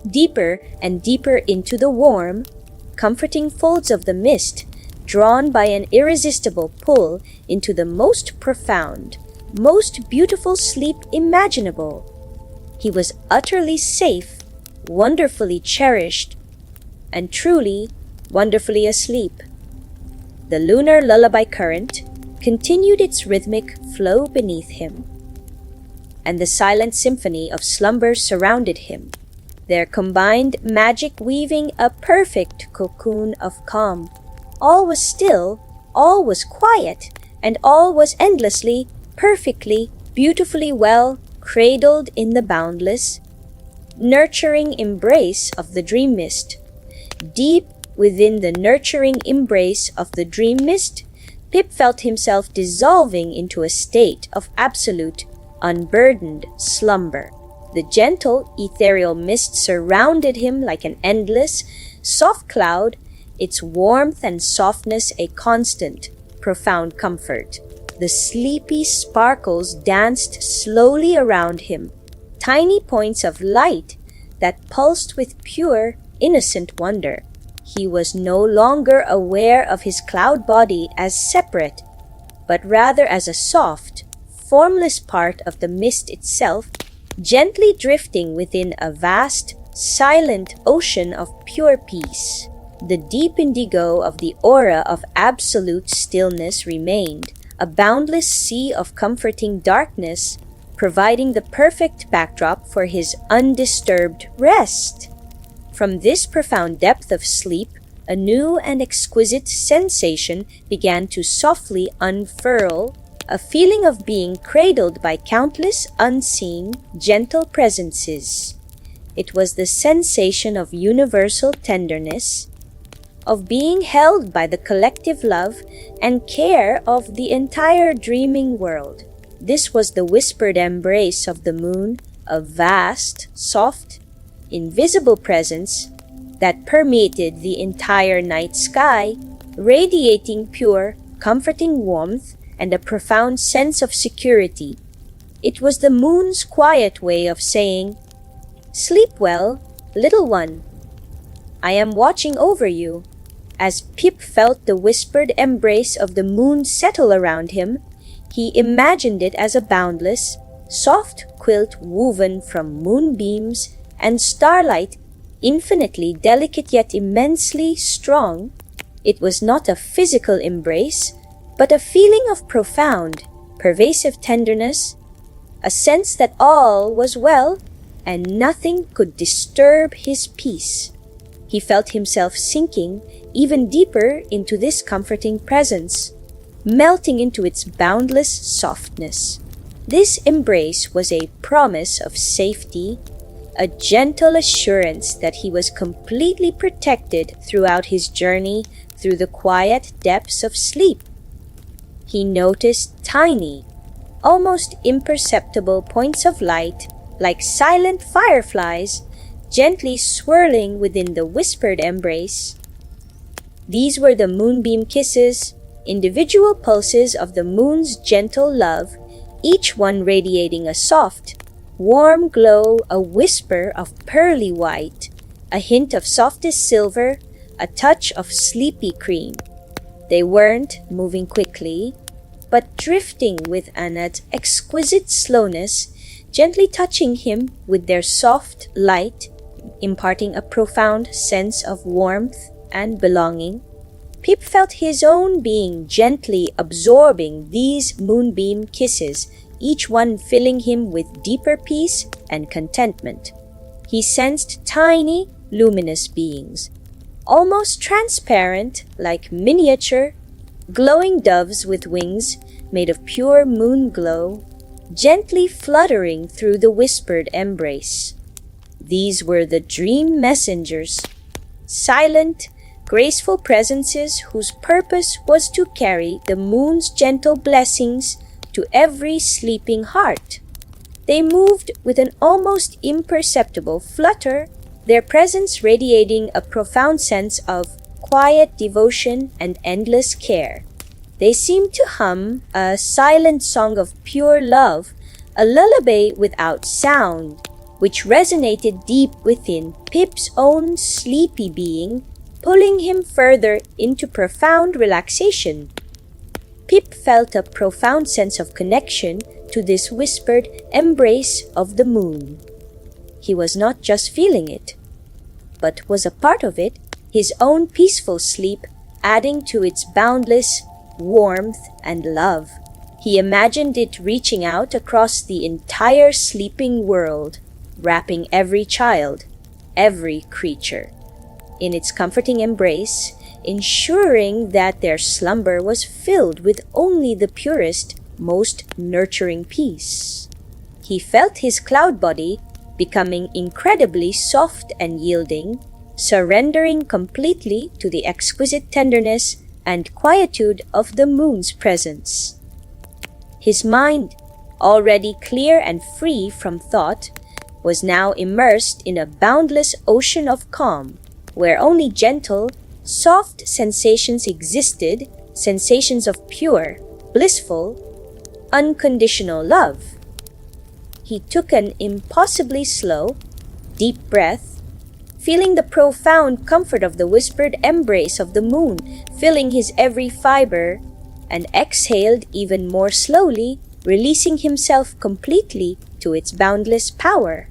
deeper and deeper into the warm, comforting folds of the mist, drawn by an irresistible pull into the most profound, most beautiful sleep imaginable. He was utterly safe, wonderfully cherished, and truly, wonderfully asleep. The lunar lullaby current continued its rhythmic flow beneath him, and the silent symphony of slumber surrounded him, their combined magic weaving a perfect cocoon of calm. All was still, all was quiet, and all was endlessly, perfectly, beautifully well cradled in the boundless, nurturing embrace of the dream mist. Deep within the nurturing embrace of the dream mist, Pip felt himself dissolving into a state of absolute, unburdened slumber. The gentle, ethereal mist surrounded him like an endless, soft cloud, its warmth and softness a constant, profound comfort. The sleepy sparkles danced slowly around him, tiny points of light that pulsed with pure, innocent wonder. He was no longer aware of his cloud body as separate, but rather as a soft, formless part of the mist itself, gently drifting within a vast, silent ocean of pure peace. The deep indigo of the aura of absolute stillness remained, a boundless sea of comforting darkness, providing the perfect backdrop for his undisturbed rest. From this profound depth of sleep, a new and exquisite sensation began to softly unfurl, a feeling of being cradled by countless unseen, gentle presences. It was the sensation of universal tenderness, of being held by the collective love and care of the entire dreaming world. This was the whispered embrace of the moon, a vast, soft, invisible presence that permeated the entire night sky, radiating pure, comforting warmth and a profound sense of security. It was the moon's quiet way of saying, "Sleep well, little one. I am watching over you." As Pip felt the whispered embrace of the moon settle around him, he imagined it as a boundless, soft quilt woven from moonbeams and starlight, infinitely delicate yet immensely strong. It was not a physical embrace, but a feeling of profound, pervasive tenderness, a sense that all was well and nothing could disturb his peace. He felt himself sinking even deeper into this comforting presence, melting into its boundless softness. This embrace was a promise of safety, a gentle assurance that he was completely protected throughout his journey through the quiet depths of sleep. He noticed tiny, almost imperceptible points of light, like silent fireflies, gently swirling within the whispered embrace. These were the moonbeam kisses, individual pulses of the moon's gentle love, each one radiating a soft, warm glow, a whisper of pearly white, a hint of softest silver, a touch of sleepy cream. They weren't moving quickly, but drifting with an exquisite slowness, gently touching him with their soft light, imparting a profound sense of warmth and belonging. Pip felt his own being gently absorbing these moonbeam kisses, each one filling him with deeper peace and contentment. He sensed tiny, luminous beings, almost transparent, like miniature, glowing doves with wings made of pure moon glow, gently fluttering through the whispered embrace. These were the dream messengers, silent, graceful presences whose purpose was to carry the moon's gentle blessings to every sleeping heart. They moved with an almost imperceptible flutter, their presence radiating a profound sense of quiet devotion and endless care. They seemed to hum a silent song of pure love, a lullaby without sound, which resonated deep within Pip's own sleepy being, pulling him further into profound relaxation. Pip felt a profound sense of connection to this whispered embrace of the moon. He was not just feeling it, but was a part of it, his own peaceful sleep adding to its boundless warmth and love. He imagined it reaching out across the entire sleeping world, wrapping every child, every creature, in its comforting embrace, ensuring that their slumber was filled with only the purest, most nurturing peace. He felt his cloud body becoming incredibly soft and yielding, surrendering completely to the exquisite tenderness and quietude of the moon's presence. His mind, already clear and free from thought, was now immersed in a boundless ocean of calm, where only gentle, soft sensations existed, sensations of pure, blissful, unconditional love. He took an impossibly slow, deep breath, feeling the profound comfort of the whispered embrace of the moon filling his every fiber, and exhaled even more slowly, releasing himself completely to its boundless power.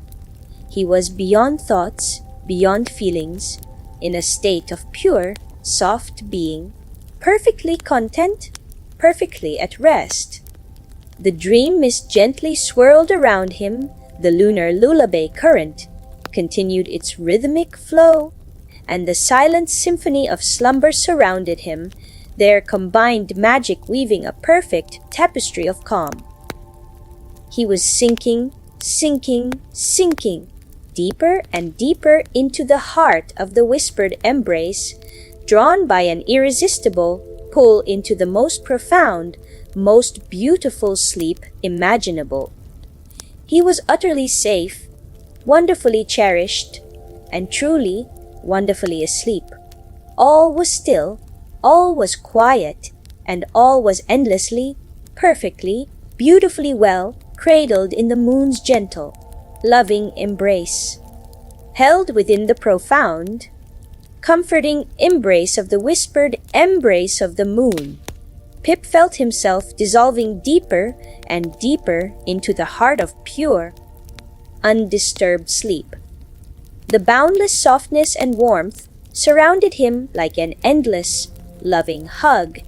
He was beyond thoughts, beyond feelings, in a state of pure, soft being, perfectly content, perfectly at rest. The dream mist gently swirled around him, the lunar lullaby current continued its rhythmic flow, and the silent symphony of slumber surrounded him, their combined magic weaving a perfect tapestry of calm. He was sinking, deeper and deeper into the heart of the whispered embrace, drawn by an irresistible pull into the most profound, most beautiful sleep imaginable. He was utterly safe, wonderfully cherished, and truly wonderfully asleep. All was still, all was quiet, and all was endlessly, perfectly, beautifully well cradled in the moon's gentle, loving embrace. Held within the profound, comforting embrace of the whispered embrace of the moon, Pip felt himself dissolving deeper and deeper into the heart of pure, undisturbed sleep. The boundless softness and warmth surrounded him like an endless, loving hug,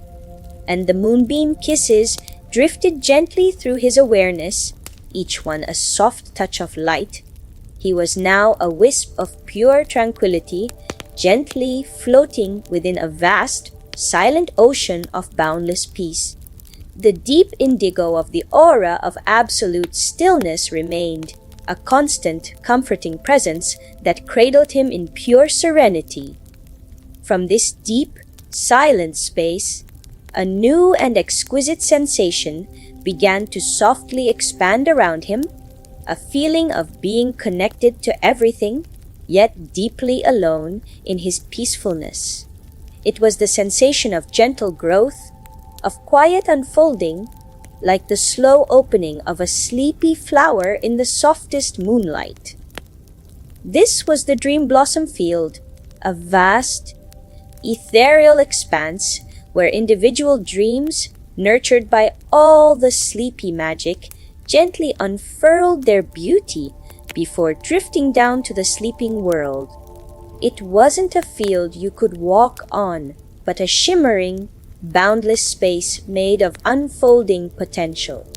and the moonbeam kisses drifted gently through his awareness, each one a soft touch of light. He was now a wisp of pure tranquility, gently floating within a vast, silent ocean of boundless peace. The deep indigo of the aura of absolute stillness remained, a constant, comforting presence that cradled him in pure serenity. From this deep, silent space, a new and exquisite sensation began to softly expand around him, a feeling of being connected to everything, yet deeply alone in his peacefulness. It was the sensation of gentle growth, of quiet unfolding, like the slow opening of a sleepy flower in the softest moonlight. This was the dream blossom field, a vast, ethereal expanse where individual dreams, nurtured by all the sleepy magic, gently unfurled their beauty before drifting down to the sleeping world. It wasn't a field you could walk on, but a shimmering, boundless space made of unfolding potential.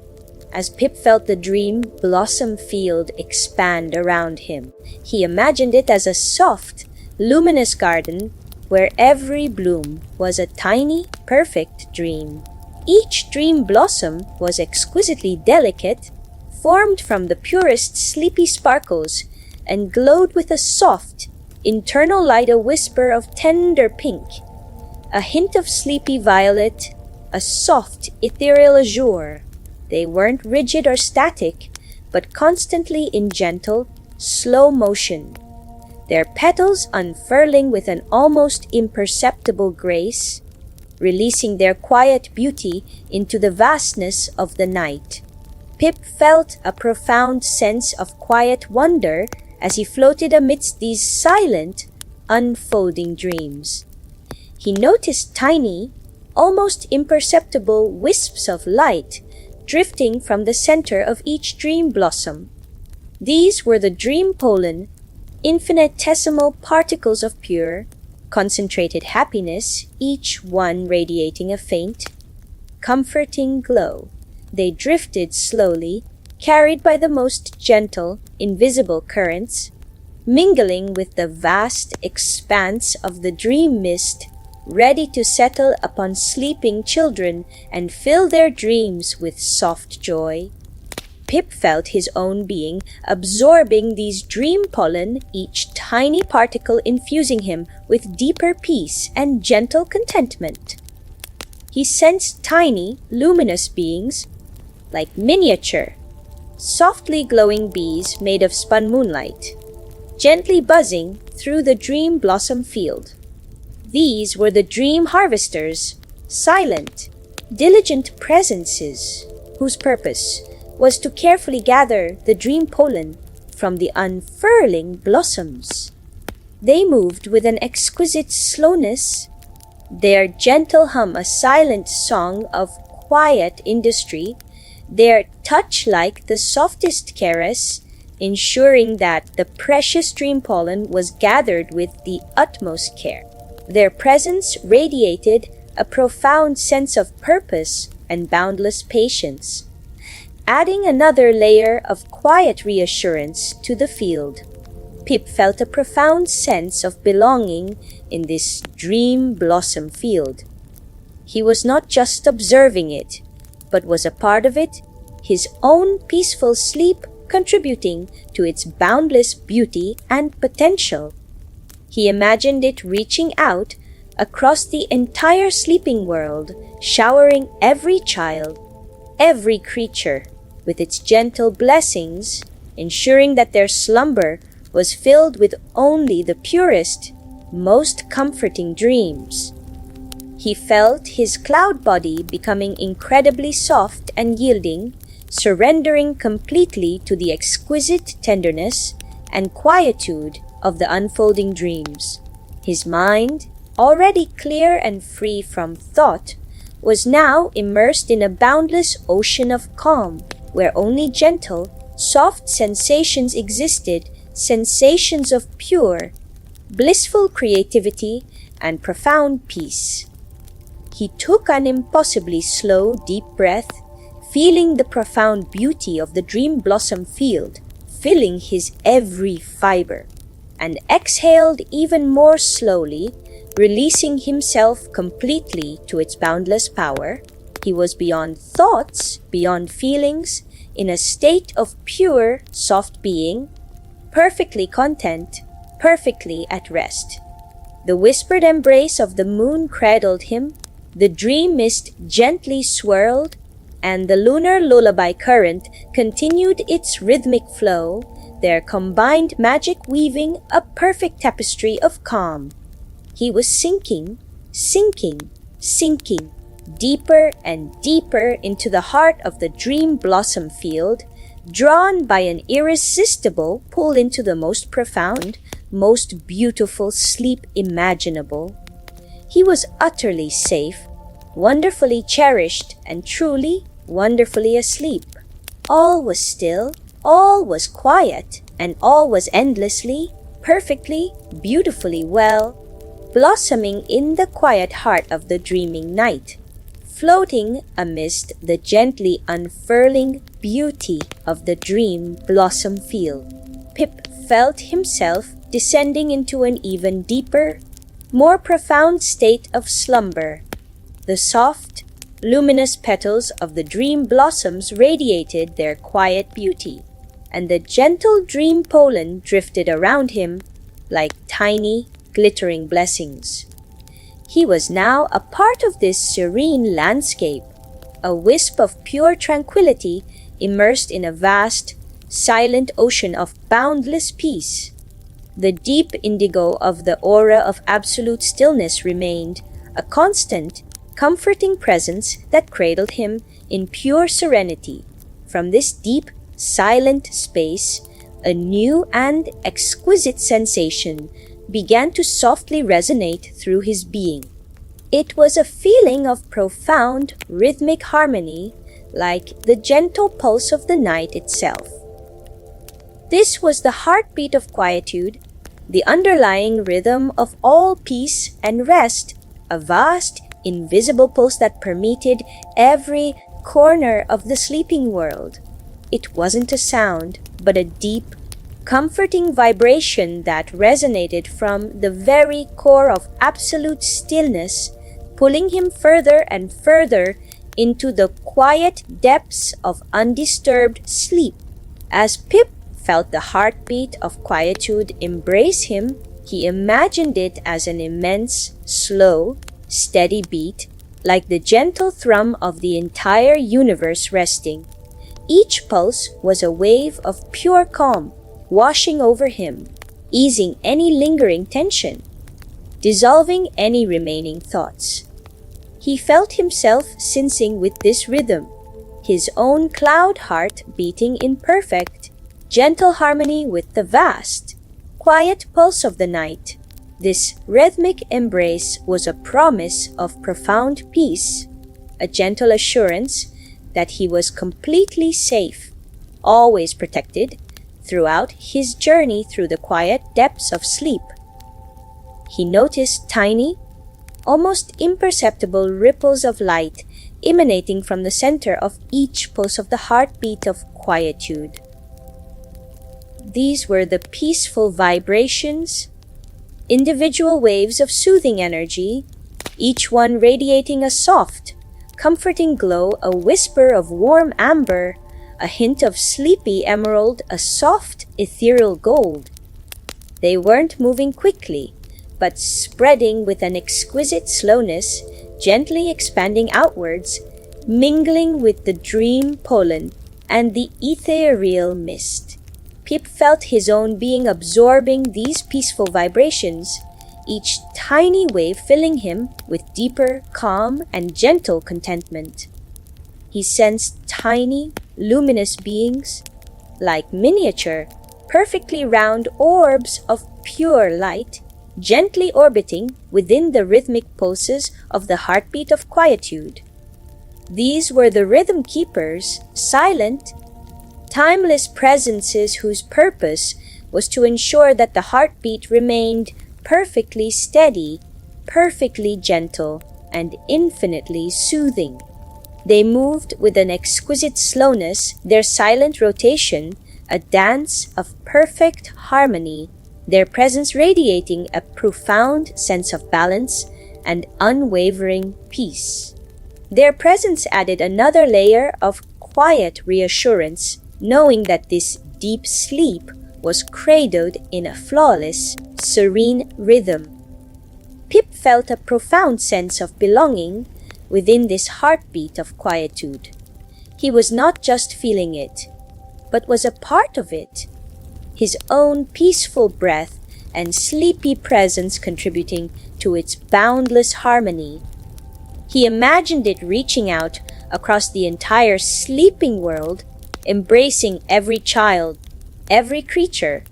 As Pip felt the dream blossom field expand around him, he imagined it as a soft, luminous garden where every bloom was a tiny, perfect dream. Each dream blossom was exquisitely delicate, formed from the purest sleepy sparkles, and glowed with a soft, internal light, a whisper of tender pink, a hint of sleepy violet, a soft, ethereal azure. They weren't rigid or static, but constantly in gentle, slow motion, their petals unfurling with an almost imperceptible grace, releasing their quiet beauty into the vastness of the night. Pip felt a profound sense of quiet wonder as he floated amidst these silent, unfolding dreams. He noticed tiny, almost imperceptible wisps of light drifting from the center of each dream blossom. These were the dream pollen, infinitesimal particles of pure, concentrated happiness, each one radiating a faint, comforting glow. They drifted slowly, carried by the most gentle, invisible currents, mingling with the vast expanse of the dream mist, ready to settle upon sleeping children and fill their dreams with soft joy. Pip felt his own being absorbing these dream pollen, each tiny particle infusing him with deeper peace and gentle contentment. He sensed tiny, luminous beings, like miniature, softly glowing bees made of spun moonlight, gently buzzing through the dream blossom field. These were the dream harvesters, silent, diligent presences, whose purpose was to carefully gather the dream pollen from the unfurling blossoms. They moved with an exquisite slowness, their gentle hum a silent song of quiet industry, their touch like the softest caress, ensuring that the precious dream pollen was gathered with the utmost care. Their presence radiated a profound sense of purpose and boundless patience, adding another layer of quiet reassurance to the field. Pip felt a profound sense of belonging in this dream blossom field. He was not just observing it, but was a part of it, his own peaceful sleep contributing to its boundless beauty and potential. He imagined it reaching out across the entire sleeping world, showering every child, every creature, with its gentle blessings, ensuring that their slumber was filled with only the purest, most comforting dreams. He felt his cloud body becoming incredibly soft and yielding, surrendering completely to the exquisite tenderness and quietude of the unfolding dreams. His mind, already clear and free from thought, was now immersed in a boundless ocean of calm, where only gentle, soft sensations existed, sensations of pure, blissful creativity and profound peace. He took an impossibly slow, deep breath, feeling the profound beauty of the dream blossom field, filling his every fiber, and exhaled even more slowly, releasing himself completely to its boundless power. He was beyond thoughts, beyond feelings, in a state of pure, soft being, perfectly content, perfectly at rest. The whispered embrace of the moon cradled him, the dream mist gently swirled, and the lunar lullaby current continued its rhythmic flow, their combined magic weaving a perfect tapestry of calm. He was sinking, deeper and deeper into the heart of the dream blossom field, drawn by an irresistible pull into the most profound, most beautiful sleep imaginable. He was utterly safe, wonderfully cherished, and truly wonderfully asleep. All was still, all was quiet, and all was endlessly, perfectly, beautifully well, blossoming in the quiet heart of the dreaming night, floating amidst the gently unfurling beauty of the dream blossom field. Pip felt himself descending into an even deeper, more profound state of slumber. The soft, luminous petals of the dream blossoms radiated their quiet beauty, and the gentle dream pollen drifted around him like tiny, glittering blessings. He was now a part of this serene landscape, a wisp of pure tranquility immersed in a vast, silent ocean of boundless peace. The deep indigo of the aura of absolute stillness remained, a constant, comforting presence that cradled him in pure serenity. From this deep, silent space, a new and exquisite sensation began to softly resonate through his being. It was a feeling of profound, rhythmic harmony, like the gentle pulse of the night itself. This was the heartbeat of quietude, the underlying rhythm of all peace and rest, a vast, invisible pulse that permeated every corner of the sleeping world. It wasn't a sound, but a deep, comforting vibration that resonated from the very core of absolute stillness, pulling him further and further into the quiet depths of undisturbed sleep. As Pip felt the heartbeat of quietude embrace him, he imagined it as an immense, slow, steady beat, like the gentle thrum of the entire universe resting. Each pulse was a wave of pure calm, washing over him, easing any lingering tension, dissolving any remaining thoughts. He felt himself syncing with this rhythm, his own cloud heart beating in perfect, gentle harmony with the vast, quiet pulse of the night. This rhythmic embrace was a promise of profound peace, a gentle assurance that he was completely safe, always protected, throughout his journey through the quiet depths of sleep. He noticed tiny, almost imperceptible ripples of light emanating from the center of each pulse of the heartbeat of quietude. These were the peaceful vibrations, individual waves of soothing energy, each one radiating a soft, comforting glow, a whisper of warm amber, a hint of sleepy emerald, a soft, ethereal gold. They weren't moving quickly, but spreading with an exquisite slowness, gently expanding outwards, mingling with the dream pollen and the ethereal mist. Pip felt his own being absorbing these peaceful vibrations, each tiny wave filling him with deeper, calm, and gentle contentment. He sensed tiny, luminous beings, like miniature, perfectly round orbs of pure light, gently orbiting within the rhythmic pulses of the heartbeat of quietude. These were the rhythm keepers, silent, timeless presences whose purpose was to ensure that the heartbeat remained perfectly steady, perfectly gentle, and infinitely soothing. They moved with an exquisite slowness, their silent rotation a dance of perfect harmony, their presence radiating a profound sense of balance and unwavering peace. Their presence added another layer of quiet reassurance, knowing that this deep sleep was cradled in a flawless, serene rhythm. Pip felt a profound sense of belonging within this heartbeat of quietude. He was not just feeling it, but was a part of it, his own peaceful breath and sleepy presence contributing to its boundless harmony. He imagined it reaching out across the entire sleeping world, embracing every child, every creature,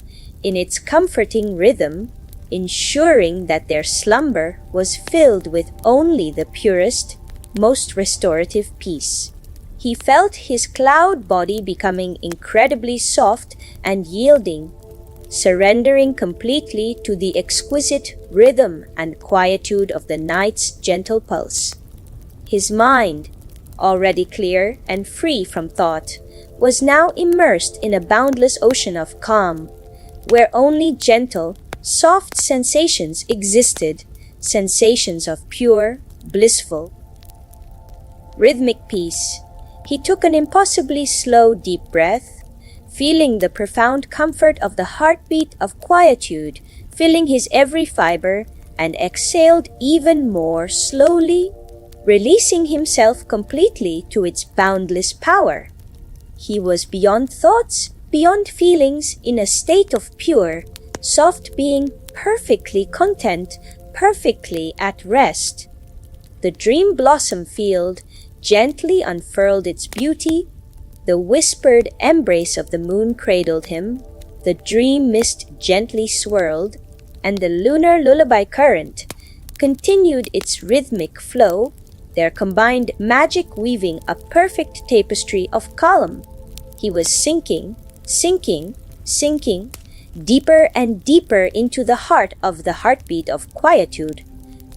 in its comforting rhythm, ensuring that their slumber was filled with only the purest, most restorative peace. He felt his cloud body becoming incredibly soft and yielding, surrendering completely to the exquisite rhythm and quietude of the night's gentle pulse. His mind, already clear and free from thought, was now immersed in a boundless ocean of calm, where only gentle, soft sensations existed, sensations of pure, blissful, rhythmic peace. He took an impossibly slow, deep breath, feeling the profound comfort of the heartbeat of quietude filling his every fiber, and exhaled even more slowly, releasing himself completely to its boundless power. He was beyond thoughts, beyond feelings, in a state of pure, soft being, perfectly content, perfectly at rest. The dream blossom field gently unfurled its beauty, the whispered embrace of the moon cradled him, the dream mist gently swirled, and the lunar lullaby current continued its rhythmic flow, their combined magic weaving a perfect tapestry of calm. He was sinking, sinking, sinking deeper and deeper into the heart of the heartbeat of quietude,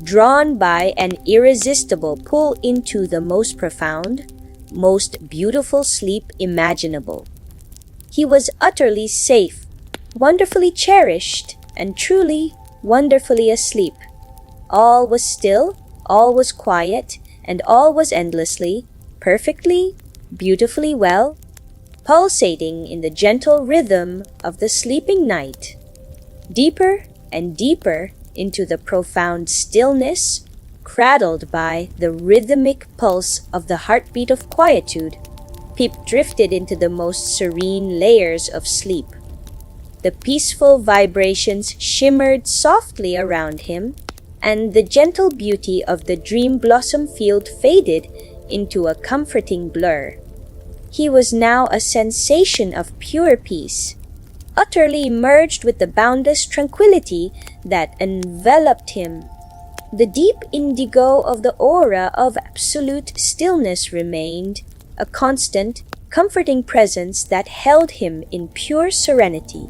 drawn by an irresistible pull into the most profound, most beautiful sleep imaginable. He was utterly safe, wonderfully cherished, and truly wonderfully asleep. All was still, all was quiet, and all was endlessly, perfectly, beautifully well, pulsating in the gentle rhythm of the sleeping night. Deeper and deeper into the profound stillness, cradled by the rhythmic pulse of the heartbeat of quietude, Pip drifted into the most serene layers of sleep. The peaceful vibrations shimmered softly around him, and the gentle beauty of the dream blossom field faded into a comforting blur. He was now a sensation of pure peace, utterly merged with the boundless tranquility that enveloped him. The deep indigo of the aura of absolute stillness remained, a constant, comforting presence that held him in pure serenity.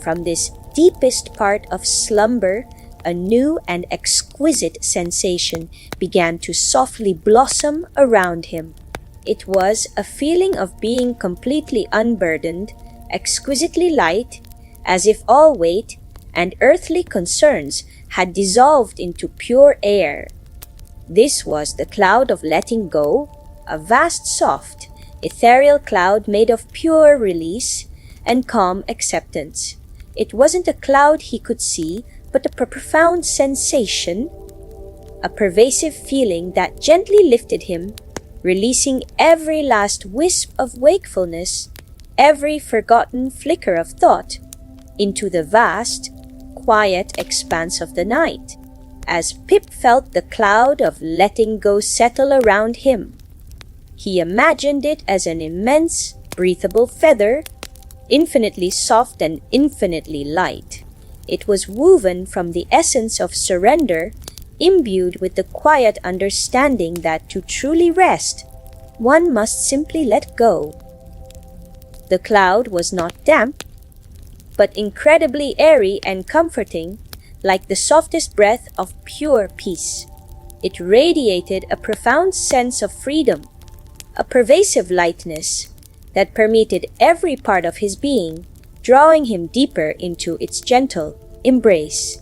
From this deepest part of slumber, a new and exquisite sensation began to softly blossom around him. It was a feeling of being completely unburdened, exquisitely light, as if all weight and earthly concerns had dissolved into pure air. This was the cloud of letting go, a vast, soft, ethereal cloud made of pure release and calm acceptance. It wasn't a cloud he could see, but a profound sensation, a pervasive feeling that gently lifted him, releasing every last wisp of wakefulness, every forgotten flicker of thought, into the vast, quiet expanse of the night. As Pip felt the cloud of letting go settle around him, he imagined it as an immense, breathable feather, infinitely soft and infinitely light. It was woven from the essence of surrender, imbued with the quiet understanding that to truly rest, one must simply let go. The cloud was not damp, but incredibly airy and comforting, like the softest breath of pure peace. It radiated a profound sense of freedom, a pervasive lightness that permeated every part of his being, drawing him deeper into its gentle embrace.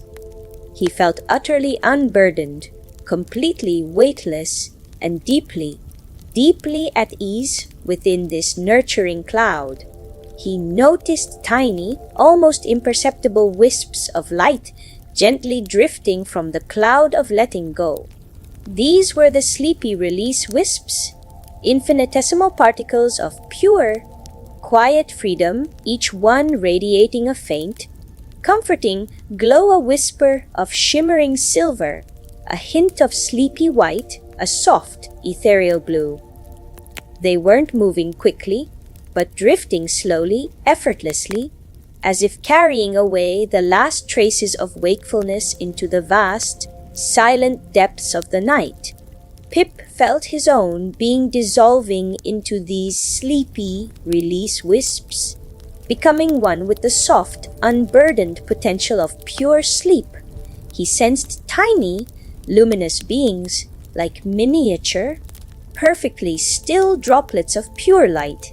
He felt utterly unburdened, completely weightless, and deeply, deeply at ease within this nurturing cloud. He noticed tiny, almost imperceptible wisps of light gently drifting from the cloud of letting go. These were the sleepy release wisps, infinitesimal particles of pure, quiet freedom, each one radiating a faint, comforting glow, a whisper of shimmering silver, a hint of sleepy white, a soft, ethereal blue. They weren't moving quickly, but drifting slowly, effortlessly, as if carrying away the last traces of wakefulness into the vast, silent depths of the night. Pip felt his own being dissolving into these sleepy release wisps, becoming one with the soft, unburdened potential of pure sleep. He sensed tiny, luminous beings, like miniature, perfectly still droplets of pure light,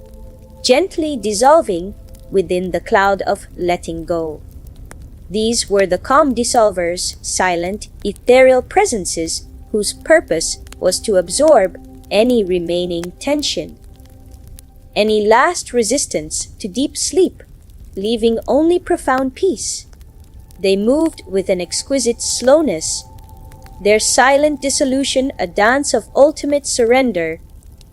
gently dissolving within the cloud of letting go. These were the calm dissolvers, silent, ethereal presences whose purpose was to absorb any remaining tension, any last resistance to deep sleep, leaving only profound peace. They moved with an exquisite slowness, their silent dissolution a dance of ultimate surrender,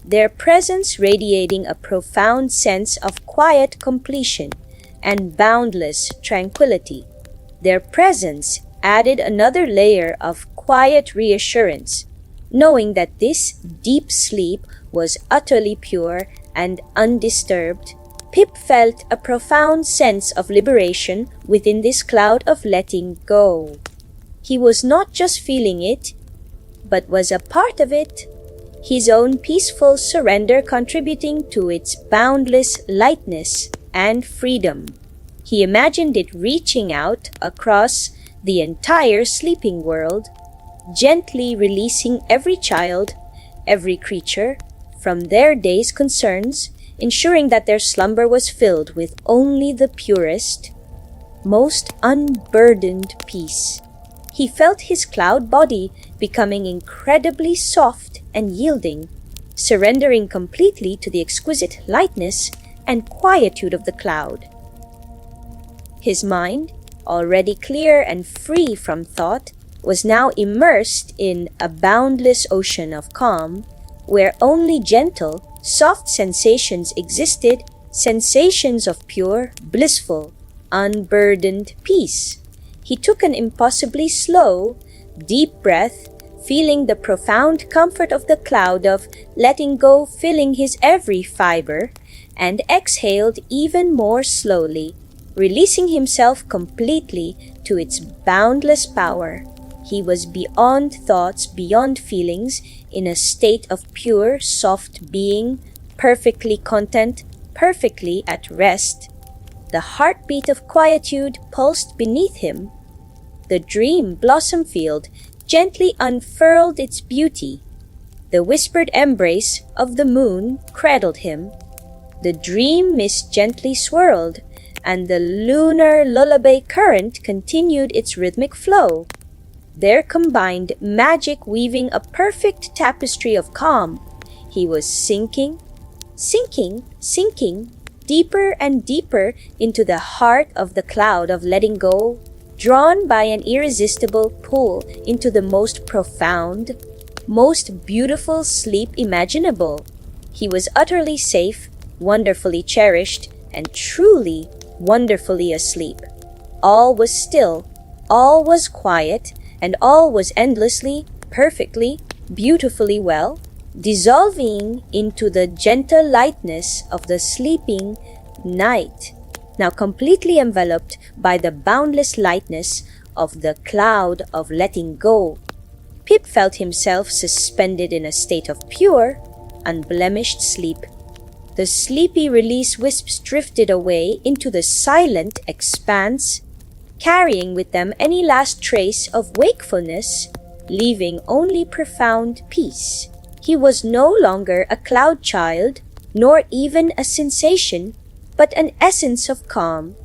their presence radiating a profound sense of quiet completion and boundless tranquility. Their presence added another layer of quiet reassurance, knowing that this deep sleep was utterly pure and undisturbed. Pip felt a profound sense of liberation within this cloud of letting go. He was not just feeling it, but was a part of it, his own peaceful surrender contributing to its boundless lightness and freedom. He imagined it reaching out across the entire sleeping world, gently releasing every child, every creature, from their day's concerns, ensuring that their slumber was filled with only the purest, most unburdened peace. He felt his cloud body becoming incredibly soft and yielding, surrendering completely to the exquisite lightness and quietude of the cloud. His mind, already clear and free from thought, was now immersed in a boundless ocean of calm, where only gentle, soft sensations existed, sensations of pure, blissful, unburdened peace. He took an impossibly slow, deep breath, feeling the profound comfort of the cloud of letting go filling his every fiber, and exhaled even more slowly, releasing himself completely to its boundless power. He was beyond thoughts, beyond feelings, in a state of pure, soft being, perfectly content, perfectly at rest. The heartbeat of quietude pulsed beneath him. The dream blossom field gently unfurled its beauty. The whispered embrace of the moon cradled him. The dream mist gently swirled, and the lunar lullaby current continued its rhythmic flow. Their combined magic weaving a perfect tapestry of calm. He was sinking, deeper and deeper into the heart of the cloud of letting go, drawn by an irresistible pull into the most profound, most beautiful sleep imaginable. He was utterly safe, wonderfully cherished, and truly wonderfully asleep. All was still, all was quiet, and all was endlessly, perfectly, beautifully well, dissolving into the gentle lightness of the sleeping night, now completely enveloped by the boundless lightness of the cloud of letting go. Pip felt himself suspended in a state of pure, unblemished sleep. The sleepy release wisps drifted away into the silent expanse, carrying with them any last trace of wakefulness, leaving only profound peace. He was no longer a cloud child, nor even a sensation, but an essence of calm,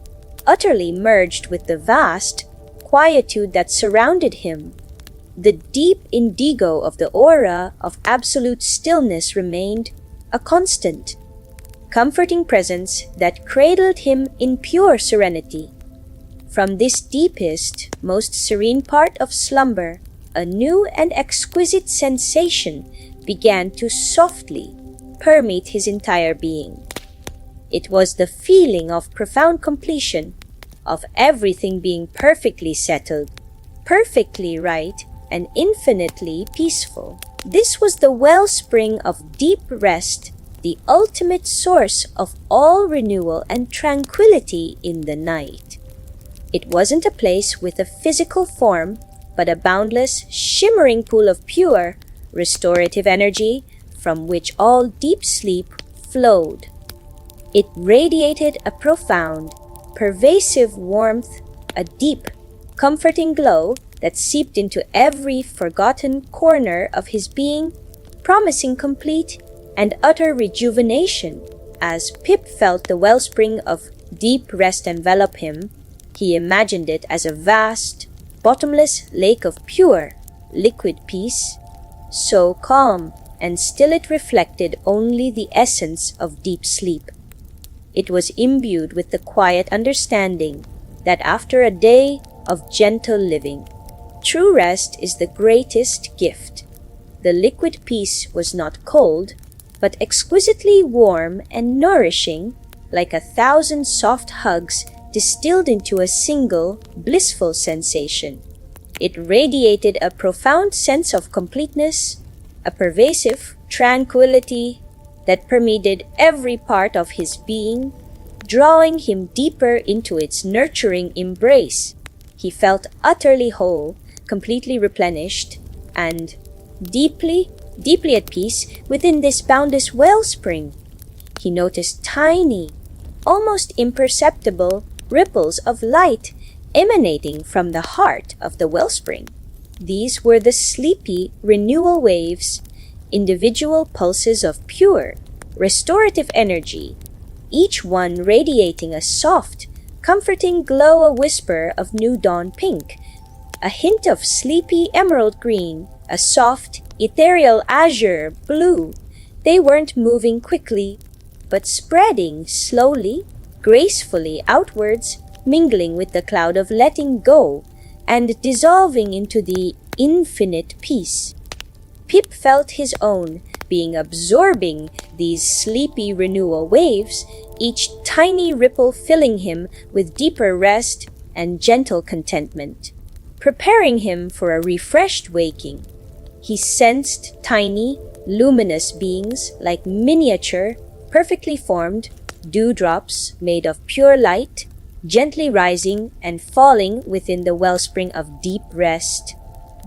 utterly merged with the vast quietude that surrounded him. The deep indigo of the aura of absolute stillness remained a constant, comforting presence that cradled him in pure serenity. From this deepest, most serene part of slumber, a new and exquisite sensation began to softly permeate his entire being. It was the feeling of profound completion, of everything being perfectly settled, perfectly right, and infinitely peaceful. This was the wellspring of deep rest, the ultimate source of all renewal and tranquility in the night. It wasn't a place with a physical form, but a boundless, shimmering pool of pure, restorative energy from which all deep sleep flowed. It radiated a profound, pervasive warmth, a deep, comforting glow that seeped into every forgotten corner of his being, promising complete and utter rejuvenation. As Pip felt the wellspring of deep rest envelop him, he imagined it as a vast, bottomless lake of pure, liquid peace, so calm and still it reflected only the essence of deep sleep. It was imbued with the quiet understanding that after a day of gentle living, true rest is the greatest gift. The liquid peace was not cold, but exquisitely warm and nourishing, like 1,000 soft hugs distilled into a single, blissful sensation. It radiated a profound sense of completeness, a pervasive tranquility that permeated every part of his being, drawing him deeper into its nurturing embrace. He felt utterly whole, completely replenished, and deeply at peace within this boundless wellspring. He noticed tiny, almost imperceptible, ripples of light emanating from the heart of the wellspring. These were the sleepy renewal waves, individual pulses of pure, restorative energy, each one radiating a soft, comforting glow, a whisper of new dawn pink, a hint of sleepy emerald green, a soft, ethereal azure blue. They weren't moving quickly, but spreading slowly, gracefully outwards, mingling with the cloud of letting go and dissolving into the infinite peace. Pip felt his own being absorbing these sleepy renewal waves, each tiny ripple filling him with deeper rest and gentle contentment, preparing him for a refreshed waking. He sensed tiny, luminous beings like miniature, perfectly formed dewdrops made of pure light, gently rising and falling within the wellspring of deep rest.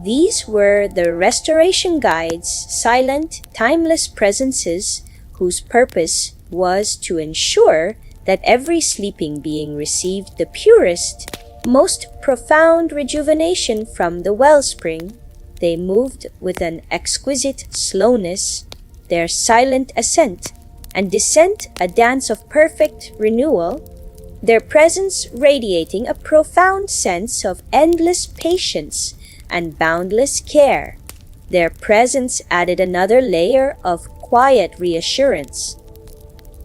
These were the restoration guides, silent, timeless presences whose purpose was to ensure that every sleeping being received the purest, most profound rejuvenation from the wellspring. They moved with an exquisite slowness, their silent ascent and descent a dance of perfect renewal, their presence radiating a profound sense of endless patience and boundless care. Their presence added another layer of quiet reassurance,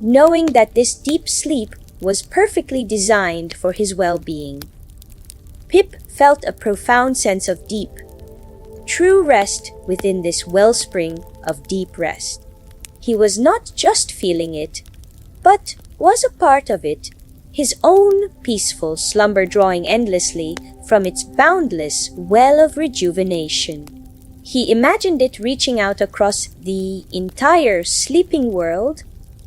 knowing that this deep sleep was perfectly designed for his well-being. Pip felt a profound sense of deep, true rest within this wellspring of deep rest. He was not just feeling it, but was a part of it, his own peaceful slumber drawing endlessly from its boundless well of rejuvenation. He imagined it reaching out across the entire sleeping world,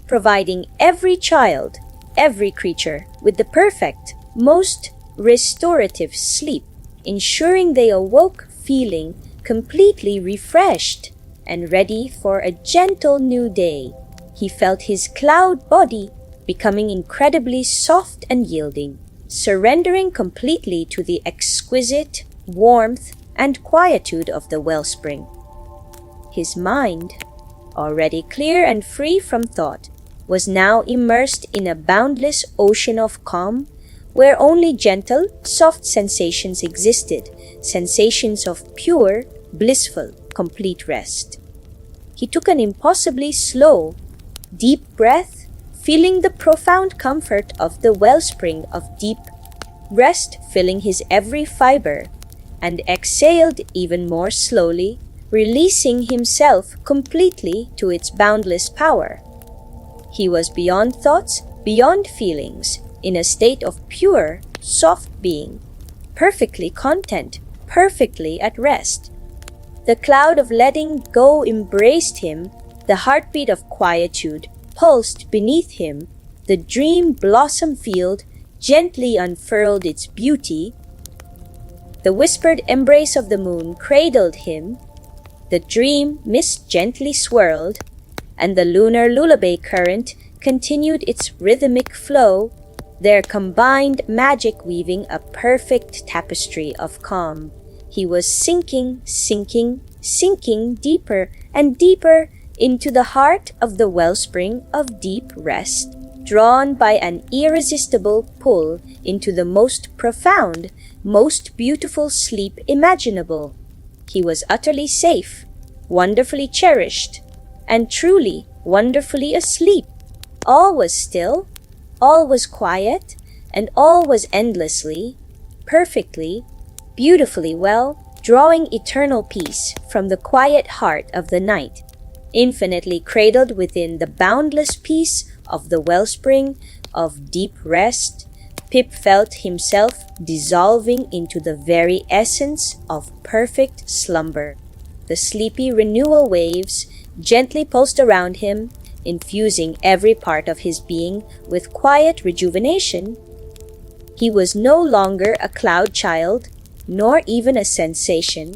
providing every child, every creature with the perfect, most restorative sleep, ensuring they awoke feeling completely refreshed and ready for a gentle new day. He felt his cloud body becoming incredibly soft and yielding, surrendering completely to the exquisite warmth and quietude of the wellspring. His mind, already clear and free from thought, was now immersed in a boundless ocean of calm, where only gentle, soft sensations existed, sensations of pure, blissful, complete rest. He took an impossibly slow, deep breath, feeling the profound comfort of the wellspring of deep rest filling his every fiber, and exhaled even more slowly, releasing himself completely to its boundless power. He was beyond thoughts, beyond feelings, in a state of pure, soft being, perfectly content, perfectly at rest. The cloud of letting go embraced him, the heartbeat of quietude pulsed beneath him, the dream blossom field gently unfurled its beauty, the whispered embrace of the moon cradled him, the dream mist gently swirled, and the lunar lullaby current continued its rhythmic flow, their combined magic weaving a perfect tapestry of calm. He was sinking deeper and deeper into the heart of the wellspring of deep rest, drawn by an irresistible pull into the most profound, most beautiful sleep imaginable. He was utterly safe, wonderfully cherished, and truly wonderfully asleep. All was still, all was quiet, and all was endlessly, perfectly, beautifully well, drawing eternal peace from the quiet heart of the night, infinitely cradled within the boundless peace of the wellspring of deep rest. Pip felt himself dissolving into the very essence of perfect slumber. The sleepy renewal waves gently pulsed around him, infusing every part of his being with quiet rejuvenation. He was no longer a cloud child, nor even a sensation,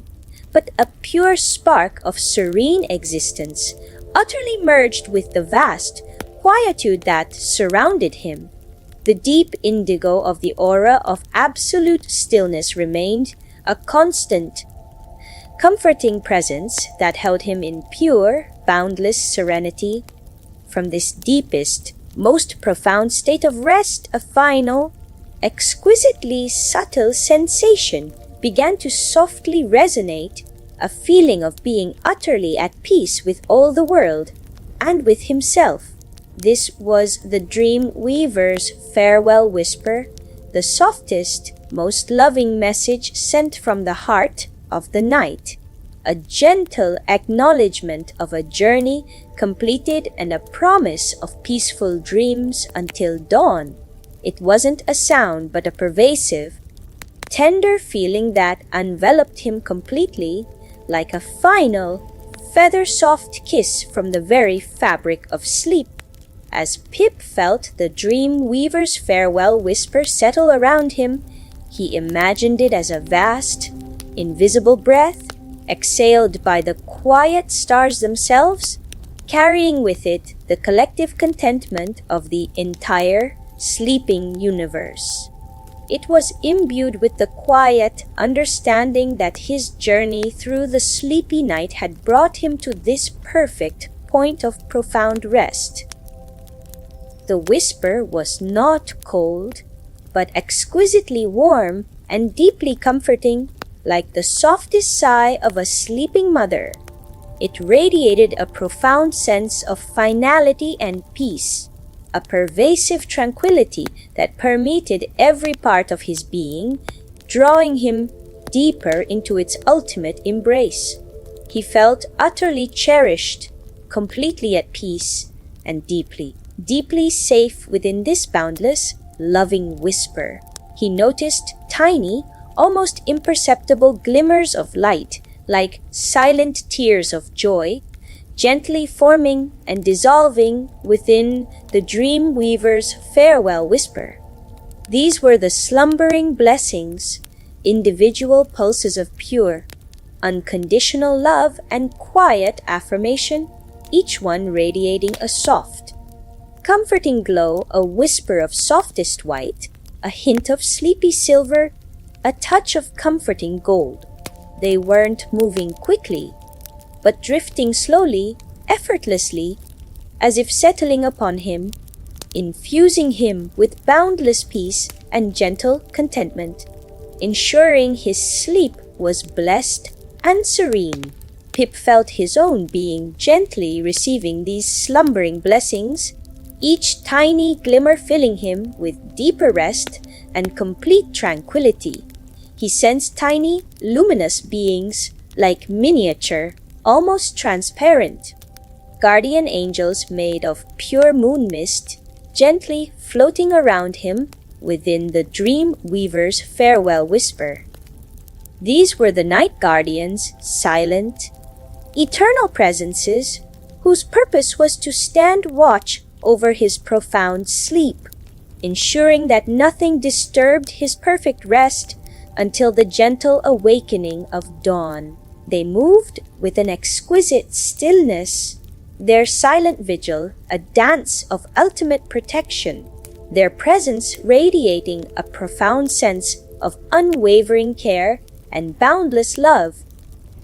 but a pure spark of serene existence, utterly merged with the vast quietude that surrounded him. The deep indigo of the aura of absolute stillness remained a constant, comforting presence that held him in pure, boundless serenity. From this deepest, most profound state of rest, a final, exquisitely subtle sensation began to softly resonate, a feeling of being utterly at peace with all the world and with himself. This was the dream weaver's farewell whisper, the softest, most loving message sent from the heart of the night, a gentle acknowledgement of a journey completed and a promise of peaceful dreams until dawn. It wasn't a sound but a pervasive, tender feeling that enveloped him completely, like a final, feather-soft kiss from the very fabric of sleep. As Pip felt the dream weaver's farewell whisper settle around him, he imagined it as a vast, invisible breath exhaled by the quiet stars themselves, carrying with it the collective contentment of the entire sleeping universe. It was imbued with the quiet understanding that his journey through the sleepy night had brought him to this perfect point of profound rest. The whisper was not cold, but exquisitely warm and deeply comforting, like the softest sigh of a sleeping mother. It radiated a profound sense of finality and peace, a pervasive tranquility that permeated every part of his being, drawing him deeper into its ultimate embrace. He felt utterly cherished, completely at peace, and deeply, deeply safe within this boundless, loving whisper. He noticed tiny, almost imperceptible glimmers of light, like silent tears of joy, gently forming and dissolving within the dream weaver's farewell whisper. These were the slumbering blessings, individual pulses of pure, unconditional love and quiet affirmation, each one radiating a soft, comforting glow, a whisper of softest white, a hint of sleepy silver, a touch of comforting gold. They weren't moving quickly, but drifting slowly, effortlessly, as if settling upon him, infusing him with boundless peace and gentle contentment, ensuring his sleep was blessed and serene. Pip felt his own being gently receiving these slumbering blessings, each tiny glimmer filling him with deeper rest and complete tranquility. He sensed tiny, luminous beings, like miniature, almost transparent, guardian angels made of pure moon mist, gently floating around him within the dream weaver's farewell whisper. These were the night guardians, silent, eternal presences, whose purpose was to stand watch over his profound sleep, ensuring that nothing disturbed his perfect rest until the gentle awakening of dawn. They moved with an exquisite stillness, their silent vigil a dance of ultimate protection, their presence radiating a profound sense of unwavering care and boundless love.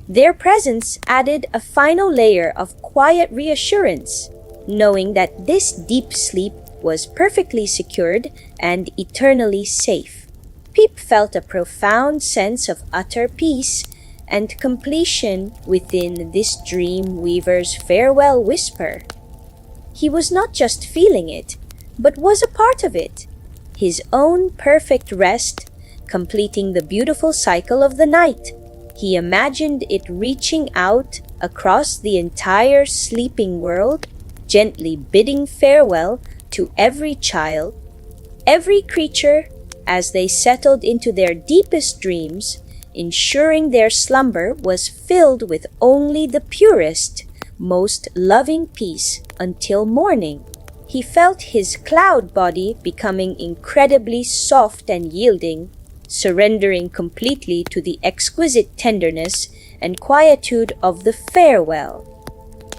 Their presence added a final layer of quiet reassurance, knowing that this deep sleep was perfectly secured and eternally safe. Pip felt a profound sense of utter peace and completion within this dream weaver's farewell whisper. He was not just feeling it, but was a part of it, his own perfect rest, completing the beautiful cycle of the night. He imagined it reaching out across the entire sleeping world, gently bidding farewell to every child, every creature, as they settled into their deepest dreams, ensuring their slumber was filled with only the purest, most loving peace until morning. He felt his cloud body becoming incredibly soft and yielding, surrendering completely to the exquisite tenderness and quietude of the farewell.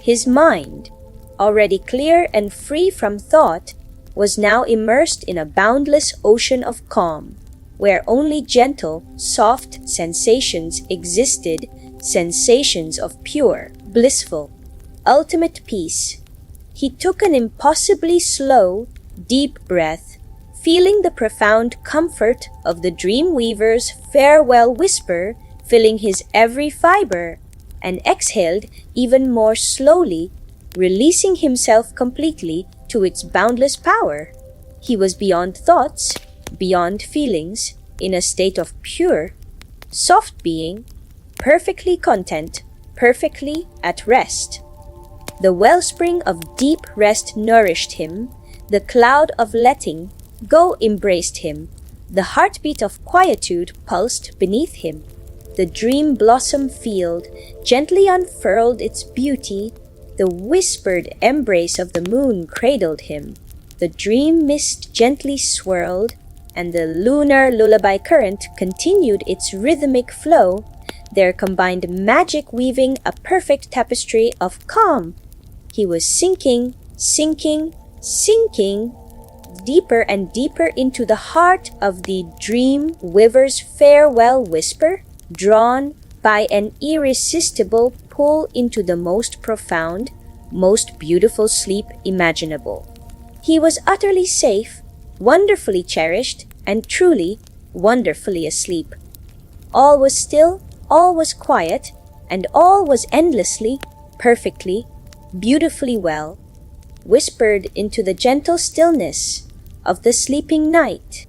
His mind, already clear and free from thought, was now immersed in a boundless ocean of calm, where only gentle, soft sensations existed, sensations of pure, blissful, ultimate peace. He took an impossibly slow, deep breath, feeling the profound comfort of the dream weaver's farewell whisper filling his every fiber, and exhaled even more slowly, releasing himself completely to its boundless power. He was beyond thoughts, beyond feelings, in a state of pure, soft being, perfectly content, perfectly at rest. The wellspring of deep rest nourished him, the cloud of letting go embraced him, the heartbeat of quietude pulsed beneath him. The dream blossom field gently unfurled its beauty, the whispered embrace of the moon cradled him, the dream mist gently swirled, and the lunar lullaby current continued its rhythmic flow, their combined magic weaving a perfect tapestry of calm. He was sinking, sinking, sinking, deeper and deeper into the heart of the dream weaver's farewell whisper, drawn by an irresistible pull into the most profound, most beautiful sleep imaginable. He was utterly safe, wonderfully cherished, and truly, wonderfully asleep. All was still, all was quiet, and all was endlessly, perfectly, beautifully well, whispered into the gentle stillness of the sleeping night.